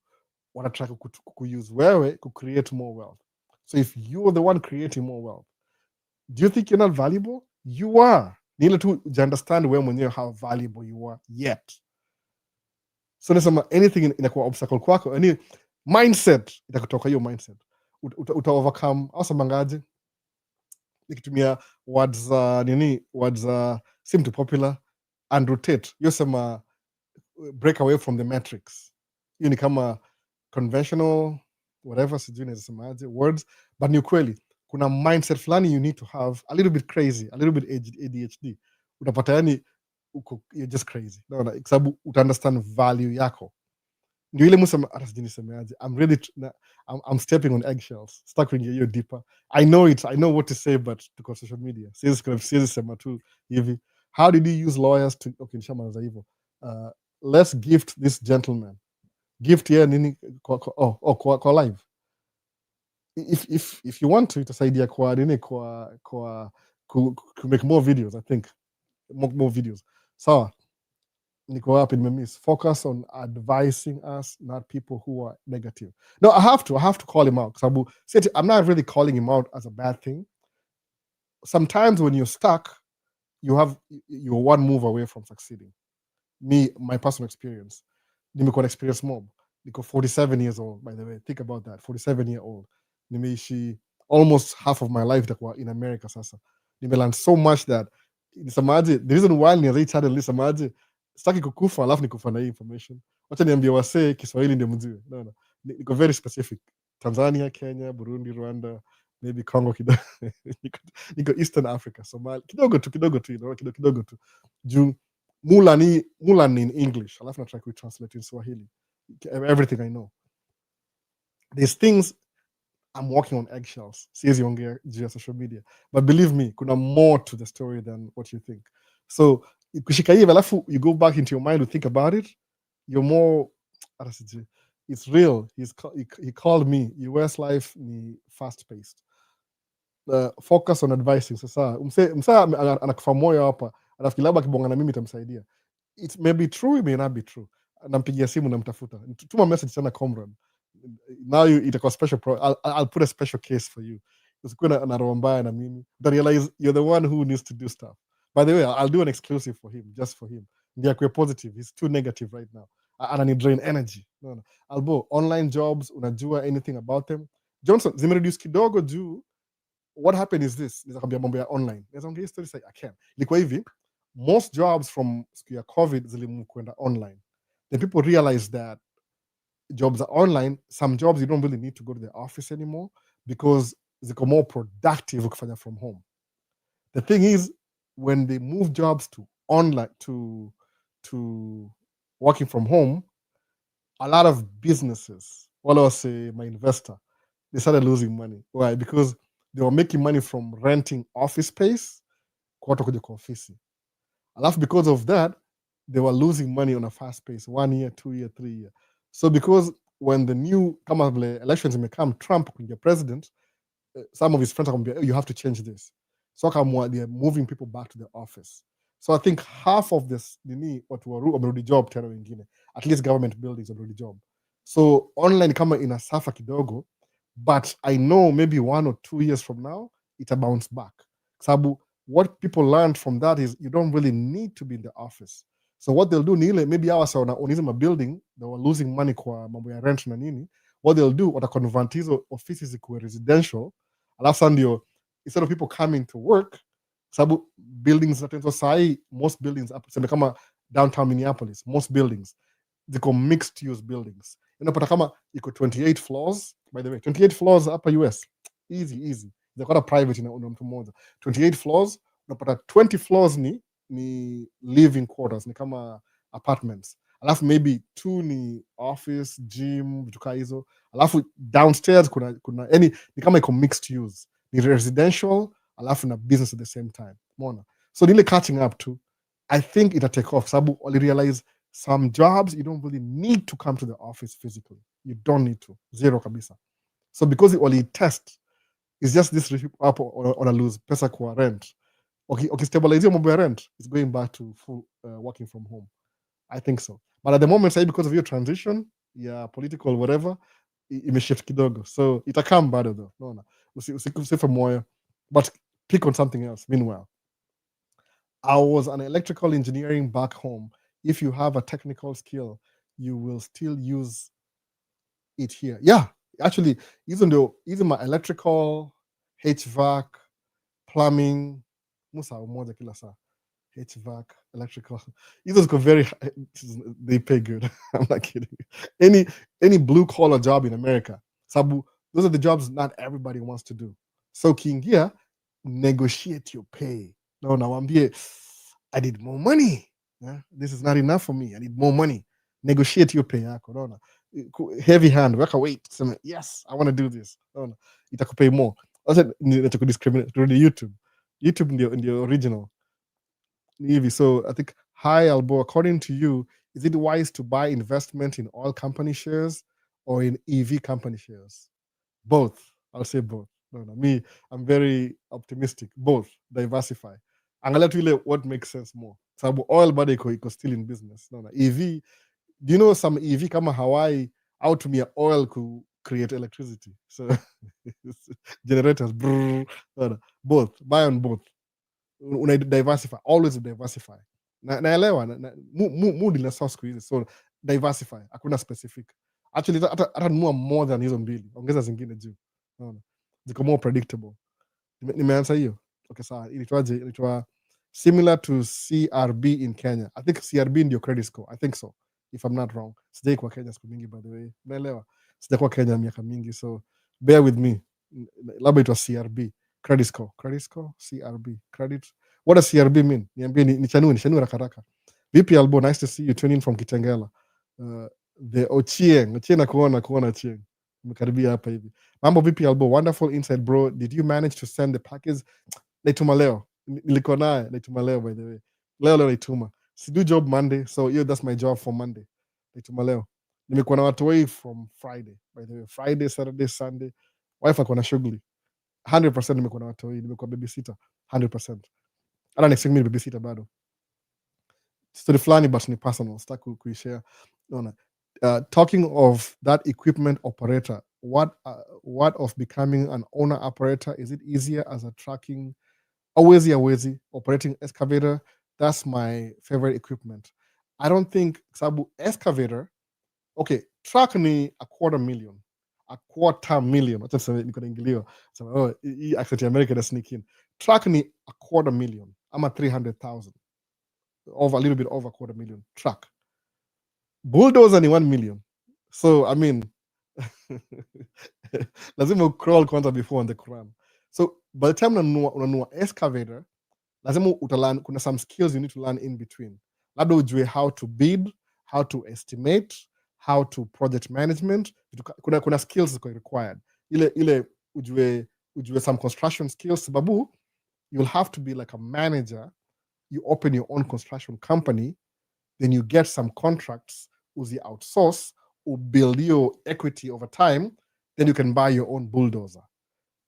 wanataka kuuse wewe create more wealth. So if you're the one creating more wealth, do you think you're not valuable? You are. Ni ile tu understand wewe mwenyewe how valuable you are yet. So nasema anything inakuwa obstacle kwako, yani mindset itakutoka hiyo mindset. Uta overcome, au samangaje, nikitumia words words seem too popular, and rotate. Hiyo sema break away from the matrix. Hiyo ni kama conventional whatever, sijui nasemaje words, but ni ukweli kuna mindset fulani you need to have, a little bit crazy, a little bit ADHD. Utapata yani you're just crazy, naona, kwa sababu uta understand value yako. Ndio ile msema hata sijui nisemeaje, I'm stepping on eggshells, stuck in hiyo deeper. I know what to say, but tuko social media, siwezi sema tu hivi. How did you use lawyers to, okay, nishamaliza hivyo. Let's gift this gentleman, gift here nini kwa live, if you want to, itasaidia kwa nini, kwa make more videos. I think more videos. Sawa, niko wapi nimemiss? Focus on advising us, not people who are negative. No, I have to call him out, sababu I'm not really calling him out as a bad thing. Sometimes when you're stuck, you're one move away from succeeding. My personal experience, nimekuwa na experience mob. Niko 47 years old, by the way. Think about that, 47-year-old. Nimeishi almost half of my life itakuwa in America sasa. Nimelearn so much that nisemaje, the reason why ni channel nisemaje, sitaki kukufa alafu nikufa na hii information. Wacha niambie wasee Kiswahili ndio mjue. No. Niko very specific. Tanzania, Kenya, Burundi, Rwanda, maybe Congo kidogo. Niko Eastern Africa, Somalia. Kidogo tu, kidogo tu. Juu mula ni in English, alafu na try to translate in Swahili. Everything I know. There's things I'm walking on eggshells. Siwezi ongea juu ya social media. But believe me, kuna more to the story than what you think. So, kushika hivi alafu you go back into your mind to think about it, you're more, it's real. He called me, US life ni fast paced. Focus on advising. Sasa msa anakufa moyo hapa, anafikiri labda kibonga na mimi itamsaidia. It may be true, it may not be true. Nampigia simu, namtafuta, tuma message sana comrade. Now itakuwa special I'll put a special case for you. Usikuwe na roho mbaya na mimi. But realize you're the one who needs to do stuff. By the way, I'll do an exclusive for him, just for him. Ndiye akuwe positive. He's too negative right now. Anani drain energy. No. Albo, online jobs, unajua anything about them? Johnson, zimereduce kidogo juu. What happened is this. Nizakambia mambo ya online. Nizakambia story say I can. Ilikuwa hivi, most jobs from siku ya COVID zilimu kwenda online. Then people realized that jobs are online. Some jobs you don't really need to go to the office anymore because ziko more productive ukifanya from home. The thing is, when they move jobs to online, to working from home, a lot of businesses, all I say my investor, they started losing money. Why? Because they were making money from renting office space, kwa watu kuja kwa ofisi. Alafu because of that, they were losing money on a fast pace, 1 year, 2 year, 3 year. So because when the new elections may come, Trump can be president, some of his friends are going to be, oh, you have to change this. So they're moving people back to the office. So I think half of this, watu wamerudi job tena wengine. At least government buildings wamerudi job. So online kama inasafa kidogo, but I know maybe 1 or 2 years from now, it'll bounce back. Sabu, what people learned from that is you don't really need to be in the office. So what they'll do ni ile, maybe hawa sa wanauza building, they were losing money kwa mambo ya rent na nini. What they'll do, wataconvert hizo offices ikuwe residential. Alafu ndio, instead of people coming to work, sabu buildings natenzo sahi, most buildings, seme kama downtown Minneapolis, most buildings, ziko mixed use buildings. Unapata kama iko 28 floors, by the way, 28 floors hapa US, easy. Ziko private na mtu mmoja. 28 floors, unapata 20 floors ni living quarters, ni kama apartments. Alafu maybe 2 ni office, gym, vitu kama hizo. Alafu downstairs kuna ni kama iko mixed use. Ni residential, alafu na business at the same time. Umeona? So nile catching up to, I think it'll take off. Sabu only realize some jobs you don't really need to come to the office physically. You don't need to. Zero kabisa. So because it only test, it's just this up or a lose pesa kwa rent. Okay, stabilize your rent. It's going back to full working from home. I think so. But at the moment, say because of your transition, yeah, political whatever, imeshift kidogo. So itakam bado though. No. Usife moyo. But pick on something else. Meanwhile, I was an electrical engineering back home. If you have a technical skill, you will still use it here. Yeah, actually, even my electrical, HVAC, plumbing, musa umoja kila saa. HVAC, electrical. These go very high. They pay good. I'm not kidding. Any blue collar job in America, sabu, those are the jobs not everybody wants to do. So kiingia, negotiate your pay. No, nawambie, I need more money. Yeah? This is not enough for me. I need more money. Negotiate your pay yako. No. Heavy hand, weka weight. Yes, I want to do this. No. Itakupay more. Also, discriminate. YouTube in the original. So I think, hi Albo, according to you, is it wise to buy investment in oil company shares or in EV company shares? Both. I'll say both. No, me, I'm very optimistic. Both. Diversify. Angalia tu ile what makes sense more. Sababu oil bado iko still in business. No. EV, do you know some EV kama Hawaii outtumia oil to create electricity? So generators, brrr, no. Both. Buy on both. Una diversify, always diversify. Naelewa mood ina sawa siku hizi, so diversify, hakuna specific. Actually hata nunua more than hizo mbili, ongeza zingine juu, unaona ziko more predictable. Nimeanza hiyo. Okay, sawa. Ilitwa similar to CRB in Kenya. I think CRB ndio credit score. I think so, if I'm not wrong. Sijai kwa Kenya siku mingi, by the way. Naelewa sijakuwa Kenya miaka mingi, so bear with me. Labda itwa CRB credit score, CRB credit. What does CRB mean? Niambie, nichanue rakaraka. Vipi Albo, nice to see you tuning in from Kitengela. The Ochieng na kuona Ochieng. Umekaribia hapa hivi. Mambo vipi Albo, wonderful insight bro. Did you manage to send the package? Naituma leo. Nilikuwa naye naituma leo, by the way. Leo naituma. Do job Monday, so yeah, that's my job for Monday. Naituma leo. Nimekuwa na watu wei from Friday, by the way. Friday, Saturday, Sunday. Wife akona shughuli. 100% nimekuwa na watu wei, nimekuwa babysitter 100%. Hata next week mimi babysitter bado. Story fulani but ni personal, sitaki kuishare. Unaona. Talking of that equipment operator, what of becoming an owner operator? Is it easier as a tracking? Awezi operating excavator? That's my favorite equipment. I don't think sabu excavator. Okay, truck ni $250,000. Acha sema niko naingiliwa. So hii accent ya America na sneak in. Truck ni $250,000 ama 300,000. Over a little bit over $250,000 truck. Bulldozer ni 1 million. So I mean lazima crawl kwanza before on the Quran. So by the time unanunua excavator, lazima utalan, kuna some skills you need to learn in between. Labda ujue how to bid, how to estimate, how to project management. Kuna skills ziko required. Ile ujue some construction skills, sababu you'll have to be like a manager. You open your own construction company, then you get some contracts, uzi outsource, or build your equity over time, then you can buy your own bulldozer.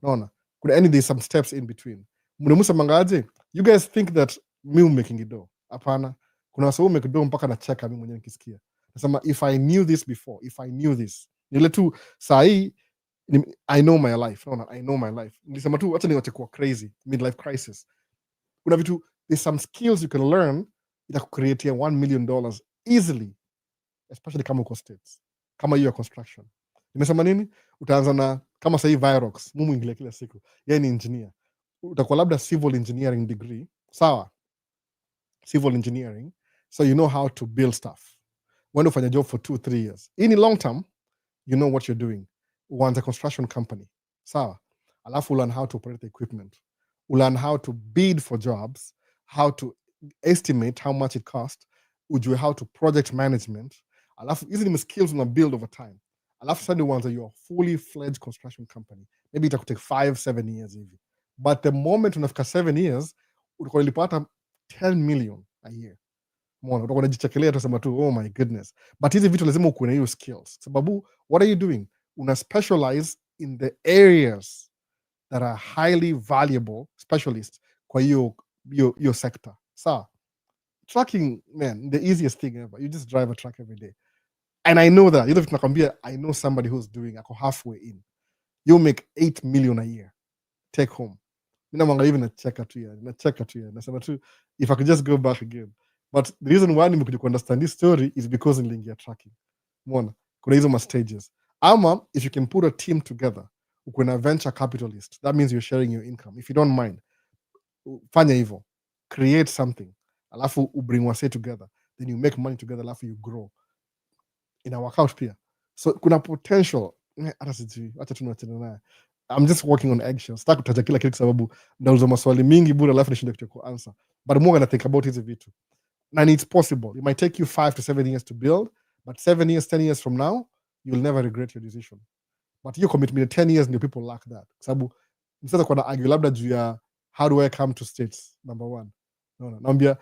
Naona there's some steps in between. Mnamusa mangaje, you guys think that me making it do? Hapana. Kuna sababu make do mpaka na cheka mimi mwenyewe nikisikia. Nasema if I knew this before, if I knew this. Nile tu sahi I know my life. No, I know my life. Nilisema tu acha niwache kuwa crazy, midlife crisis. Kuna vitu, there's some skills you can learn that create $1 million easily, especially kama uko States. Kama hiyo construction. Nimesema nini? Utaanza na kama sasa Virox, mumu ingilia kila siku. Yeye ni engineer. Utakuwa labda civil engineering degree. Sawa. Civil engineering. So you know how to build stuff. When you find a job for 2-3 years. In the long term, you know what you're doing. Uanze a construction company. Sawa. Alafu learn how to operate the equipment. Learn how to bid for jobs, how to estimate how much it costs, ujue how to project management. Alafu hizi ni skills una build over time. Alafu sasa uanze your fully fledged construction company. Maybe it could take 5-7 years hivi. But the moment unafika 7 years, utakuwa ulipata 10 million a year. Umeona, utakuwa unajichekelea utasema tu oh my goodness, but hizi vitu lazima ukuwe na hiyo skills, sababu what are you doing? Una specialize in the areas that are highly valuable specialists kwa hiyo sector. Sawa, trucking, man, the easiest thing ever. You just drive a truck every day. And I know that. I know somebody who's doing ako halfway in. You make 8 million a year. Take home. Even a checker to you. Nasema tu, if I could just go back again. But the reason why nimekuja understand this story is because nilingia tracking. Umeona? Kuna hizo stages. Ama if you can put a team together, uko na venture capitalist, that means you're sharing your income. If you don't mind, fanya hivyo. Create something. Alafu bring wase together. Then you make money together, alafu you grow. Ina work out pia. So kuna potential. Hata sijui, acha tunaachana naye. I'm just working on eggshells. Sitaki kutaja kila kitu sababu nauliza maswali mingi bure alafu nishinde kuanswer. But more gonna think about hizi vitu. And it's possible. It might take you 5 to 7 years to build, but 7 years, 10 years from now, you'll never regret your decision. But your commitment 10 years ndio people lack that. Sababu msasa kwa na argue labda juu ya how do I come to States, number one. No. Naambia,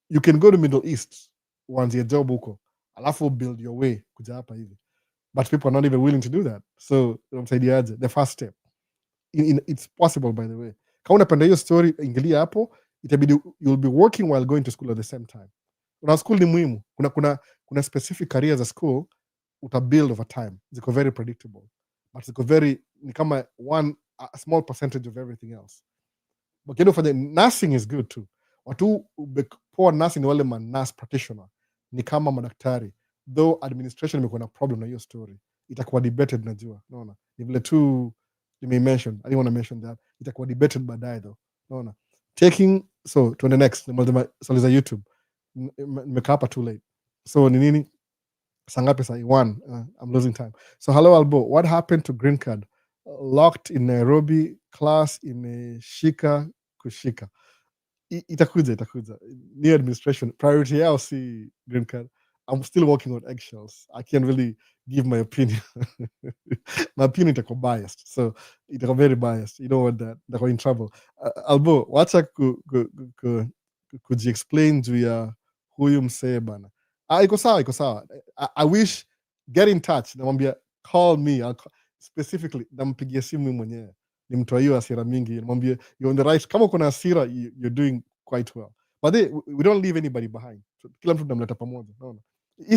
you can go to Middle East uanzie job huko alafu build your way kuja hapa hivi. But people are not even willing to do that. So unamsaidiaje? The first step. It's possible, by the way. Kama unapenda hiyo story, ingilia hapo, itabidi you'll be working while going to school at the same time. Una school ni muhimu. Kuna specific careers at school utabuild over time. Ziko very predictable. But ziko ni kama a small percentage of everything else. But nursing is good too. Watu poor nursing ni wale nurse practitioner. Ni kama madaktari. Though administration imekuwa na problem na hiyo story. Itakuwa debated najua. Unaona? Ni vile tu mention. I didn't want to mention that. Itakuwa debated baadaye though. Unaona? So to the next. Swali za YouTube. Nimekaa hapa too late. So ni nini? Sangapi sai? 1. I'm losing time. So hello Albo. What happened to green card? Locked in Nairobi, class imeshika kushika. Itakuja. New administration, priority yao si green card. I'm still working on eggshells. I can't really give my opinion. My opinion itakuwa biased. So itakuwa very biased. You don't want that. Itakuwa in trouble. Albo, wacha kuji-explain juu ya huyu msee bana. Iko sawa. I wish, get in touch. Namwambia, call me. Specifically, nampigia simu mwenyewe. Ni mtu hiyo hasira mingi. Namwambia, you're on the right. Kama uko na hasira, you're doing quite well. But we don't leave anybody behind. Kila mtu namleta pamoja. Naona.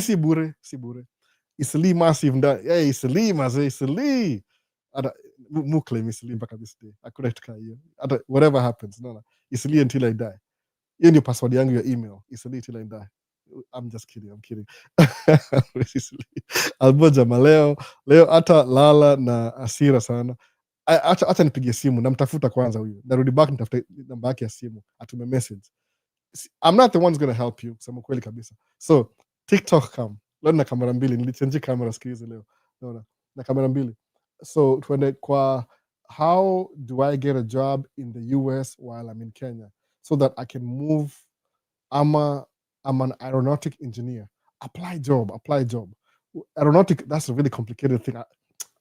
Si bure. Isili massive nda. Isili mazee, Isili. Claim Isili mpaka this day. Hakuna kitu kama hiyo. Whatever happens, naona. Isili until I die. Hiyo ndio password yangu ya email. Isili until I die. I'm just kidding. I'm kidding. Albojama leo hata lala na asira sana. Acha nipigie simu, namtafuta kwanza huyu. Narudi back nitafute namba yake ya simu, atume message. I'm not the one who's going to help you, kusema kweli kabisa. So, TikTok come. Leo na kamera mbili, nilichange kamera siku hizi leo. Naona na kamera mbili. So, tuende kwa how do I get a job in the US while I'm in Kenya so that I can move. I'm an aeronautic engineer. Apply job. Aeronautic, that's a really complicated thing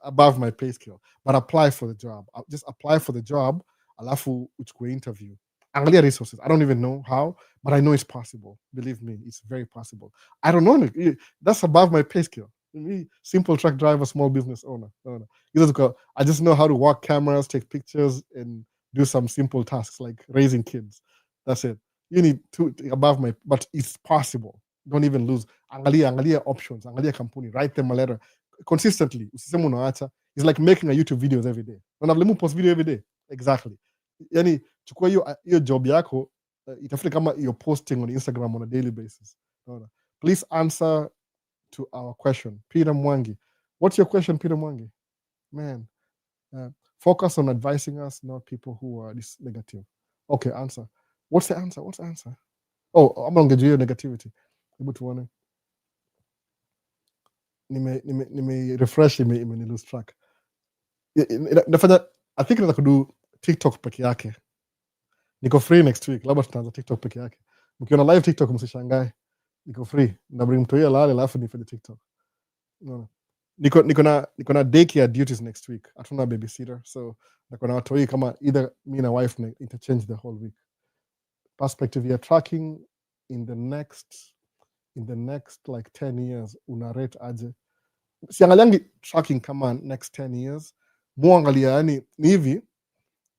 above my pay scale. But apply for the job. I'll just apply for the job. Alafu uchukue interview. Angalia resources. I don't even know how, but I know it's possible. Believe me, it's very possible. I don't know. That's above my pay scale. Me, simple truck driver, small business owner. I just know how to work cameras, take pictures, and do some simple tasks like raising kids. That's it. You need to above my, but it's possible. Don't even lose. Angalia options. Angalia kampuni. Write them a letter consistently. Usiseme unaacha. It's like making a YouTube videos every day. Unavlemu post video every day. Exactly. Yani chukua hiyo job yako, itafute kama you're posting on Instagram on a daily basis. Please answer to our question. Peter Mwangi. What's your question, Peter Mwangi? Man. Focus on advising us, not people who are this negative. Okay, answer. What's the answer? Oh, I'm going to get negativity. Hebu tuone. Nime refresh ime lose track. Nafanya, I think nataka kudu TikTok peke yake. Niko free next week. Labda tutaanza TikTok peke yake. Mkiona live TikTok msishangae. Niko free. Na bring mtu yeye lale alafu nifanye TikTok. No. Niko na daycare duties next week. Hatuna babysitter. So niko na watu kama either me na wife na interchange the whole week. perspective ya tracking in the next like 10 years una rate aje? Siangaliangi tracking kama next 10 years, muangalia yani ni hivi,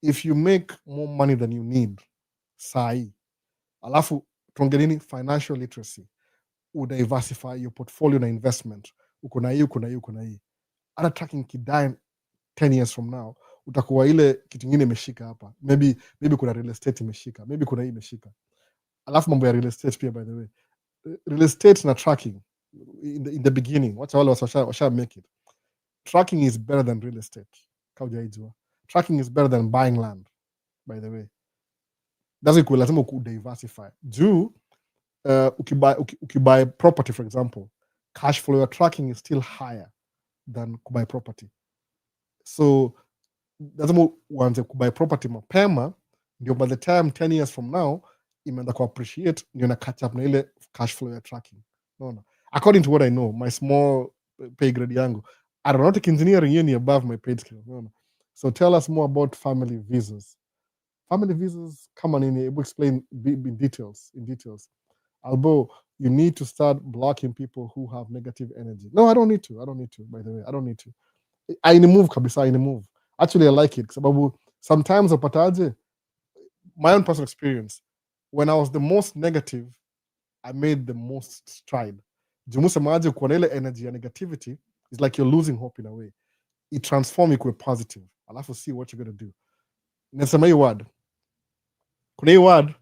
if you make more money than you need sai, alafu tuongeleni financial literacy, diversify your portfolio na investment, uko na hii, hata tracking kidae 10 years from now utakuwa ile kitu ingine imeshika hapa, maybe kuna real estate imeshika, maybe kuna hii imeshika. Alafu mambo ya real estate pia, by the way, real estate na tracking in the beginning, wacha wale washa make it, tracking is better than real estate. Kaujaijua tracking is better than buying land, by the way. That's equal, lazima diversify juu ukibuy property, for example, cash flow your tracking is still higher than kubuy property. So lazima uanze kubuy property mapema, ndio by the time 10 years from now imeanza ku appreciate, ndio na catch up na ile cash flow ya tracking. Unaona, according to what I know, my small pay grade yangu, aeronautic engineering hiyo ni above my pay scale. Unaona, so tell us more about family visas. Family visas kama nini? Able explain in details. Although you need to start blocking people who have negative energy. No, I don't need to. By the way, I don't need to. I move kabisa, I move. Actually, I like it sababu sometimes upataje, my own personal experience, when I was the most negative, I made the most stride. Jumusemaje kuwa na ile energy ya negativity is like you're losing hope in a way. It transform ikuwe positive. Alafu see what you're going to do. Nasema hii word. Kuna hii word,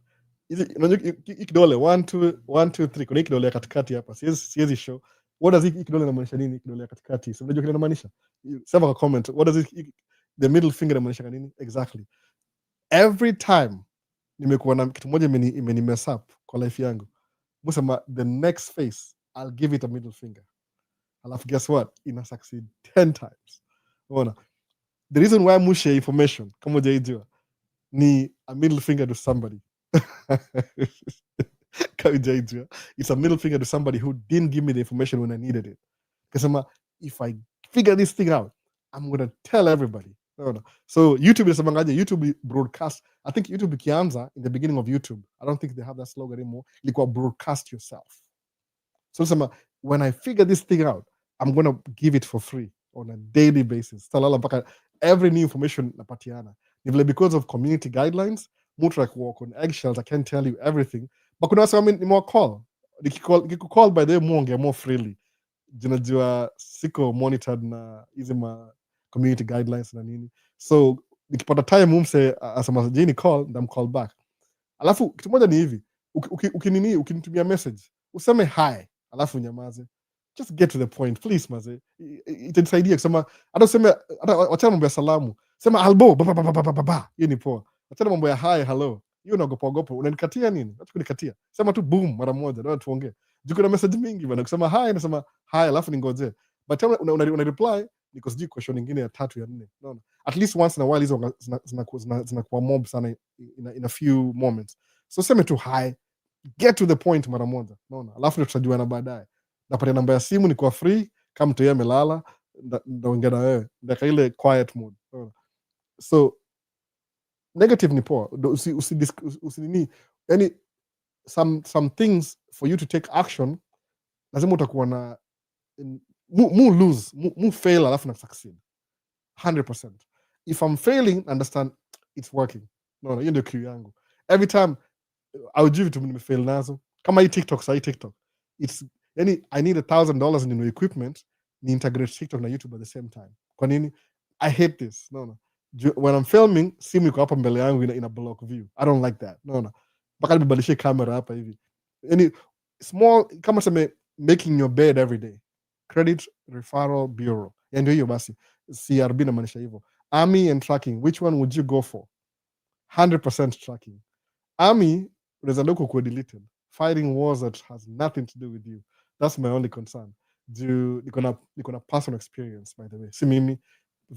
unajua hii kidole 1 2 1 2 3, kuna hii kidole ya katikati hapa. Siwezi show. What does hii kidole inamaanisha nini? Kidole ya katikati. So unajua kile inamaanisha? Sema kwa comment. What does the middle finger inamaanisha nini? Exactly. Every time nimekuwa na kitu moja imeni mess up kwa life yangu, musema the next phase I'll give it a middle finger. Alafu guess what? Ina succeed 10 times. Unaona? The reason why mushe information kama hujaijua ni a middle finger to somebody. It's a middle finger to somebody who didn't give me the information when I needed it. Kasema, if I figure this thing out, I'm going to tell everybody. So YouTube is YouTube broadcast. I think YouTube ikianza in the beginning of YouTube, I don't think they have that slogan anymore. Ilikuwa broadcast yourself. So when I figure this thing out, I'm going to give it for free on a daily basis. Every new information napatiana. Because of community guidelines, mutu like walk on eggshells. I can't tell you everything. But kuna wasa ni more call. Call by the way muongea more freely. Jinajua siko monitored na hizi ma community guidelines na nini. So nikipata time mumse asema jini call, ndam call back. Alafu kitu moja ni hivi, ukinitumia message, useme hi, alafu nyamaze. Just get to the point, please maze. Itanisaidia kusema, hata useme, wachana mambo ya salamu. Sema albo, ba. Hiyo ni poa. Wachana mambo ya hi, hello. Hiyo naogopa. Unanikatia nini? Acha kunikatia. Sema tu boom mara moja, ndio tuongee. Juu kuna message mingi bana, kusema hi nasema hi, alafu ningoje. But una reply, niko sijui question nyingine ya 3 ya 4. Unaona? At least once in a while hizo zinakuwa mob sana in a few moments. So sema tu hi, get to the point mara moja. Unaona? Alafu ndio tutajuana baadaye. Napata namba ya simu, ni kwa free, kama mtu yeye amelala, ndaongea na wewe. Ndaka ile quiet mode. So negative ni poa. Usinini, yani some things for you to take action, lazima utakuwa na mu fail alafu na succeed 100%. If I'm failing, understand it's working. No, hiyo ndio kiu yangu. Every time I'll give it to me, nimefail nazo. Kama hii TikTok, it's yani I need $1,000 in equipment ni integrate TikTok na YouTube at the same time. Kwa nini? I hate this. No. When I'm filming, simu iko hapa mbele yangu in a block view. I don't like that. No. Mpaka nibadilishe camera hapa hivi. Yani small, kama sema making your bed every day. Credit Referral Bureau. Ndio hiyo basi. CRB na maanisha hivyo. Army and tracking, which one would you go for? 100% tracking. Army, unaweza look kuwa deleted. Fighting wars that has nothing to do with you. That's my only concern. Niko na personal experience, by the way. Si mimi,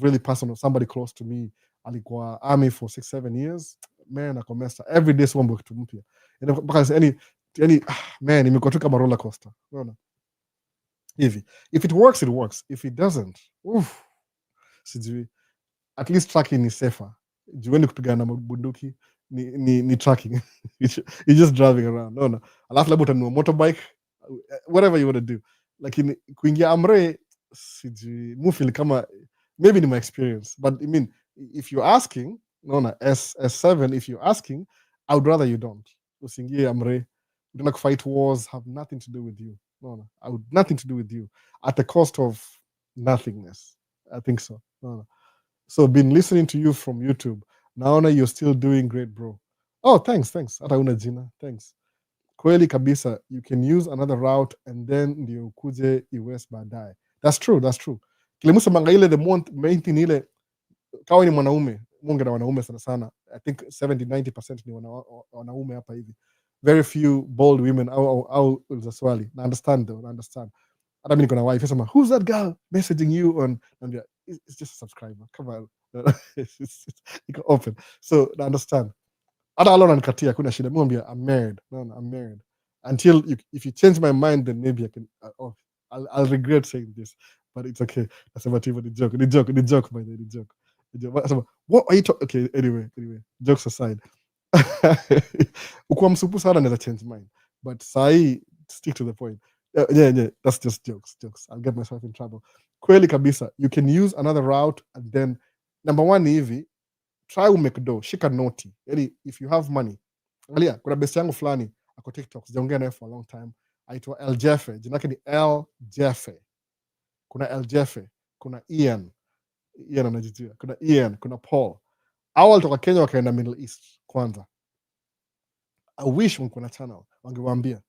really personal. Somebody close to me alikuwa army for 6-7 years. Man, akomesta. Every day someone kitu mpya. Because man, imekuwa tu kama roller coaster. Unaona? Hivi. If it works, it works. If it doesn't, sijui. At least tracking is safer. Jueni kupigana na bunduki. ni tracking. You're just driving around. No. Alafu labda utanunua motorbike, whatever you want to do. Lakini kuingia amre sijui mufil kama maybe ni my experience, but I mean if you're asking, S7, if you're asking, I would rather you don't. Usiingie amre. You don't fight wars, have nothing to do with you. I would nothing to do with you at the cost of nothingness. I think so. No. So been listening to you from YouTube. Naona you're still doing great, bro. Oh, thanks. Hata una jina. Thanks. Kweli kabisa, you can use another route and then ndio kuje US baadaye. That's true. Kilimusa manga ile the main thing ile kawa ni mwanaume, munge na wanaume sana sana. I think 70-90% ni wanaume hapa hivi. Very few bold women au za swali. Na understand. Hata mimi niko na wife sema, who's that girl messaging you on? It's just a subscriber. Come on. It's open. So I understand. Hata alona nikatia kuna shida. Mwambia I'm married. I'm married. Until if you change my mind, then maybe I can. I'll regret saying this, but it's okay. Nasema tu the joke, by the way, the joke. What are you talking? Okay, anyway, jokes aside. Ukuwa msupu sana naweza change mind, but sahi stick to the point. Yeah, that's just jokes. I'll get myself in trouble. Kweli kabisa, you can use another route, and then number one ni hivi, try umake dough, shika noti. Yani if you have money, angalia kuna best yangu fulani ako TikTok, sijaongea naye for a long time, aitwa El Jefe, jina lake ni El Jefe. Kuna El Jefe, kuna Ian anajijua, kuna Ian, kuna Paul. Hao walitoka Kenya wakaenda Middle East kwanza. I wish mko na channel wangewaambia.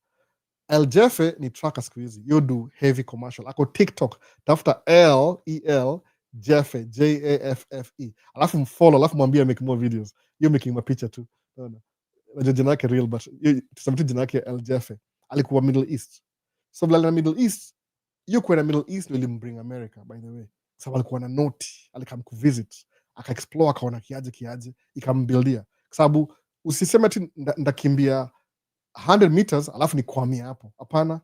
El Jefe ni tracker siku hizi. You do heavy commercial. Ako TikTok, tafuta L-E-L Jefe, J-A-F-F-E. Alafu mfollow, alafu mwambie make more videos. You're making my picture too. No. Jina yake real, but tuseme jina yake El Jefe. Alikuwa Middle East. So vile na Middle East, you kwenda Middle East will bring America, by the way. Sababu alikuwa na noti, alikam kuvisit, aka-explore, akaona kiaje, ikambuildia. Sababu usiseme ati ndakimbia 100 meters alafu ni kwamia hapo. Hapana.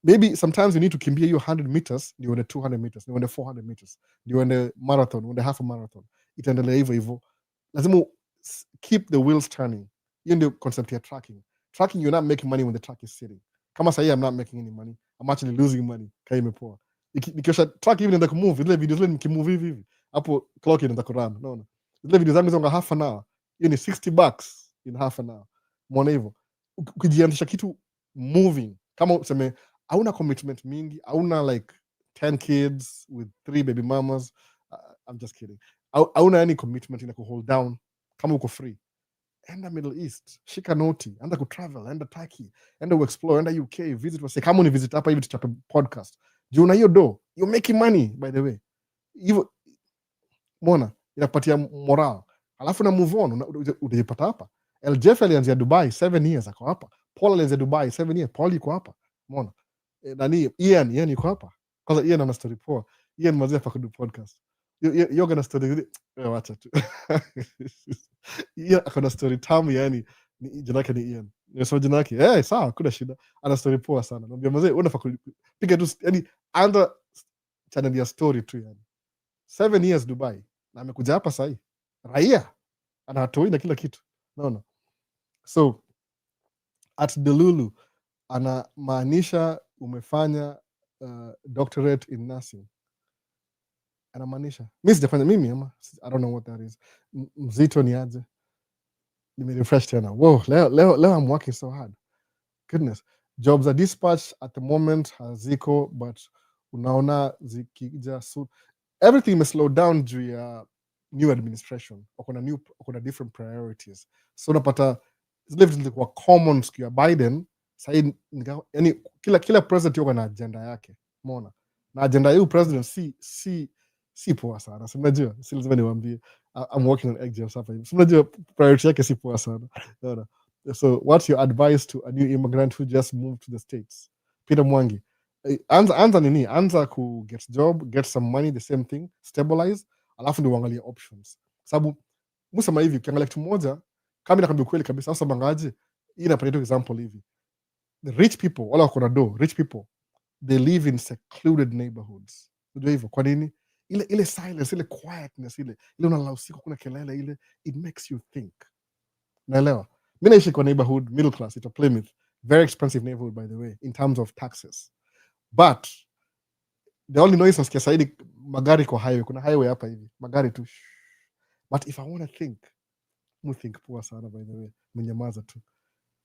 Maybe sometimes you need to kimbia you 100 meters, ni uende 200 meters, ni uende 400 meters, ni uende marathon, uende half a marathon. Itaendelea hivyo. Lazima keep the wheels turning. Hiyo ndio concept ya tracking. Tracking, you're not making money when the track is sitting. Kama sahi I'm not making any money. I'm actually losing money. Kai imepoa. Nikiosha track even inaenda kumove, ile videos zile nikimove hivi. Hapo clock inaenda kurun. No. Ile videos zangu zonga half an hour. Hiyo ni $60 in half an hour. Muone hivyo. Ukijianzisha kitu moving, kama useme hauna commitment mingi, hauna like 10 kids with 3 baby mamas, I'm just kidding. Hauna any commitment ina hold down, kama uko free, enda Middle East, shika noti, enda kutravel, enda Turkey, enda explore, enda UK, visit wase, kama uni visit hapa hivi tuchape podcast. Juu na hiyo do, you're making money by the way. Hivyo mbona inakupatia moral. Alafu na move on, utajipata hapa. El Jeff alianzia Dubai 7 years ako hapa. Paul alianzia Dubai 7 years, Paul yuko hapa. Umeona? Nani Ian yuko hapa. Kwanza Ian ana story poa. Ian mazia pa kudu podcast. You're gonna story wacha tu. Ian akona story tamu yani, jina yake ni Ian. Nimesema jina yake. Sawa, kuna shida. Ana story poa sana. Naambia mazee unafaa piga tu yani anza channel ya story tu yani. 7 years Dubai. Na amekuja hapa sahi. Raia anatoi na kila kitu. Naona. So at Delulu anamaanisha umefanya doctorate in nursing. Anamaanisha mimi sijafanya mimi ama I don't know what that is. Mzito ni aje? Nimerefresh tena. Wow, leo I'm working so hard. Goodness. Jobs are dispatched at the moment haziko, but unaona zikija soon. Everything may slow down juu ya new administration. Kuna different priorities. So unapata zile vitu zilikuwa common siku ya Biden, sasa yani kila president yuko na agenda yake. Umeona? Na agenda ya president si poa sana. Unajua, si lazima niwaambie. I'm working on eggshells hapa hivi. Unajua priority yake si poa sana. Unaona? So what's your advice to a new immigrant who just moved to the States? Peter Mwangi. Anza nini? Anza ku get job, get some money, the same thing, stabilize, alafu ndio uangalie options. Sababu msema hivi ukiangalia kitu moja, kama inakwambia kweli kabisa, sasa mangaje, hii inapatia example hivi. The rich people, wala wako na do, rich people, they live in secluded neighborhoods. Unajua hivyo kwa nini? Ile silence, ile quietness, ile unalala usiku kuna kelele ile, it makes you think. naelewa. Mimi naishi kwa neighborhood middle class, ito Plymouth, very expensive neighborhood by the way in terms of taxes, but the only noise nasikia saidi magari kwa highway. Kuna highway hapa hivi, magari tu. But if I want to think, think poa sana by the way, mnyamaza tu.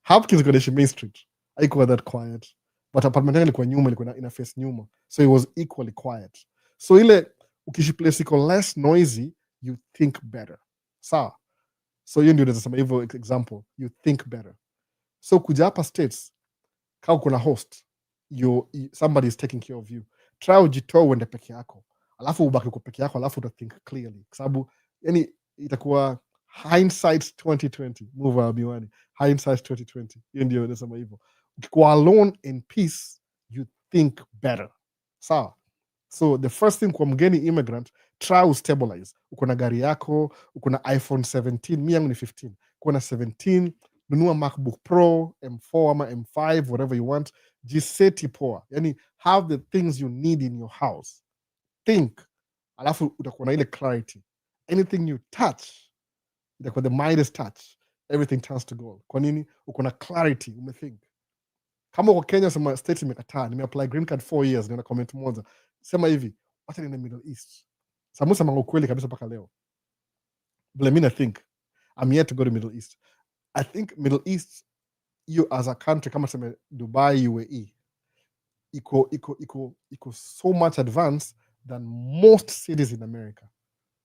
Hopkins iko Main Street, haikuwa that quiet, but apartment yangu ilikuwa nyuma, ilikuwa ina face nyuma, so it was equally quiet. So ile ukishi place iko less noisy, you think better. Sawa. So hiyo ndio nasema hivyo example, you think better. So kuja hapa States, kama kuna host, somebody is taking care of you. Try ujitoe uende peke yako, alafu ubaki kwa peke yako, alafu uta think clearly, kwa sababu yani itakuwa hindsight 2020, move our miwani, hindsight 2020. Hiyo ndio nasema hivyo. Ukikuwa alone in peace, you think better. Sawa. So the first thing kwa mgeni immigrant, try ustabilize. Uko na gari yako, uko na iPhone 17, mi yangu ni 15. Uko na 17, nunua MacBook Pro, M4 ama M5, whatever you want. Jiseti poa. Yani have the things you need in your house. Think. Alafu utakuwa na ile clarity. Anything you touch, itakuwa the Midas touch. Everything turns to gold. Kwa nini? Uko na clarity, umethink. Kama uko Kenya sema state imekataa, nimeapply green card 4 years, nina comment moja. Sema hivi, wacha niende Middle East. Samu sema ukweli kabisa paka leo. Vile mimi think, I'm yet to go to Middle East. I think Middle East, you as a country, kama sema Dubai, UAE, iko so much advanced than most cities in America,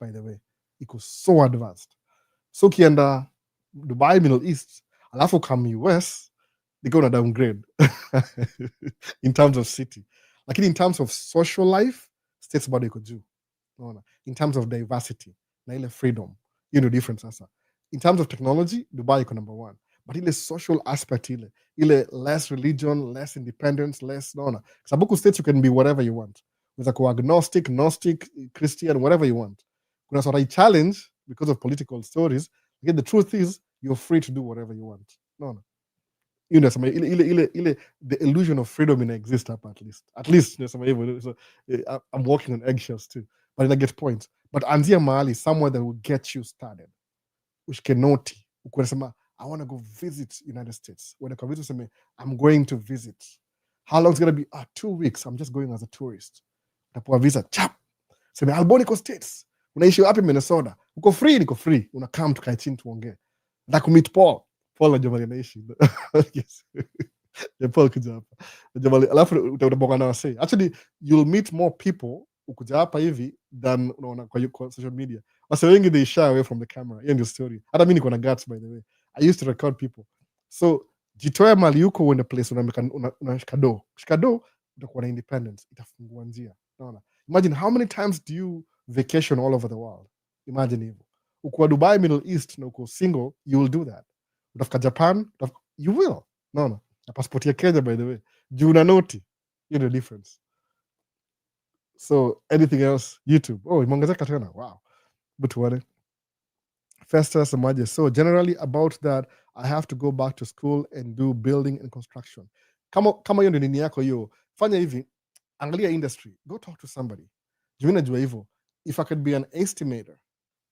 by the way. Iko so advanced. So kienda Dubai, Middle East, alafu come US, they're going to downgrade in terms of city. Lakini in terms of social life, states bado iko juu. Unaona? In terms of diversity, na ile freedom, you know difference sasa. In terms of technology, Dubai iko number 1. But ile social aspect ile less religion, less independence, less, naona. Sababu states you can be whatever you want. Unaweza kuwa agnostic, gnostic, Christian, whatever you want. Kuna sort of challenge because of political stories. Again, the truth is you're free to do whatever you want. Naona. You know, the illusion of freedom in exist hapa at least so, I'm walking on eggshells too, but I get points. But anzia mahali somewhere that will get you started, ushike noti ukasema I want to go visit United States. When I visit sema I'm going to visit, how long is going to be? 2 weeks. I'm just going as a tourist. Utapewa visa chap, sema Albonico States, unaishi wapi? Minnesota. Uko free? Niko free. Una come tukae chini tuongee. Na kumit Paul na Jomali anaishi. Yes. Yeah, Paul kuja hapa. Jomali alafu utabonga na wase. Actually, you'll meet more people ukuja hapa hivi than unaona kwa social media. Wase wengi they shy away from the camera. Hiyo ndio story. Hata mimi niko na guts by the way. I used to record people. So jitoe mali yuko uende place unashika do. Shika do utakuwa na independence. Itafungua njia. Unaona? Imagine how many times do you vacation all over the world? Imagine hivyo. Uko Dubai, Middle East na uko single, you will do that. Utafika Japan, you will. No. Na passport ya Kenya by the way. Juu na noti. You know the difference. So anything else? YouTube. Oh, imeongezeka tena. Wow. But what? Festus Amaje. So generally about that, I have to go back to school and do building and construction. Kama hiyo ndio nini yako hiyo, fanya hivi, angalia industry. Go talk to somebody. Juu najua hivyo. If I could be an estimator,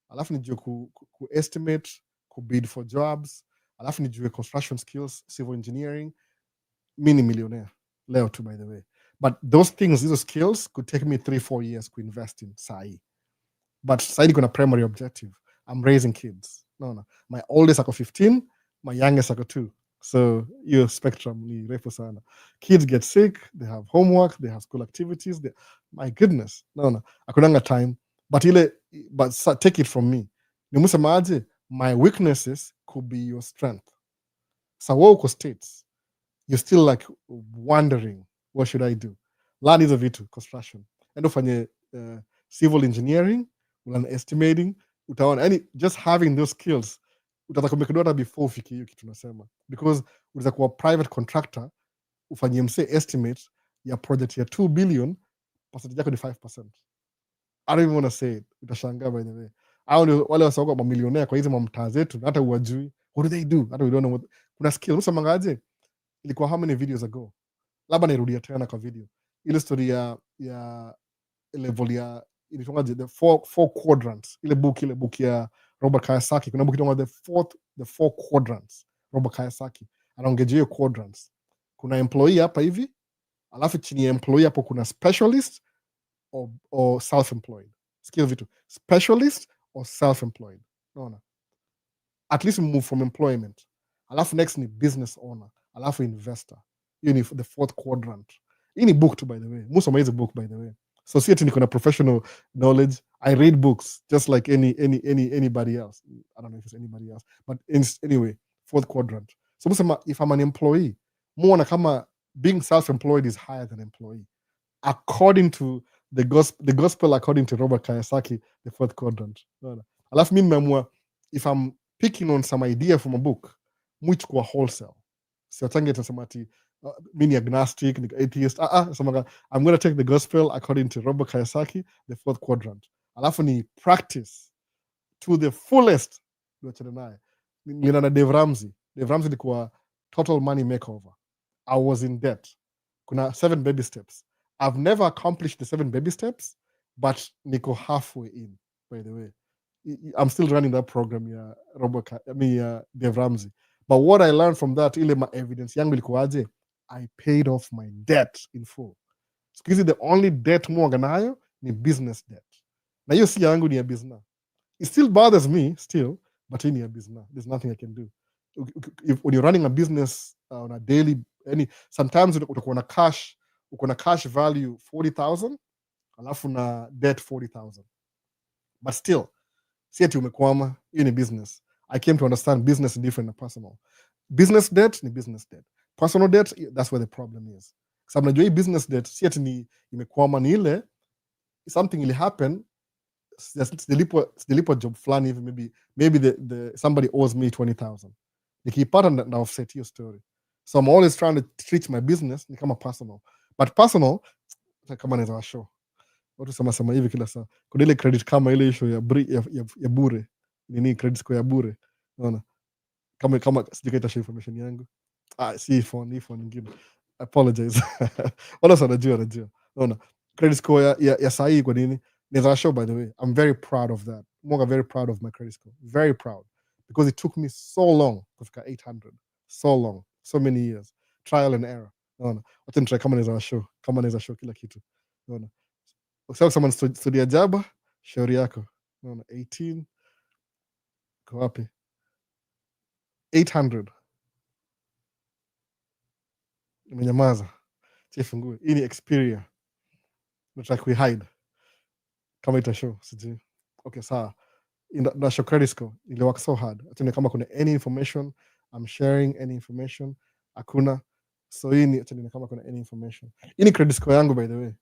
alafu nijue ku estimate, ku bid for jobs, alafu nijue construction skills, civil engineering, mini millionaire. Leo too, by the way. But those things, these skills could take me 3-4 years to invest in sai. But sai niko na primary objective. I'm raising kids. No. My oldest ako 15, my youngest ako 2. So your spectrum ni refu sana. Kids get sick, they have homework, they have school activities. My goodness. No. Akunanga time. But take it from me. Nimusema aje, my weaknesses could be your strength. So uko states, you're still like wondering, what should I do? Learn hizo vitu, construction. Endo fanye civil engineering, ulan estimating, utaona. Yani just having those skills, utataka kumekidota before ufike hiyo kitu nasema. Because utaweza kuwa private contractor, ufanye mse estimate ya project ya 2 billion, percentage yako ni 5%. I don't even want to say it. Utashangaa by the way. Wale wasauka mamilionea kwa hizi mamtaa zetu, hata uwajui. What do they do? Hata we don't know what. Kuna skill. Msamangaje? Ilikuwa how many videos ago? Labda nirudia tena kwa video. Ile story ya level ya ilitongaje the four quadrants. Ile book ya Robert Kiyosaki, kuna book inaitwa the four quadrants. Robert Kiyosaki anaongelea hiyo quadrants. Kuna employee hapa hivi, alafu chini ya employee hapo kuna specialist or self-employed. Sikia vitu, specialist or self-employed. Unaona? At least move from employment. Alafu next ni business owner, alafu investor. Hiyo ni the fourth quadrant. Hii ni book tu, by the way. Musoma is a book, by the way. So see it niko na professional knowledge. I read books just like anybody else. I don't know if it's anybody else, but anyway, fourth quadrant. So musema, if I'm an employee, muona kama being self-employed is higher than employee, according to the gospel according to Robert Kiyosaki, the fourth quadrant. Alafu mimi nimeamua, if I'm picking on some idea from a book, muichukua wholesale. Siatange tasema ati mi ni agnostic, ni atheist. I'm going to take the gospel according to Robert Kiyosaki, the fourth quadrant. Alafu ni practice to the fullest. Nina na Dave Ramsey. Dave Ramsey ilikuwa total money makeover. I was in debt. Kuna 7 baby steps. I've never accomplished the 7 baby steps, but niko halfway in, by the way. I'm still running that program, Dave Ramsey. But what I learned from that, ile ma evidence yangu ilikuwaje, I paid off my debt in full. Siku the only debt mwaga nayo ni business debt. Na hiyo si yangu, ni ya business. It still bothers me still, but ni ya business. There's nothing I can do. When you're running a business on a daily, sometimes utakuwa na cash, uko na cash value 40,000, alafu na debt 40,000. But still, si ati umekwama, hiyo ni business. I came to understand business is different than personal. Business debt ni business debt. Personal debt, that's where the problem is. Sababu najua hii business debt, si ati ni imekwama, ni ile something will happen, sijalipwa job fulani hivi, maybe somebody owes me 20,000. Nikipata na offset hiyo story. So I'm always trying to treat my business ni kama personal. But personal, kama naweza show. Watu sema hivi kila saa. Kuna ile credit kama ile issue ya bure. Nini credit score ya bure. Unaona? Kama sijikaita share information yangu. Si phone nyingine. Apologize. Wala sana najua. Unaona? Credit score ya sahi kwa nini? Naweza show, by the way. I'm very proud of that. I'm very proud of my credit score. Very proud. Because it took me so long kufika 800. So long. So many years. Trial and error. Unaona? Wacha nitry kama naweza show kila kitu. Unaona? Ukisema kama studia jaba, shauri yako. Unaona? 18 kwa wapi? 800. Nimenyamaza. Chifungue. Hii ni Xperia. Nataka kuhide. Kama itashow, sijui. Okay, sawa. Na show credit score. Ili work so hard. Atene kama kuna any information, I'm sharing any information. Hakuna. So hii ni atene kama kuna any information. Hii ni credit score yangu, by the way.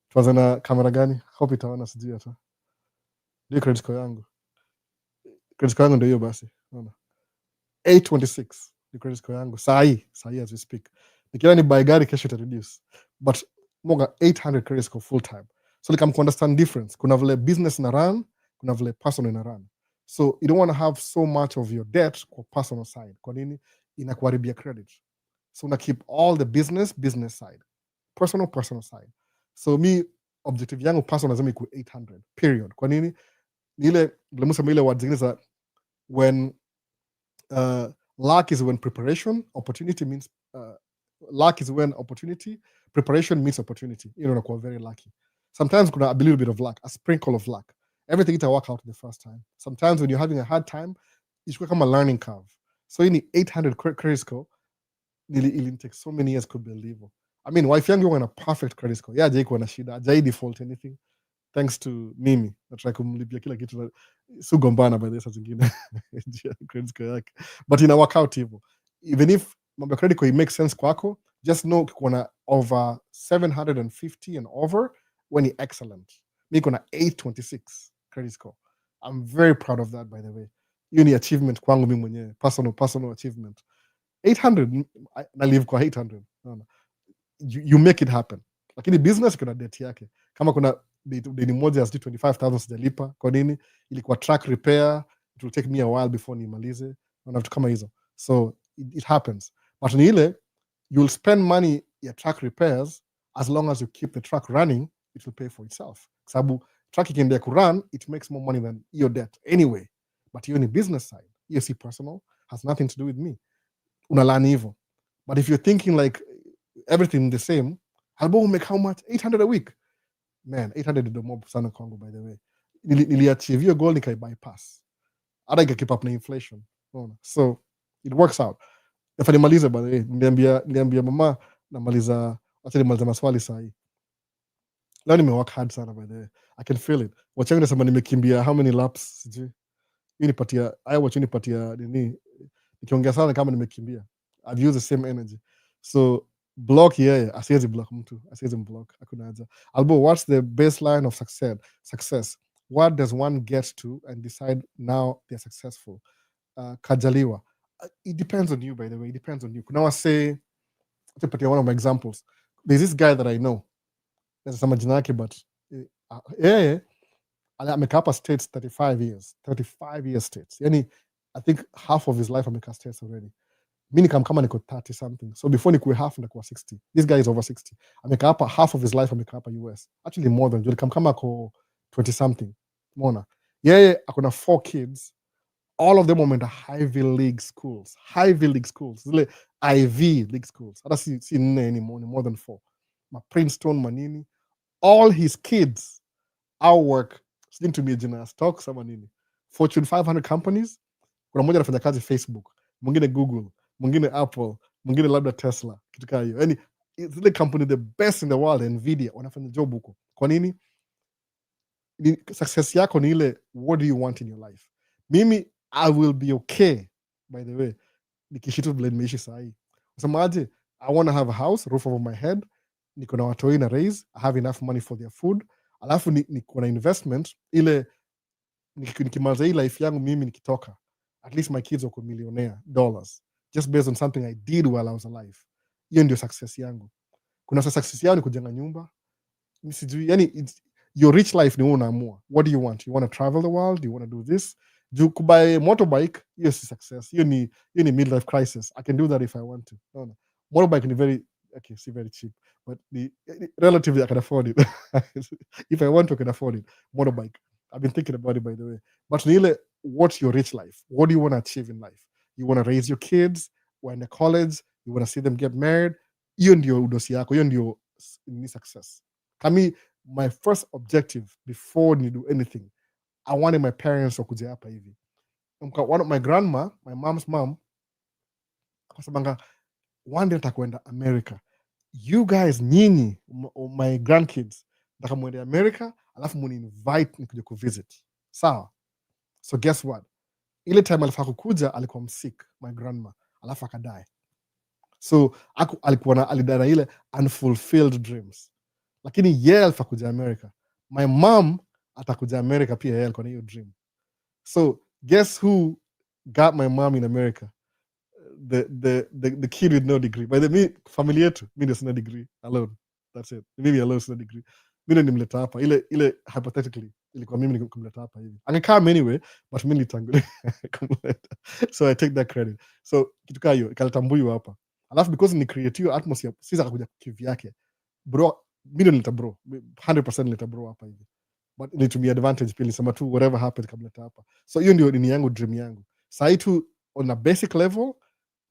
Tuanze na kamera gani? Hope itaona, sijui hata. Ndio credit score yangu. Credit score yangu ndio hiyo basi. Unaona? 826 ni credit score yangu. Sahi as we speak. Nikiwa ni buy gari kesho ita reduce. But moga 800 credit score full time. So like I'm to understand difference. Kuna vile business na run, kuna vile personal na run. So you don't want to have so much of your debt kwa personal side. Kwa nini? Inakuharibia credit. So una keep all the business side. Personal side. So me objective yangu personal lazima ikuwe 800. Period. Kwa nini? Ile mlemusema ile words zingine za when luck is when preparation, opportunity means luck is when opportunity, preparation means opportunity. You know, unakuwa very lucky. Sometimes kuna a little bit of luck, a sprinkle of luck. Everything it'll work out the first time. Sometimes when you're having a hard time, it's become a learning curve. So in the 800 credit score, it'll take so many years to believe. I mean, wife yangu wana perfect credit score. Yeah, hajaikuwa na shida, hajai default anything. Thanks to mimi. Natry kumlipia kila kitu. Sugombana by the saa zingine. Credit score yake. But ina work out hivyo. Even if mambo ya credit score makes sense kwako, just know kuna over 750 and over when you're excellent. Mi kuna 826 credit score. I'm very proud of that, by the way. Hiyo ni achievement kwangu mimi mwenyewe. Personal achievement. 800, na live kwa 800. You make it happen. Lakini business kuna debt yake. Kama kuna deni moja ya 25,000 sijalipa, kwa nini? Ilikuwa track repair, it will take me a while before nimalize. Na vitu kama hizo. So it happens. But ni ile, you'll spend money ya track repairs as long as you keep the truck running, it will pay for itself. Sababu truck ikiendelea kurun, it makes more money than your debt anyway. but hiyo ni business side, hiyo si personal, has nothing to do with me. Unalani hivyo. But if you're thinking like everything the same, Albo will make how much? 800 a week. Man, 800 is mob sana kwangu, by the way. Niliachieve hiyo goal nikai bypass. Hata keep up na inflation. So it works out. If nimalize, by the way, niliambia mama namaliza, acha nimaliza maswali sahi. Leo nimework hard sana, by the way. I can feel it. Wachangu nasema nimekimbia how many laps sijui. Hii nipatia, aya wachu nipatia nini. Nikiongea sana kama nimekimbia. I've used the same energy. So block yeye, asiwezi block mtu, asiwezi block, hakuna haja. Albo, what's the baseline of success? What does one get to and decide now they're successful? Kajaliwa. It depends on you, by the way. It depends on you. Kuna wase, one of my examples. There's this guy that I know. Nasema jina yake, but yeye amekaa hapa States 35 years. 35 years States. Yani, I think half of his life amekaa States already. Mi nikamkama niko 30 something. So before nikuwe half ndakuwa 60. This guy is over 60. Amekaa hapa half of his life amekaa hapa US. Actually more than. Nikamkama ako 20 something. Mona. Yeye akona 4 kids. All of them wameenda Ivy League schools. Ivy League schools. Zile Ivy League schools. Hata si nne anymore, more than 4. Ma Princeton, manini. All his kids outwork, sijinitumia jina stocks ama nini. Fortune 500 companies. Kuna mmoja anafanya kazi Facebook, mwingine Google, mwingine Apple, mwingine labda Tesla, kitu kama hiyo. Yani zile company the best in the world, Nvidia, wanafanya job huko. Kwa nini? Success yako ni ile, what do you want in your life? Mimi, I will be okay, by the way, nikishitu vile nimeishi sahi. Usemaje? I want to have a house, roof over my head, niko na watoi na raise, I have enough money for their food, alafu niko na investment, ile nikimaliza hii life yangu mimi nikitoka, at least my kids wako millionaire dollars, just based on something I did while I was alive. Hiyo ndio success yangu. Kuna success yao ni kujenga nyumba, sijui, yani your rich life ni wewe unaamua. What do you want? You want to travel the world? You want to do this? Juu kubuy motorbike, hiyo si success. Hiyo ni midlife crisis. I can do that if I want to. No. Motorbike ni very, okay, see, very cheap, but relatively I can afford it. If I want to, I can afford it. Motorbike. I've been thinking about it, by the way. But really, what's your rich life? What do you want to achieve in life? You want to raise your kids when in college? You want to see them get married? Hiyo ndio udosi yako. Hiyo ndio ni success. Kami, my first objective before you do anything, I wanted my parents wakuja hapa hivi. One of my grandma, my mom's mom, akasemanga, one day nitakwenda America. You guys, nyinyi, my grandkids, nitakamwenda America, alafu muni invite nikuje kuvisit. Sawa. So guess what? Ile time alifaa kukuja, alikuwa msick, my grandma, alafu akadie. So alikuwa alidana ile unfulfilled dreams. Lakini yeye alifaa kuja America. My mom atakuja America pia, yeye alikuwa na hiyo dream. So guess who got my mom in America? The kid with no degree. By the way, family yetu, mimi sina degree alone. That's it. Mimi alone sina degree. Mimi nimleta hapa. Ile hypothetically ilikuwa mimi nikumleta hapa hivi. Angekam anyway, but mimi nitangulia kumleta. So I take that credit. So kitu kama hiyo ikaleta mbuyu hapa. Alafu because ni create hiyo atmosphere, sisi akakuja kivi yake. Bro, mimi nileta bro. 100% nileta bro hapa hivi. But nilitumia advantage pia, nilisema tu whatever happens kamleta hapa. So hiyo ndio ni yangu, dream yangu. Sasa tu on a basic level,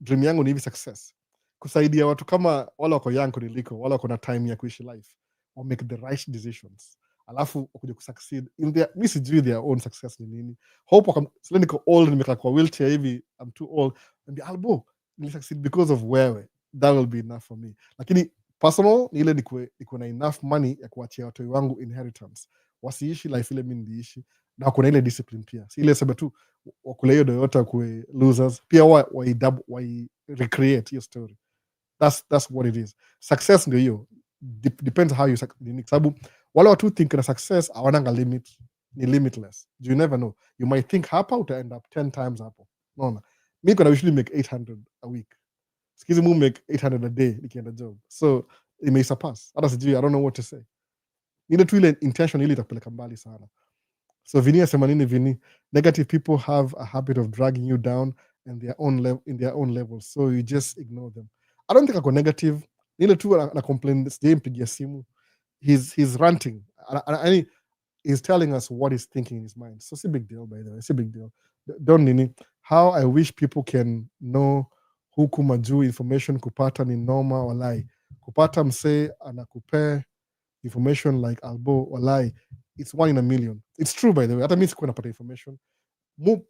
dream yangu ni hivi success. Kusaidia watu kama wale wako young kuliko, wale wako na time ya kuishi life, or make the right decisions. Alafu kuja kusucceed in their, mimi sijui their own success ni nini. Hope sasa niko old, nimekaa kwa wheelchair hivi, I'm too old, and the albo ni succeed because of wewe. That will be enough for me. Lakini personal ni ile niko na enough money ya kuachia watu wangu inheritance. Wasiishi life ile mimi niliishi, na kuna ile discipline pia. Si ile sema tu wakule hiyo Toyota kuwe losers. Pia wa recreate your story. That's what it is. Success ndio hiyo. Depends how you sababu wale watu think na success hawananga limit, ni limitless. You never know. You might think hapa uta end up 10 times hapo. Unaona? Mimi kuna usually make 800 a week. Sikizi mu make 800 a day nikienda job. So it may surpass. Hata sijui, I don't know what to say. Ile tu ile intention ile itakupeleka mbali sana. So Vini asema nini Vini? Negative people have a habit of dragging you down in their own level. So you just ignore them. I don't think I go negative. Ile tu na complain, sijai mpigia simu. He's ranting. he's telling us what he's thinking in his mind. So it's a big deal, by the way. It's a big deal. Don't nini. How I wish people can know huku majuu information kupata ni noma walai. Kupata mse anakupea information like Albo walai. It's 1 in a million. It's true, by the way. Hata mimi sikuwa napata information.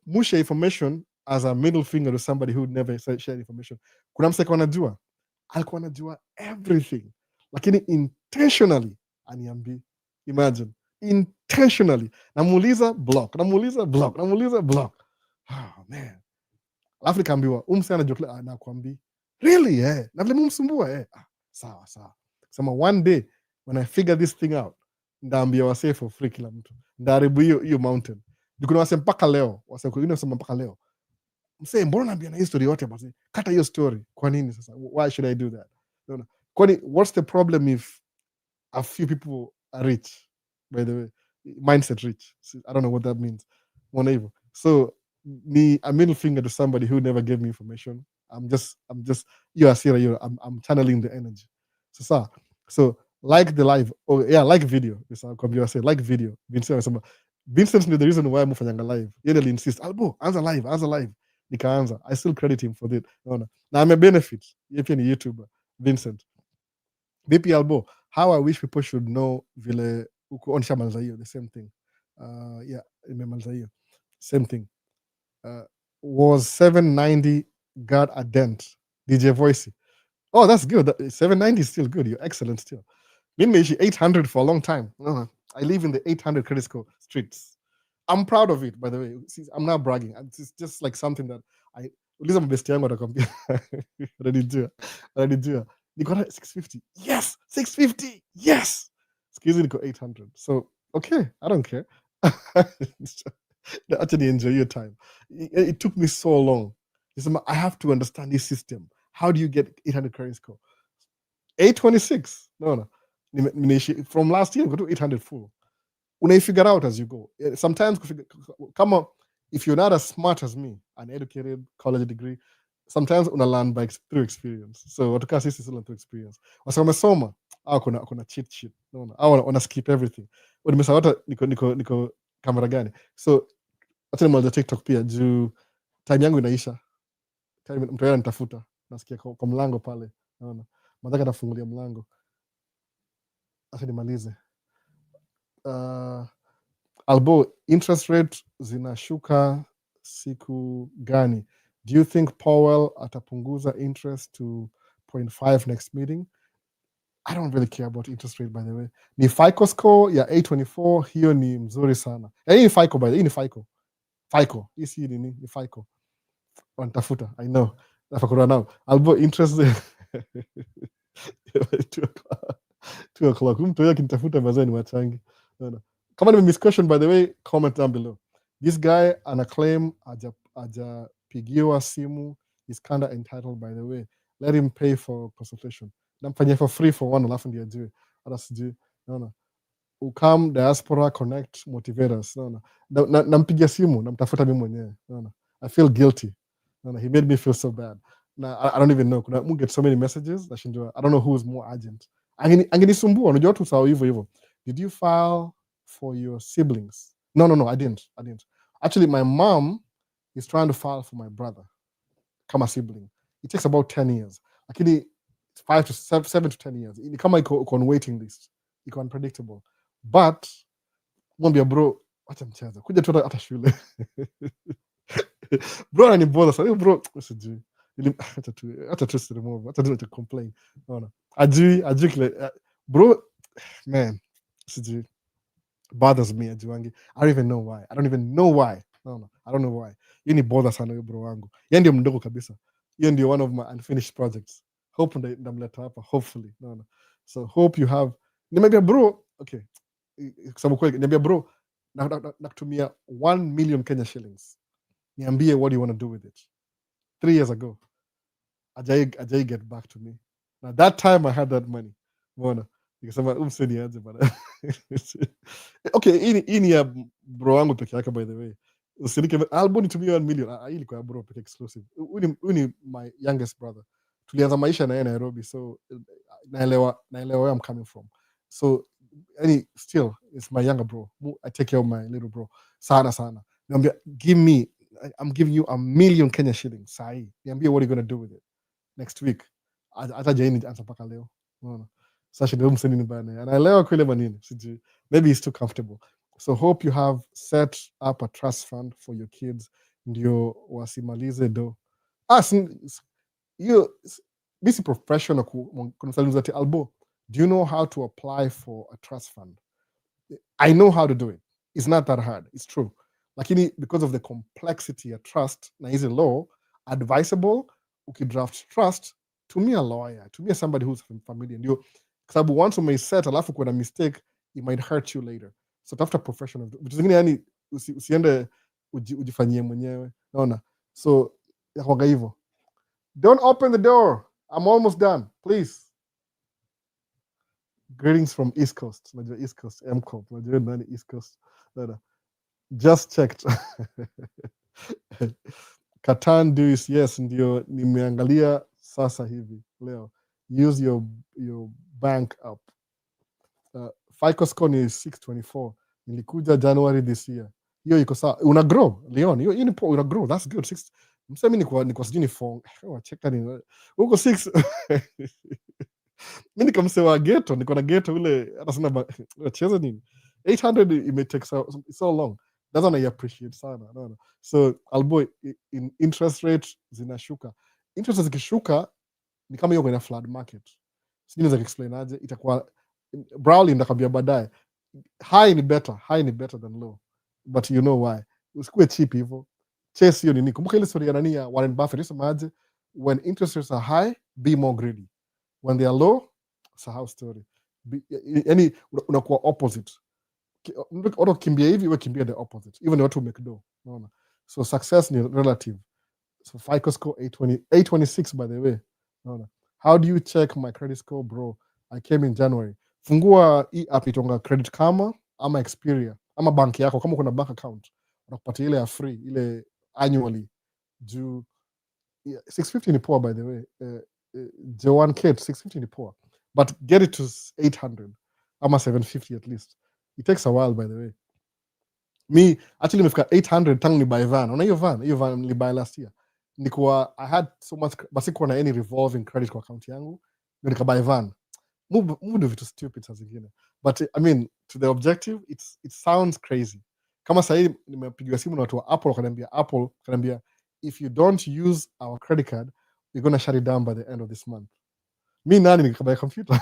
Musha information as a middle finger to somebody who would never share information. Kuna mse alikuwa anajua everything, lakini intentionally aniambi. Imagine, intentionally namuuliza block. Oh man, alafu nikaambiwa umse anajua anakuambi really na vile mumsumbua sawa sema one day when I figure this thing out ndaambia wasee for free kila mtu, ndaharibu hiyo mountain. Kuna wase mpaka leo mpaka leo msee, mbona naambia na history yote basi, kata hiyo story. Kwa nini sasa? Why should I do that? Kwani what's the problem if a few people are rich? By the way, mindset rich, I don't know what that means. Mbona hivyo? So ni a middle finger to somebody who never gave me information. I'm just you are I'm channeling the energy. So like the live, like video. I say like video. Vincent knew the reason why mufanyanga live. Yeye insist, Albo, anza live. Nikaanza. I still credit him for that. No. Now I'm a benefit. If you're a YouTuber, Vincent. BP Albo, how I wish people should know vile uko on Shamanzayo, the same thing. Same thing. Was 790 got a dent? DJ Voicey. Oh, that's good. 790 is still good. You're excellent still. Maisha 800 for a long time. I live in the 800 credit score streets. I'm proud of it, by the way. See, I'm not bragging. It's just like something that I uliza mabesti yangu atakwambia ananijua. Niko 650. Yes, 650. Yes. Excuse me, niko 800. So, okay, I don't care. Actually enjoy your time. It took me so long. I have to understand this system. How do you get 800 credit score? 826. No. From last year, go to 800 full. Unai figure out as you go. Sometimes, come on, if you're not as smart as me, an educated college degree, sometimes una learn through experience. So watukaa sisi sila through experience. Wasamesoma, kuna cheat sheet. No. Wana skip everything. Nimesahau hata niko kamera gani. So acha nimaliza TikTok pia juu time yangu inaisha. Time mtu yeye nitafuta. Nasikia kwa mlango pale. Naona. Nataka nafungulia mlango. Acha nimalize. Albo, interest rate zinashuka siku gani? Do you think Powell atapunguza interest to 0.5 next meeting? I don't really care about interest rate, by the way. Ni FICO score ya 824, hiyo ni mzuri sana. Hii ni FICO, by the way. Hii ni FICO. FICO. Hii ni FICO. Wantafuta, I know. Nafakura now. Albo, interest 2 o'clock. Mtu yake nitafuta mazani wachangi. No. Kama ni miss question, by the way, comment down below. This guy anaclaim ajapigiwa simu is kinda entitled, by the way. Let him pay for consultation. Namfanyia for free for one, alafu ndiye ajue. Hata sijui. No. Ukam diaspora connect motivators. No. Nampigia simu, namtafuta mimi mwenyewe. No. I feel guilty. No. He made me feel so bad. I don't even know. Kuna get so many messages. I don't know who is more urgent. Angenisumbua, unajua tu sawa hivyo. Did you file for your siblings? No, I didn't. Actually, my mom is trying to file for my brother. Kama sibling. It takes about 10 years. Lakini 7 to 10 years. Kama iko on waiting list. Iko unpredictable. But mwambia bro, acha mchezo. Kuja tu hata shule. Bro ananibother sana. Bro, usijui. Acha tu remove. Acha tu complain. No. Ajui kile. Bro, man. Usijui. Bothers me ajuangi. I don't even know why. No. I don't know why. Yeye ni bother sana huyo bro wangu. Yeye ndio mdogo kabisa. Yeye ndio one of my unfinished projects. Hope ndamleta hapa, hopefully. No. So hope you have. Niambia bro, okay. Sababu kweli niambia bro, nakutumia 1 million Kenya shillings. Niambie what do you want to do with it? 3 years ago. Ajay get back to me. Now that time I had that money. Mbona? Nikasema umseni aje bana. Okay, hii ni ya bro wangu peke yake, by the way. Usinike Albo nitumie 1 million. Hii ilikuwa bro peke exclusive. Huyu ni my youngest brother. Tulianza maisha na yeye Nairobi, so naelewa where I'm coming from. So any still it's my younger bro. I take care of my little bro. Sana sana. Give me, I'm giving you 1,000,000 Kenya shillings. Sahi. Niambie what are you gonna do with it next week? Hata jaini anza paka leo. Unaona? Sasa ndio mseni bana. Anaelewa kweli manini. Sijui. Maybe he's too comfortable. So hope you have set up a trust fund for your kids ndio wasimalize do. You this professional consultant Albo. Do you know how to apply for a trust fund? I know how to do it. It's not that hard. It's true. Lakini because of the complexity of trust na hizi law, advisable ukidraft trust, tumia lawyer, tumia somebody who's familiar. Ndio kwa sababu once umeiset alafu kuna mistake, it might hurt you later. So tafuta professional. Vitu zingine yani usiende ujifanyie mwenyewe. Naona. So yakwanga hivyo. Don't open the door. I'm almost done. Please. Greetings from East Coast. Najua East Coast. MCO. Najua nani East Coast. Nada. Just checked. Katan dues, yes, ndio nimeangalia sasa hivi leo. Use your bank app. FICO score ni 624. Nilikuja January this year. Hiyo iko sawa. Una grow, Leon. Hiyo ni una grow. That's good. Msemi ni kwa sijui ni 4. Cheka ni. Uko 6. Mimi nikamsewa ghetto, niko na ghetto ule hata sina cheza nini. 800 it may take so long. That's what I appreciate sana. No. So Alboy in interest rate zinashuka. Interest zikishuka ni kama hiyo kwenye flood market. Sijui naweza explain aje, itakuwa Brawley ndakwambia baadaye. High ni better than low. But you know why? Usikue cheap hivyo. Chase hiyo nini. Kumbuka ile story ya nani ya Warren Buffett isema aje, when interest rates are high, be more greedy. When they are low, it's a house story. Yani unakuwa opposite. Watu kimbia hivi, we kimbia the opposite. Even watu make do. Unaona? So success ni relative. So FICO score 826 by the way. Unaona? How do you check my credit score, bro? I came in January. Fungua hii app itonga Credit Karma ama Xperia ama banki yako kama kuna bank account. Unakupatia ile ya free, ile annually. Juu 650 ni poor by the way. J1 kit 650 ni poor. But get it to 800 ama 750 at least. It takes a while by the way. Me actually nimefika 800 tangu ni buy van. Una hiyo van ni buy last year. I had so much basi kuna any revolving credit kwa account yangu. Ndio nika buy van. Move vitu stupid saa zingine. But I mean to the objective it sounds crazy. Kama sasa nimepigiwa simu na watu wa Apple wakaniambia if you don't use our credit card we're going to shut it down by the end of this month. Me nani nikabuy computer.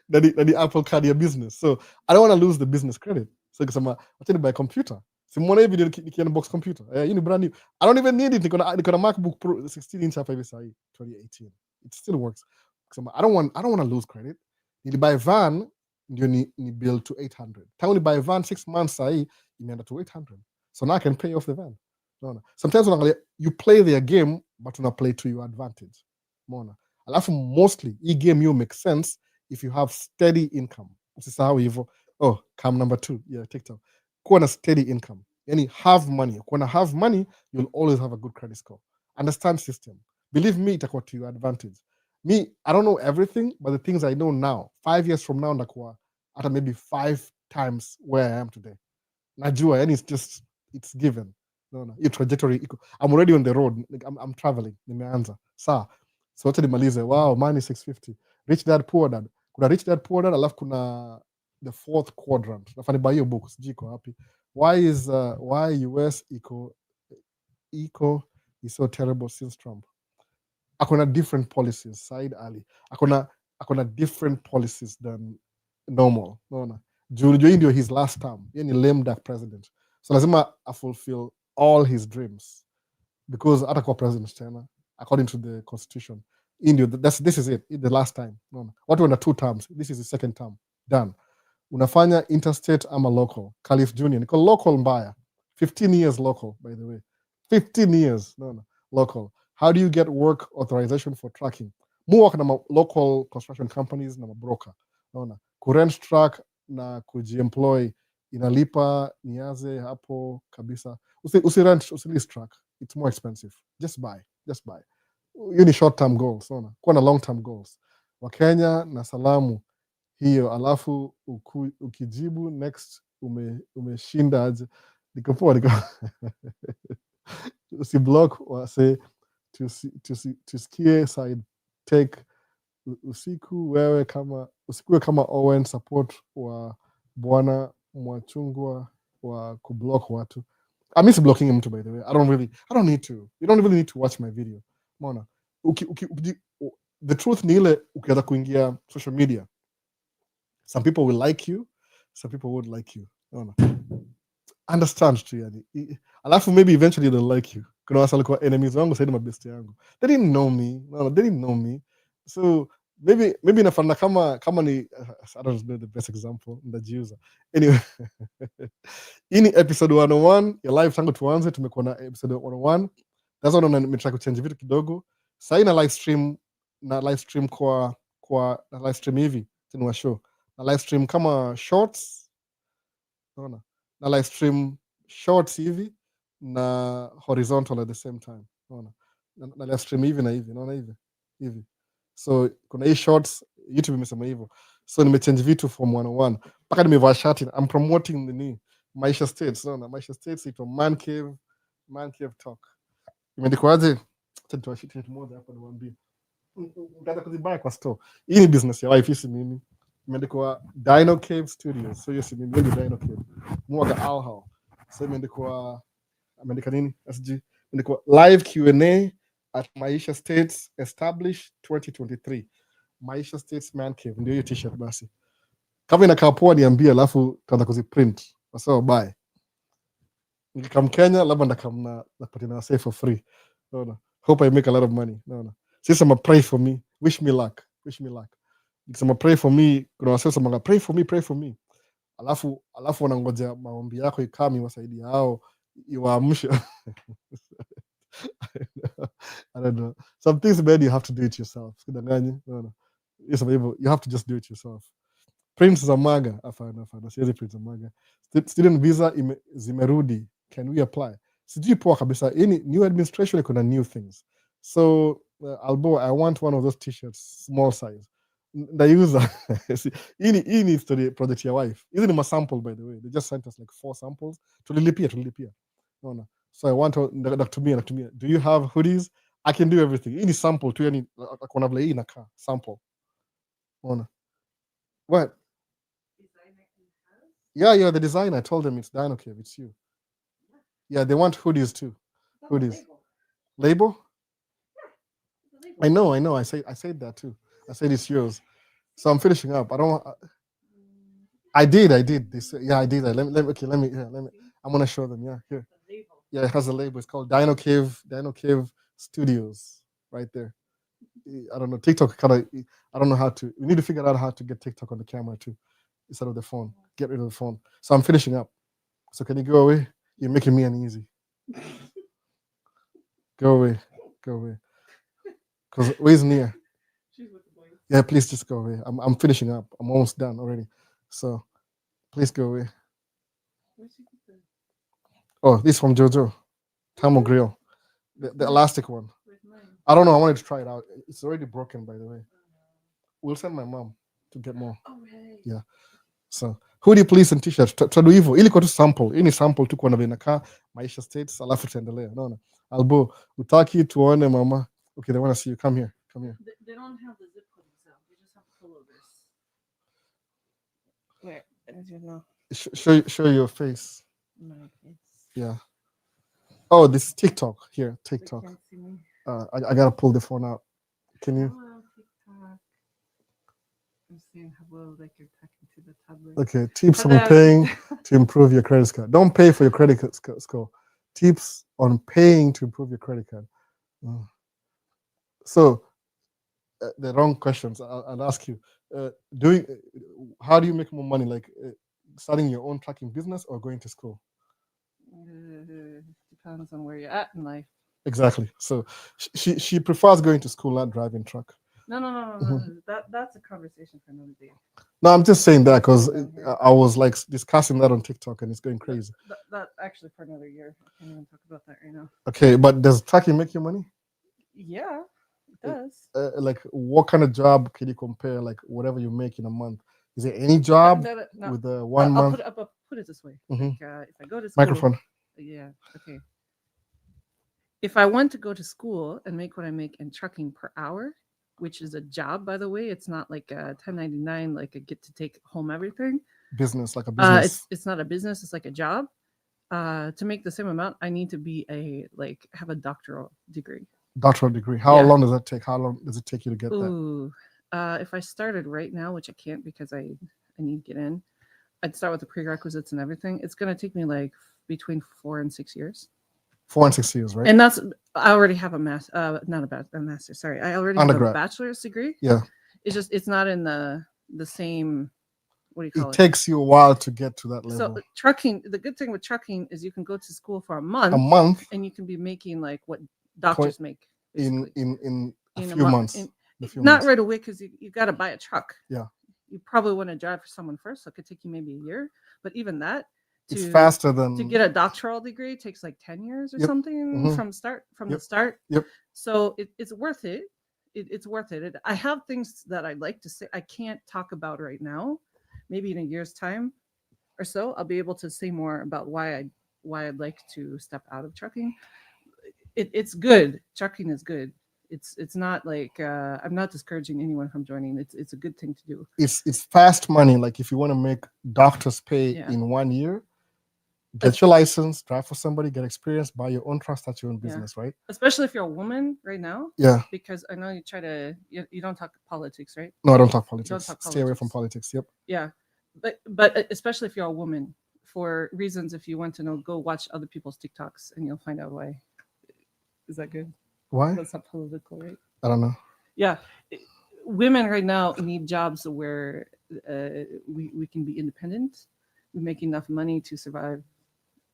Nadi Apple card ya business. So I don't want to lose the business credit. So nikasema wacha ni buy computer. Simuona hivi nikienda box computer. Hii ni brand new. I don't even need it. Niko na MacBook Pro 16 inch hapa hivi sasa 2018. It still works. Kusema I don't want to lose credit. Nilibuy van ndio ni bill to 800. Tangu ni buy van 6 months sasa imeenda to 800. So now I can pay off the van. No. Sometimes you play their game but una play to your advantage. Umeona? Alafu mostly hii game you make sense if you have steady income. Usisahau hivyo. Come number 2. Yeah, TikTok. Kuwa na steady income. Yani have money. Kuwa na have money, you'll always have a good credit score. Understand system. Believe me, itakuwa to your advantage. Me, I don't know everything, but the things I know now, 5 years from now, ndakuwa hata maybe 5 times where I am today. Najua, and it's given. No. Your trajectory. I'm already on the road. I'm traveling. Nimeanza. So wacha nimalize. Wow, money 650. Rich Dad Poor Dad. Kuna Rich Dad Poor Dad, alafu kuna the fourth quadrant. Nafani buy your books. Jiko happy. Why US eco is so terrible since Trump? Akona different policies. Said Ali. Akona different policies than normal. No. Juu ndio his last term. Yeye ni lame duck president. So lazima fulfill all his dreams because atakuwa president tena according to the constitution. This is it. The last time. No. Watu wana 2 terms. This is the second term. Done. Unafanya interstate ama local. Caliph Junior. Niko local mbaya. 15 years local, by the way. 15 years. No. Local. How do you get work authorization for trucking? Mu work na local construction companies na broker. No. Kurent truck na kujiemploy inalipa niaze hapo kabisa. Usirent truck. It's more expensive. Just buy. You need short-term goals. Kuwa na long-term goals. Wakenya na salamu hiyo, alafu ukijibu next umeshinda aje, niko poa, usiblock wase tusikie side take usikuwe kama Owen support wa bwana Mwachungwa wa kublock watu. I miss blocking mtu, by the way. I don't need to. You don't really need to watch my video. Umeona? The truth ni ile ukianza kuingia social media, some people will like you, some people won't like you. Umeona? Understand tu yani. Alafu maybe eventually they'll like you. Kuna wasa walikuwa enemies wangu saidi mabesti yangu. They didn't know me. No, they didn't know me. So maybe nafana kama ni I don't know the best example ndajiuza. Anyway, hii ni episode 101 ya live tangu tuanze, tumekuwa na episode 101. That's why nimetry kuchange vitu kidogo. Sasa na live stream kwa live stream hivi tena show. Na live stream kama shorts. Unaona? Na live stream shorts hivi na horizontal at the same time. Unaona? Na live stream hivi na hivi, unaona hivi. So kuna hii shorts YouTube imesema hivyo. So nimechange vitu from 101 mpaka nimevaa shati. I'm promoting the new Maisha States. Unaona? Maisha States ito man cave talk. Imeandikwaje? Tatoa shit moja hapa niwaambie. Utaanza kuzibaya kwa store. Hii ni business ya wife, hisi mimi. Imeandikwa Dino Cave Studios. So yes, mimi ndio Dino Cave. Mwaga Alhao. So ameandika nini? SG. Imeandikwa live Q&A at Maisha States established 2023. Maisha States Man Cave. Ndio hiyo t-shirt basi. Kama inakaa poa niambie, alafu tutaanza kuziprint. Wasao bye. Nikikam Kenya labda ndakam napatina say for free. Unaona? Hope I make a lot of money. Unaona? Sisi pray for me. Wish me luck. Nikisema pray for me, kuna wasema manga pray for me. Alafu wanangoja maombi yako ikami wasaidia hao iwaamshe. I don't know. Some things man you have to do it yourself. Sidanganyi. No. Yes, you have to just do it yourself. Prince Zamaga, afana. Siwezi Prince Zamaga. Student visa zimerudi. Can we apply? Sijui poa kabisa. Any new administration kuna new things. So Albo, I want one of those t-shirts, small size. Ndaiuza. Hii ni story project ya wife. Hizi ni masample, by the way. They just sent us like 4 samples. Tulilipia. Unaona? So I want to me. Do you have hoodies? I can do everything. Hii ni sample tu, yani kuna vile hii inakaa sample. Unaona? What? Yeah, the designer. I told them it's Dino Cave, it's you. Yeah, they want hoodies too. Hoodies. Label? I know. I said that too. I said it's yours. So I'm finishing up. I did. Yeah, I did. Let me. I'm gonna show them. Yeah, here. Yeah, it has a label. It's called Dino Cave Studios, right there. I don't know. TikTok I don't know how to. We need to figure out how to get TikTok on the camera too, instead of the phone. Get rid of the phone. So I'm finishing up. So can you go away? You're making me uneasy. Go away. Because where's Nia? She's with the boys. Yeah, please just go away. I'm finishing up. I'm almost done already. So please go away. Oh, this from Jojo. Tamo Grill. The elastic one. I don't know. I wanted to try it out. It's already broken, by the way. We'll send my mom to get more. Okay. Yeah. So hoodie, please, and t-shirt. Tadu hivyo. Ili kwa tu sample. Hii ni sample tu kwa na vinakaa Maisha States alafu tuendelea. No. Albo, utaki tuone mama. Okay, they want to see you. Come here. They don't have the zip codes out. They just have pullovers. Where? As you know. Show your face. My face. Yeah. Oh, this is TikTok. Here, TikTok. They can't see me. I gotta pull the phone out. Can you? Hello, TikTok. I'm seeing how well like you're talking to the tablet. Okay, tips on paying to improve your credit score. Don't pay for your credit score. Tips on paying to improve your credit card. So, the wrong questions. I'll ask you. How do you make more money? Like starting your own trucking business or going to school? Depends on where you're at in life. Exactly. So she prefers going to school, not driving truck. No. That's a conversation for another day. No, I'm just saying that because I was like discussing that on TikTok and it's going crazy. That actually for another year. I can't even talk about that right now. Okay, but does trucking make you money? Yeah, it does. Like what kind of job can you compare? Like whatever you make in a month Is there any job No, with the 1 I'll month put it this way. Mhm. Like, if I go to school, microphone? yeah, okay. If I want to go to school and make what I make in trucking per hour, which is a job, by the way, it's not like a 1099, like I get to take home everything. Business, like a business. It's not a business, it's like a job. To make the same amount, I need to be have a doctoral degree. Doctoral degree. How long does that take? How long does it take you to get that? Ooh, if I started right now, which I can't because I need to get in, I'd start with the prerequisites and everything. It's going to take me like between 4 and 6 years. 4 and 6 years, right? And that's, I already have a master. Sorry, I already have a bachelor's degree. Yeah. It's just it's not in the same. What do you call it? It takes you a while to get to that level. So trucking, the good thing with trucking is you can go to school for a month. And you can be making like what doctors make in a few months. Not right away because you got to buy a truck. Yeah. You probably want to drive for someone first, so it could take you maybe a year. But even that, it's faster than to get a doctoral degree takes like 10 years or something from the start. Yep. So it's worth it. It's worth it. I have things that I'd like to say I can't talk about right now. Maybe in a year's time or so, I'll be able to say more about why I'd like to step out of trucking. It's good. Trucking is good. It's not like I'm not discouraging anyone from joining. It's a good thing to do. It's fast money. Like if you want to make doctors pay in 1 year, get your license, drive for somebody, get experience, buy your own truck, start your own business, right? Especially if you're a woman right now. Yeah. Because I know you try to you don't talk politics, right? No, I don't talk politics. Don't talk politics. Stay away from politics. Yep. Yeah, but especially if you're a woman, for reasons if you want to know, go watch other people's TikToks and you'll find out why. Is that good? Why? That's not political, right? I don't know. Yeah, women right now need jobs where we can be independent, we make enough money to survive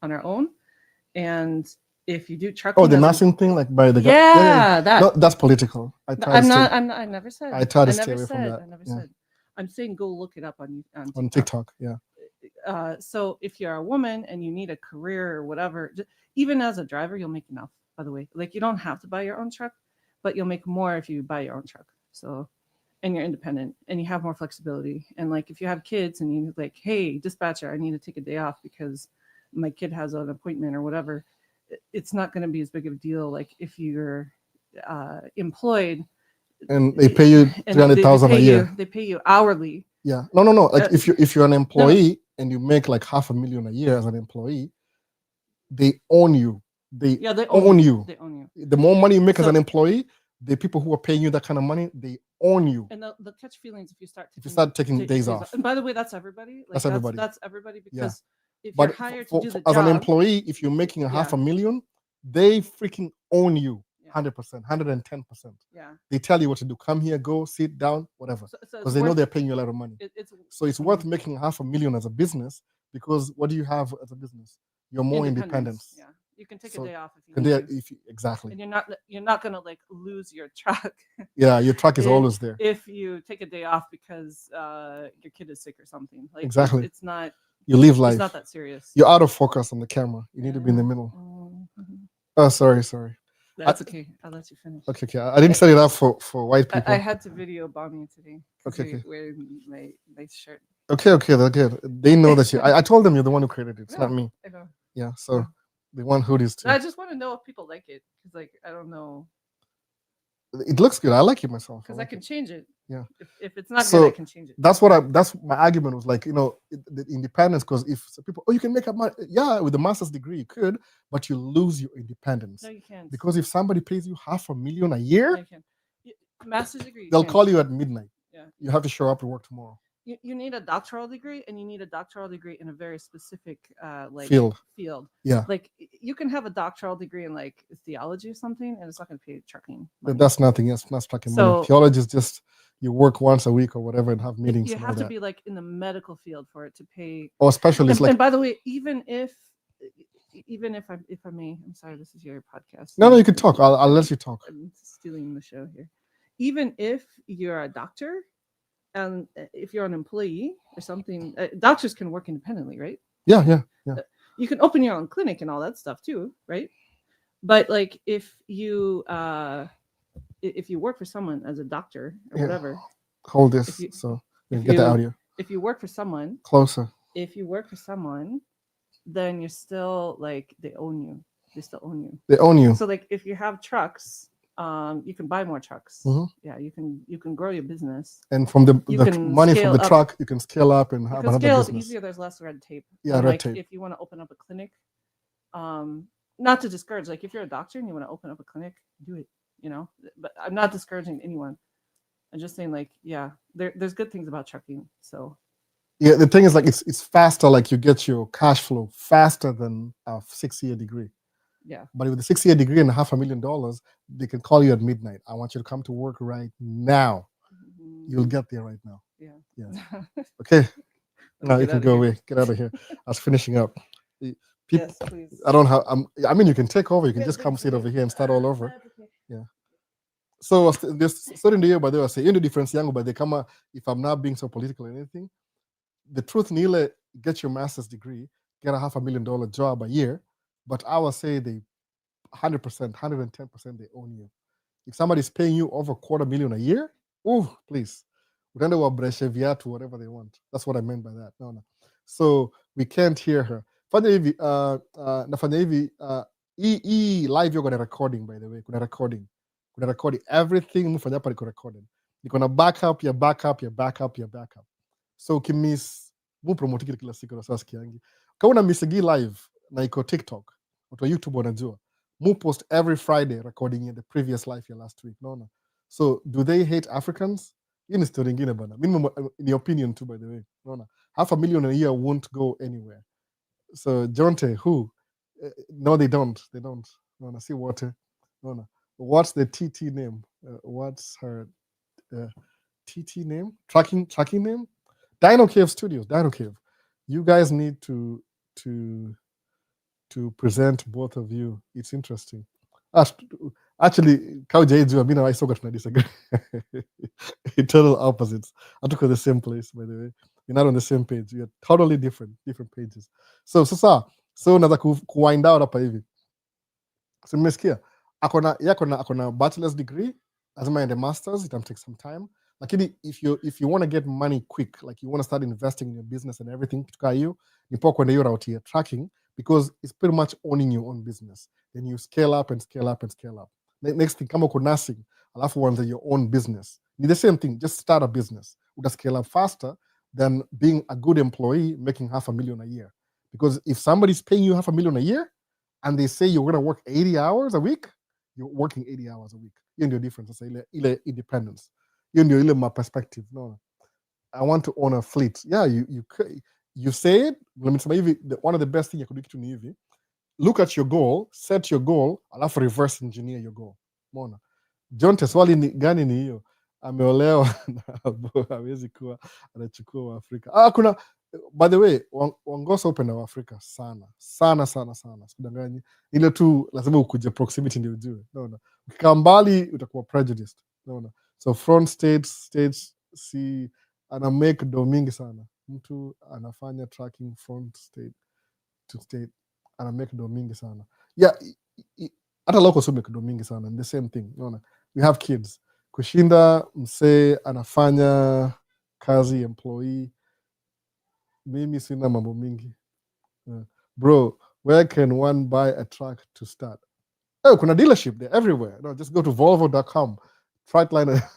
on our own, and if you do trucking, the nursing thing, like by the that no, that's political. I never said. I try to stay away from that. I never said. I'm saying go look it up on TikTok. Yeah. So if you're a woman and you need a career or whatever, even as a driver, you'll make enough. By the way, like you don't have to buy your own truck, but you'll make more if you buy your own truck. So, and you're independent and you have more flexibility. And like if you have kids and you like, hey, dispatcher, I need to take a day off because my kid has an appointment or whatever, it's not going to be as big of a deal. Like if you're employed and they pay you 300,000 a year, they pay you hourly. Yeah, no. Like if you're an employee and you make like $500,000 a year as an employee, they own you. They own you. They own you. The more money you make as an employee, the people who are paying you that kind of money, they own you. And they'll catch feelings if you start taking days off. And by the way, that's everybody. Like, that's everybody because if but you're hired to do the as job, an employee, if you're making $500,000, they freaking own you 100%, 110%. Yeah. They tell you what to do. Come here, go, sit down, whatever. Because they know they're paying you a lot of money. So it's worth making $500,000 as a business because what do you have as a business? You're more independent. Yeah. You can take a day off if you want to. Exactly. And you're not gonna like lose your truck. Yeah, your truck is always there. If you take a day off because your kid is sick or something. Like exactly. It's not. You live life. It's not that serious. You're out of focus on the camera. You need to be in the middle. Mm-hmm. Oh, sorry. That's okay. I'll let you finish. Okay. I didn't set it up for white people. I had to video bomb you today. Okay. Wearing my shirt. Okay, they're good. They know that you. I told them you're the one who created it. It's not me. I know. Yeah. So they want hoodies too. I just want to know if people like it because, like, I don't know. It looks good. I like it myself. Because I can change it. Yeah. If it's not good, I can change it. That's my argument was like, the independence. Because if people, you can make a money. Yeah, with a master's degree, you could, but you lose your independence. No, you can't. Because if somebody pays you $500,000 a year, you can. Master's degree. They'll call you at midnight. Yeah. You have to show up to work tomorrow. You need a doctoral degree, and you need a doctoral degree in a very specific field. Yeah. Like you can have a doctoral degree in like theology or something, and it's not going to pay you trucking money. That's nothing. Yes, not trucking money. Theology is just you work once a week or whatever and have meetings. You have to be like in the medical field for it to pay. Or specialists. And by the way, even if I may, I'm sorry, this is your podcast. No, you can talk. I'll let you talk. I'm stealing the show here. Even if you're a doctor. And if you're an employee or something, doctors can work independently, right? Yeah. You can open your own clinic and all that stuff too, right? But like if you work for someone as a doctor or whatever, hold this so you can get the audio. if you work for someone, Closer. then you're still like they own you. They still own you. They own you. So like if you have trucks, you can buy more trucks. Mhm. Yeah, you can grow your business. And from the can money from scale the up. truck, you can scale up and You have can another scale business. easier. There's less red tape. Yeah, And red like tape. if you want to open up a clinic, not to discourage. Like if you're a doctor and you want to open up a clinic, do it. You know, but I'm not discouraging anyone. I'm just saying like yeah, there's good things about trucking. So Yeah, the thing is like it's faster. Like you get your cash flow faster than a 6-year degree. yeah, But with a 6-year degree and $500,000, they can call you at midnight. I want you to come to work right now. You'll get there right now. yeah. Yeah. Okay. Now you Get can outta go here. away. Get out of here. I was finishing up. People, Yes, please. I don't have. I mean, you can take over. You can Yeah, just come thanks, sit over thanks. here and start all over. That's okay. Yeah. So this starting the year, but they were saying the difference young, but they come out. If I'm not being so political or anything, the truth, Neil, get your master's degree, get a $500,000 job a year, but I will say they 100%, 110% they own you. If somebody's paying you over $250,000 a year, oh, please. Utaenda wabreshe viatu, whatever they want. That's what I meant by that. No. So we can't hear her. Fanya hivi, nafanya hivi, hii live yoko na recording, by the way. Kuna recording. Everything mufanya hapa iko recorded. Niko na backup, ya backup, ya backup, ya backup. So ukimiss, mu promote kila siku na sasa kiangi. Kama una miss live na iko TikTok, watu wa YouTube wanajua. Mu post every Friday recording in the previous live ya last week. No. So do they hate Africans? Hii ni story ingine bana. Mimi in the opinion too, by the way. No. $500,000 a year won't go anywhere. So Jonte, who? No, they don't. They don't. No. See water. No. What's the TT name? What's her TT name? Tracking name? Dino Cave Studios. Dino Cave. You guys need to present both of you. It's interesting. Actually, Kaujaiju, I mean, I saw got disagree. Total opposites. I took the same place, by the way. We're not on the same page. We are totally different pages. So naweza kuwind out hapa hivi. So mmesikia akona bachelor's degree, lazima ende masters, it can take some time. Lakini if you want to get money quick, like you want to start investing in your business and everything, kutoka hiyo ni poa kwenda hiyo route ya tracking, because it's pretty much owning your own business. Then you scale up and scale up and scale up. Next thing, kama uko nursing, alafu uanze your own business. Ni the same thing, just start a business. Uta scale up faster than being a good employee making $500,000 a year. Because if somebody's paying you $500,000 a year and they say you're going to work 80 hours a week, you're working 80 hours a week. Hiyo ndio difference. Sasa ile independence. Hiyo ndio ile my perspective. No. I want to own a fleet. Yeah, you say it. Nimesema hivi, one of the best thing you could do kitu ni hivi. Look at your goal, set your goal, alafu reverse engineer your goal. Mona. Jonte, swali ni gani ni hiyo? Ameolewa na hawezi kuwa anachukua wa Afrika. Kuna by the way, Wangosa upenda wa Afrika sana. Sikudanganyi. Ile tu lazima ukuje proximity ndio ujue. Unaona. Ukikaa mbali utakuwa prejudiced. Unaona. So front states si ana make do mingi sana. Mtu anafanya tracking front state to state, ana make do mingi sana. Yeah, hata local so make do mingi sana. And the same thing. Unaona. We have kids. Kushinda msee anafanya kazi employee. Mimi sina mambo mingi. Bro, where can one buy a truck to start? Oh, kuna dealership, they're everywhere. No, just go to volvo.com. Freightliner.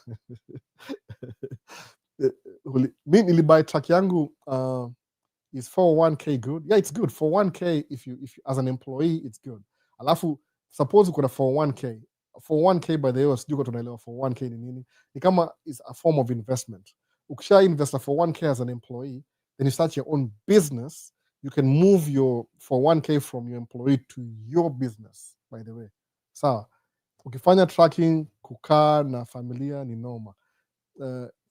Mi nilibuy truck yangu is 401k good? Yeah, it's good. 401k if you as an employee, it's good. Alafu suppose uko na 401k. 401k by the way, sijui tunaelewa 401k ni nini. Ni kama is a form of investment. Ukisha invest na 401k as an employee, then you start your own business. You can move your 401k from your employee to your business, by the way. Sawa. Ukifanya tracking, kukaa na familia ni noma.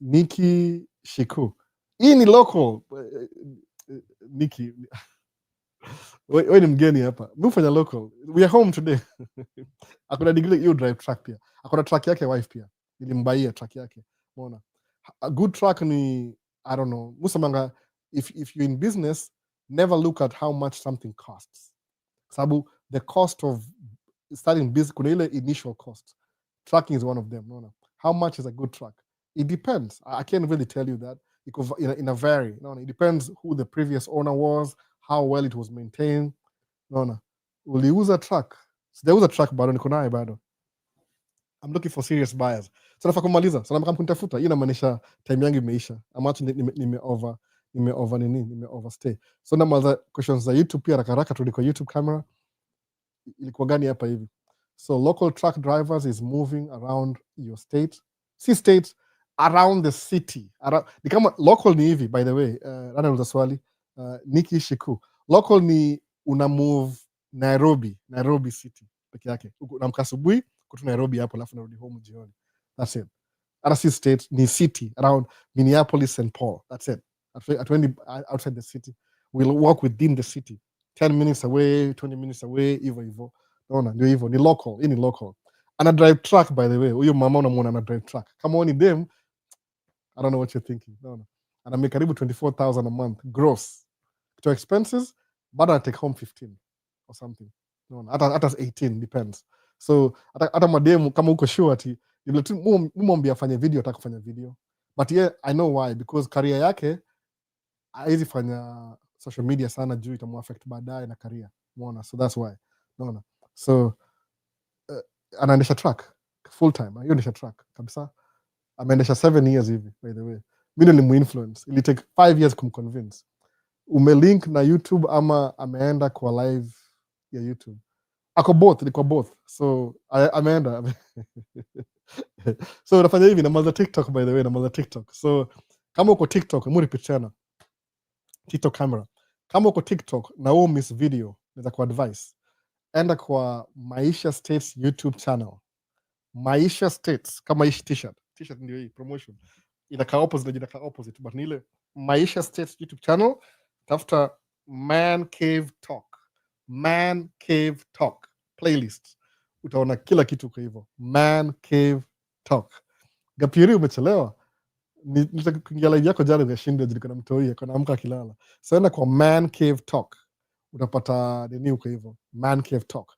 Nikki Shiku. Hii ni local. Nikki. Wewe ni mgeni hapa. Mufanya local. We are home today. Akona degree you drive truck pia. Akona truck yake wife pia. Nilimbaia truck yake. Umeona? A good truck ni, I don't know. Musamanga, if you're in business, never look at how much something costs. Sabu, the cost of starting business, kuna ile initial cost. Trucking is one of them. No. How much is a good truck? It depends. I can't really tell you that. ina vary. Unaona, it depends who the previous owner was, how well it was maintained. Unaona, uliuza truck, sijauza truck bado, niko naye bado. I'm looking for serious buyers. So nafaa kumaliza. So kama kunitafuta, hiyo inamaanisha time yangu imeisha. Amacho nime overstay. So namaliza questions za YouTube pia haraka tuliko YouTube camera. Ilikuwa gani hapa hivi? So local truck drivers is moving around your state. Si state, around the city. Ni kama local ni hivi, by the way. Nani uliza swali? Nikki Shiku. Local ni una move Nairobi city peke yake. Unamka asubuhi kutoka Nairobi hapo alafu narudi home jioni. That's it. Hata si state ni city around Minneapolis, St. Paul. That's it. Hatuendi outside the city. We'll walk within the city. 10 minutes away, 20 minutes away, hivyo. Naona ndio hivyo, ni local, hii ni local. Ana drive truck, by the way. Huyo mama unamwona ana drive truck. Kama oni dem, I don't know what you're thinking. Naona ana make karibu 24,000 a month gross. To expenses, but I take home 15 or something. Naona hata 18 depends. So hata mademu kama uko sure ati mumwambie afanye video, ataka kufanya video. But yeah, I know why, because career yake haizi fanya social media sana juu itamuaffect baadaye na career. Umeona? So that's why. Unaona? So anaendesha truck full time. Hiyo endesha truck kabisa. Ameendesha 7 years hivi, by the way. Mimi nilimuinfluence. Ili take 5 years kumconvince. Umelink na YouTube ama ameenda kwa live ya YouTube? Ako both, niko both. So ameenda. So unafanya hivi na mother TikTok, by the way, na mother TikTok. So kama uko TikTok, muripichana TikTok camera. Kama uko TikTok na wewe miss video, naweza ku advice. Enda kwa Maisha States YouTube channel. Maisha States, kama hii t-shirt. T-shirt ndio hii promotion. Inakaa opposite, but ni ile Maisha States YouTube channel. Tafuta Man Cave Talk playlist. Utaona kila kitu kwa hivyo. Man Cave Talk. Gapiri umechelewa. Nitakuingia live yako jana nikashinda jiko na mtoi yako naamka kilala. So enda kwa Man Cave Talk. Utapata nini huko hivyo. Man Cave Talk.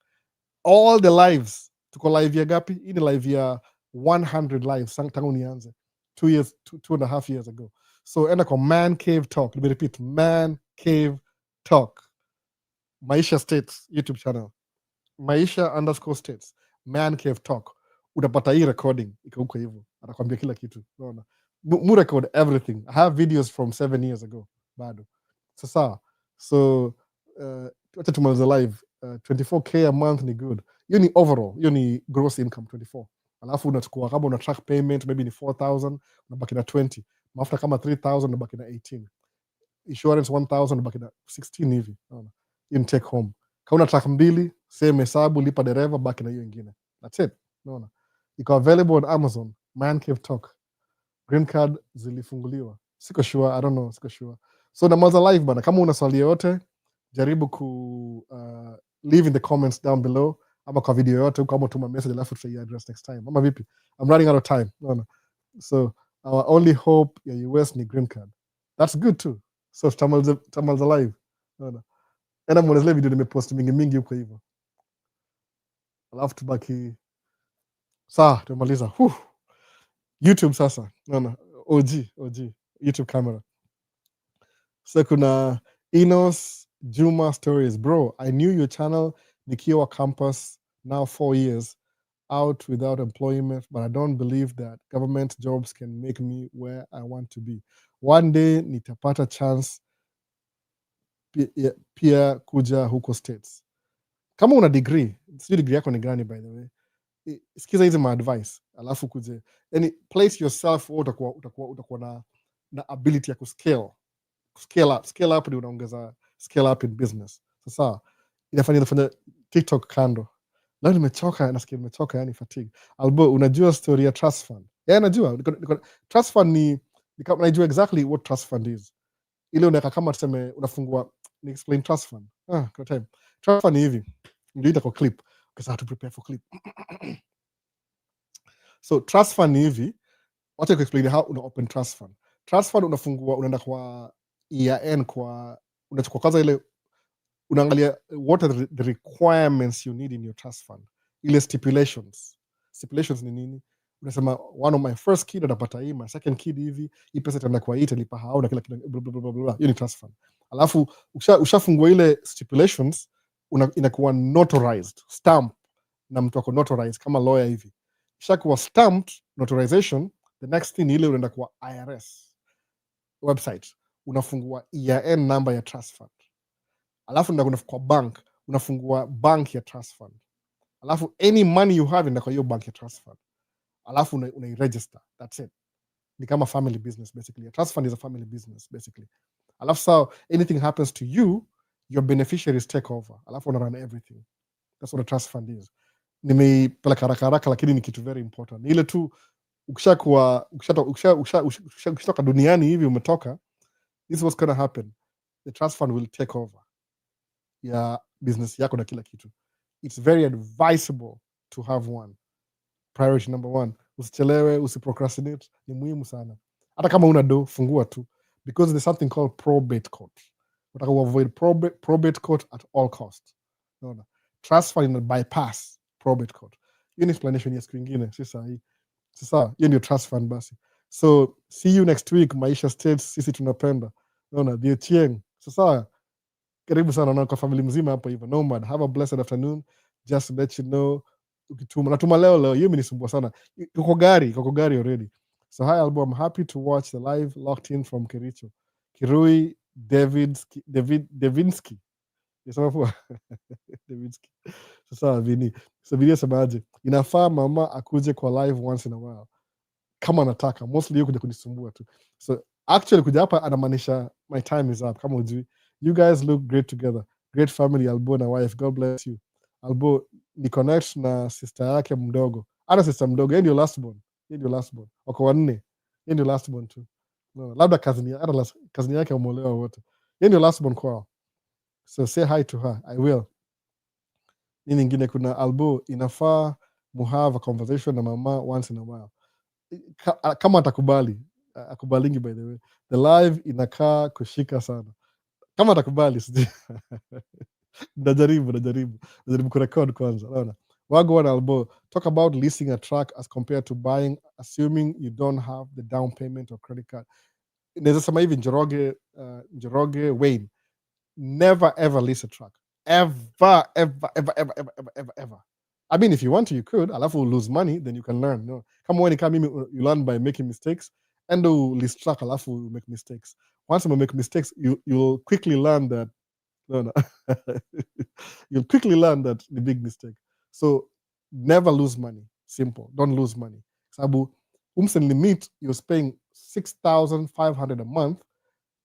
All the lives. Tuko live ya gapi? Hii ni live ya 100 lives tangu nianze. 2.5 years ago. So enda kwa Man Cave Talk. Let me repeat. Man Cave Talk. Maisha States YouTube channel. Maisha_States. Man Cave Talk. Utapata hii recording iko huko hivyo. Atakwambia kila kitu. Unaona? Mu record everything. I have videos from 7 years ago. Bado. Sasa. So wacha tumalize live. 24k a month ni good. Hiyo ni overall. Hiyo ni gross income 24. Alafu unachukua kama una track payment maybe ni 4,000, unabaki na 20. Mafuta kama 3,000, unabaki na 18. Insurance 1,000, unabaki na 16 hivi. Unaona? In take home. Kama una track mbili, same hesabu, lipa dereva, baki na hiyo nyingine. That's it. Unaona? Iko available on Amazon. Man Cave Talk. Green card zilifunguliwa. Siko sure, I don't know, siko sure. So na maza live bana, kama una swali yote, jaribu ku leave in the comments down below, ama kwa video yote, kama tuma message alafu tutai address next time. Ama vipi? I'm running out of time. Unaona? So our only hope ya US ni green card. That's good too. So tamalza live. Unaona? Ena mwone video nimepost mingi huko hivyo. Alafu tubaki saa tumaliza. YouTube sasa. Unaona? OG YouTube camera. So kuna Enos Juma Stories. Bro, I knew your channel nikiwa campus now 4 years out without employment, but I don't believe that government jobs can make me where I want to be. One day nitapata chance pia kuja huko States. Kama una degree, sio degree yako ni gani by the way. Sikiza hizi ma advice, alafu kuje. Yani place yourself utakuwa na ability ya scale up ndio unaongeza scale up in business. Sasa inafanya TikTok kando. Leo nimechoka yani fatigue. Albo unajua story ya trust fund? Yeah, najua. Trust fund ni kama najua exactly what trust fund is. Ile unaweka kama tuseme unafungua ni explain trust fund. Kwa time. Trust fund ni hivi. Ndio ita kwa clip. Because I have to prepare for clip. So trust fund ni hivi. Wacha explain how una open trust fund. Trust fund unafungua, unaenda kwa EIN, kwa unachukua kwanza ile unaangalia what are the requirements you need in your trust fund. Ile stipulations ni nini? unasema one of my first kid atapata hii, my second kid hivi, hii pesa itaenda kwa hii, italipa hao na kila kitu, blah, blah, blah, blah, blah. Hiyo ni trust fund. Alafu ushafungua ile stipulations, inakuwa notarized, stamp na mtu ako notarized kama lawyer hivi. Ishakuwa stamped notarization, the next thing ile unaenda kwa IRS website, unafungua EIN number ya trust fund. Alafu unaenda kwa bank, unafungua bank ya trust fund. Alafu any money you have in kwa hiyo bank ya trust fund. Alafu unairegister. That's it. Ni kama family business basically. A trust fund is a family business basically. Alafu so anything happens to you, your beneficiaries take over. Alafu una run everything. That's what a trust fund is. Nimeipeleka haraka lakini ni kitu very important. Ni ile tu ukishatoka duniani hivi umetoka, this is what's going to happen. The trust fund will take over ya business yako na kila kitu. It's very advisable to have one. Priority number one. Usichelewe, usiprocrastinate. Ni muhimu sana. Hata kama una do, fungua tu. Because there's something called probate court. Unataka uavoid probate court at all costs. Unaona? Trust fund ina bypass probate court. Hiyo ni explanation ya siku ingine. Sasa, hiyo ndio trust fund basi. So, see you next week, Maisha States. Sisi tunapenda. Unaona? The Chieng. Sasa, karibu sana na kwa family mzima hapa hivyo. Nomad, have a blessed afternoon. Just to let you know, natuma leo hiyo imenisumbua sana. Koko gari already. So hi Albo, I'm happy to watch the live locked in from Kericho. Kirui Devinsky. Yesema fua. Devinsky. Sasa Vini. So video semaje. Inafaa mama akuje kwa live once in a while. Kama anataka. Mostly yuko kuja kunisumbua tu. So actually kuja hapa anamaanisha my time is up. Kama ujui. You guys look great together. Great family, Albo na wife. God bless you. Albo ni connect na sister yake mdogo. Ana sister mdogo, yeye ndio last born. Wako wanne. Yeye ndio last born tu. No, labda cousin yake umeolewa wote. Yeye ndio last born kwao. So say hi to her. I will. Nini nyingine kuna Albo, inafaa have a conversation na mama once in a while. Kama atakubali. Akubalingi by the way. The live inakaa kushika sana. Kama atakubali sije. Najaribu kurekod kwanza. Unaona? Wagwan Albo, talk about leasing a truck as compared to buying, assuming you don't have the down payment or credit card. Naweza sema hivi, Njoroge Wayne, never ever lease a truck. Ever. I mean, if you want to, you could. Alafu lose money, then you can learn. No, kama mimi, you learn by making mistakes. And do lease truck, alafu make mistakes. Once you make mistakes, you'll quickly learn that. No. You'll quickly learn that the big mistake. So never lose money. Simple. Don't lose money. Sabu limit, you're paying 6,500 a month.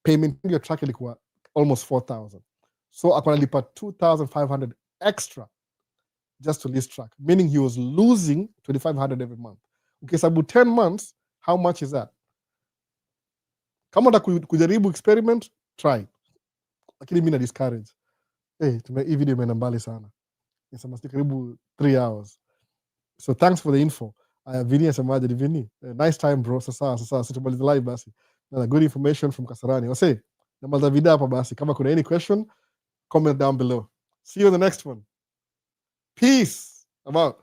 Payment your truck ilikuwa almost 4,000. So akona lipa 2,500 extra just to lease truck. Meaning he was losing 2,500 every month. Okay, sabu 10 months, how much is that? Kama unataka kujaribu experiment, try. Lakini mimi na discourage. Hii video imeenda mbali sana. Nasema karibu 3 hours. So thanks for the info. Vini asemaje ni Vini? Nice time bro. Sasa situmalize live basi. Na good information from Kasarani. Wase, namaliza video hapa basi. Kama kuna any question, comment down below. See you in the next one. Peace. About.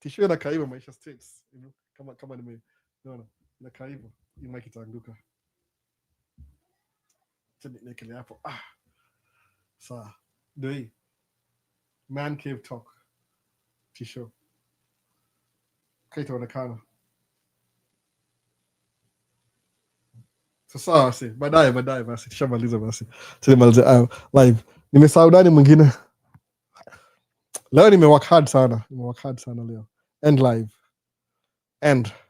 Tisho na kaiba Maisha States. You know, kama no. Na kaiba. Hii mic itaanguka. Nikele hapo. Sawa. Ndio Man Cave Talk. Tisho. Kaitaonekana. Sasa basi, baadaye basi tushamaliza basi. Tulimaliza live. Nimesahau nani mwingine. Leo nimework hard sana leo. End live. End.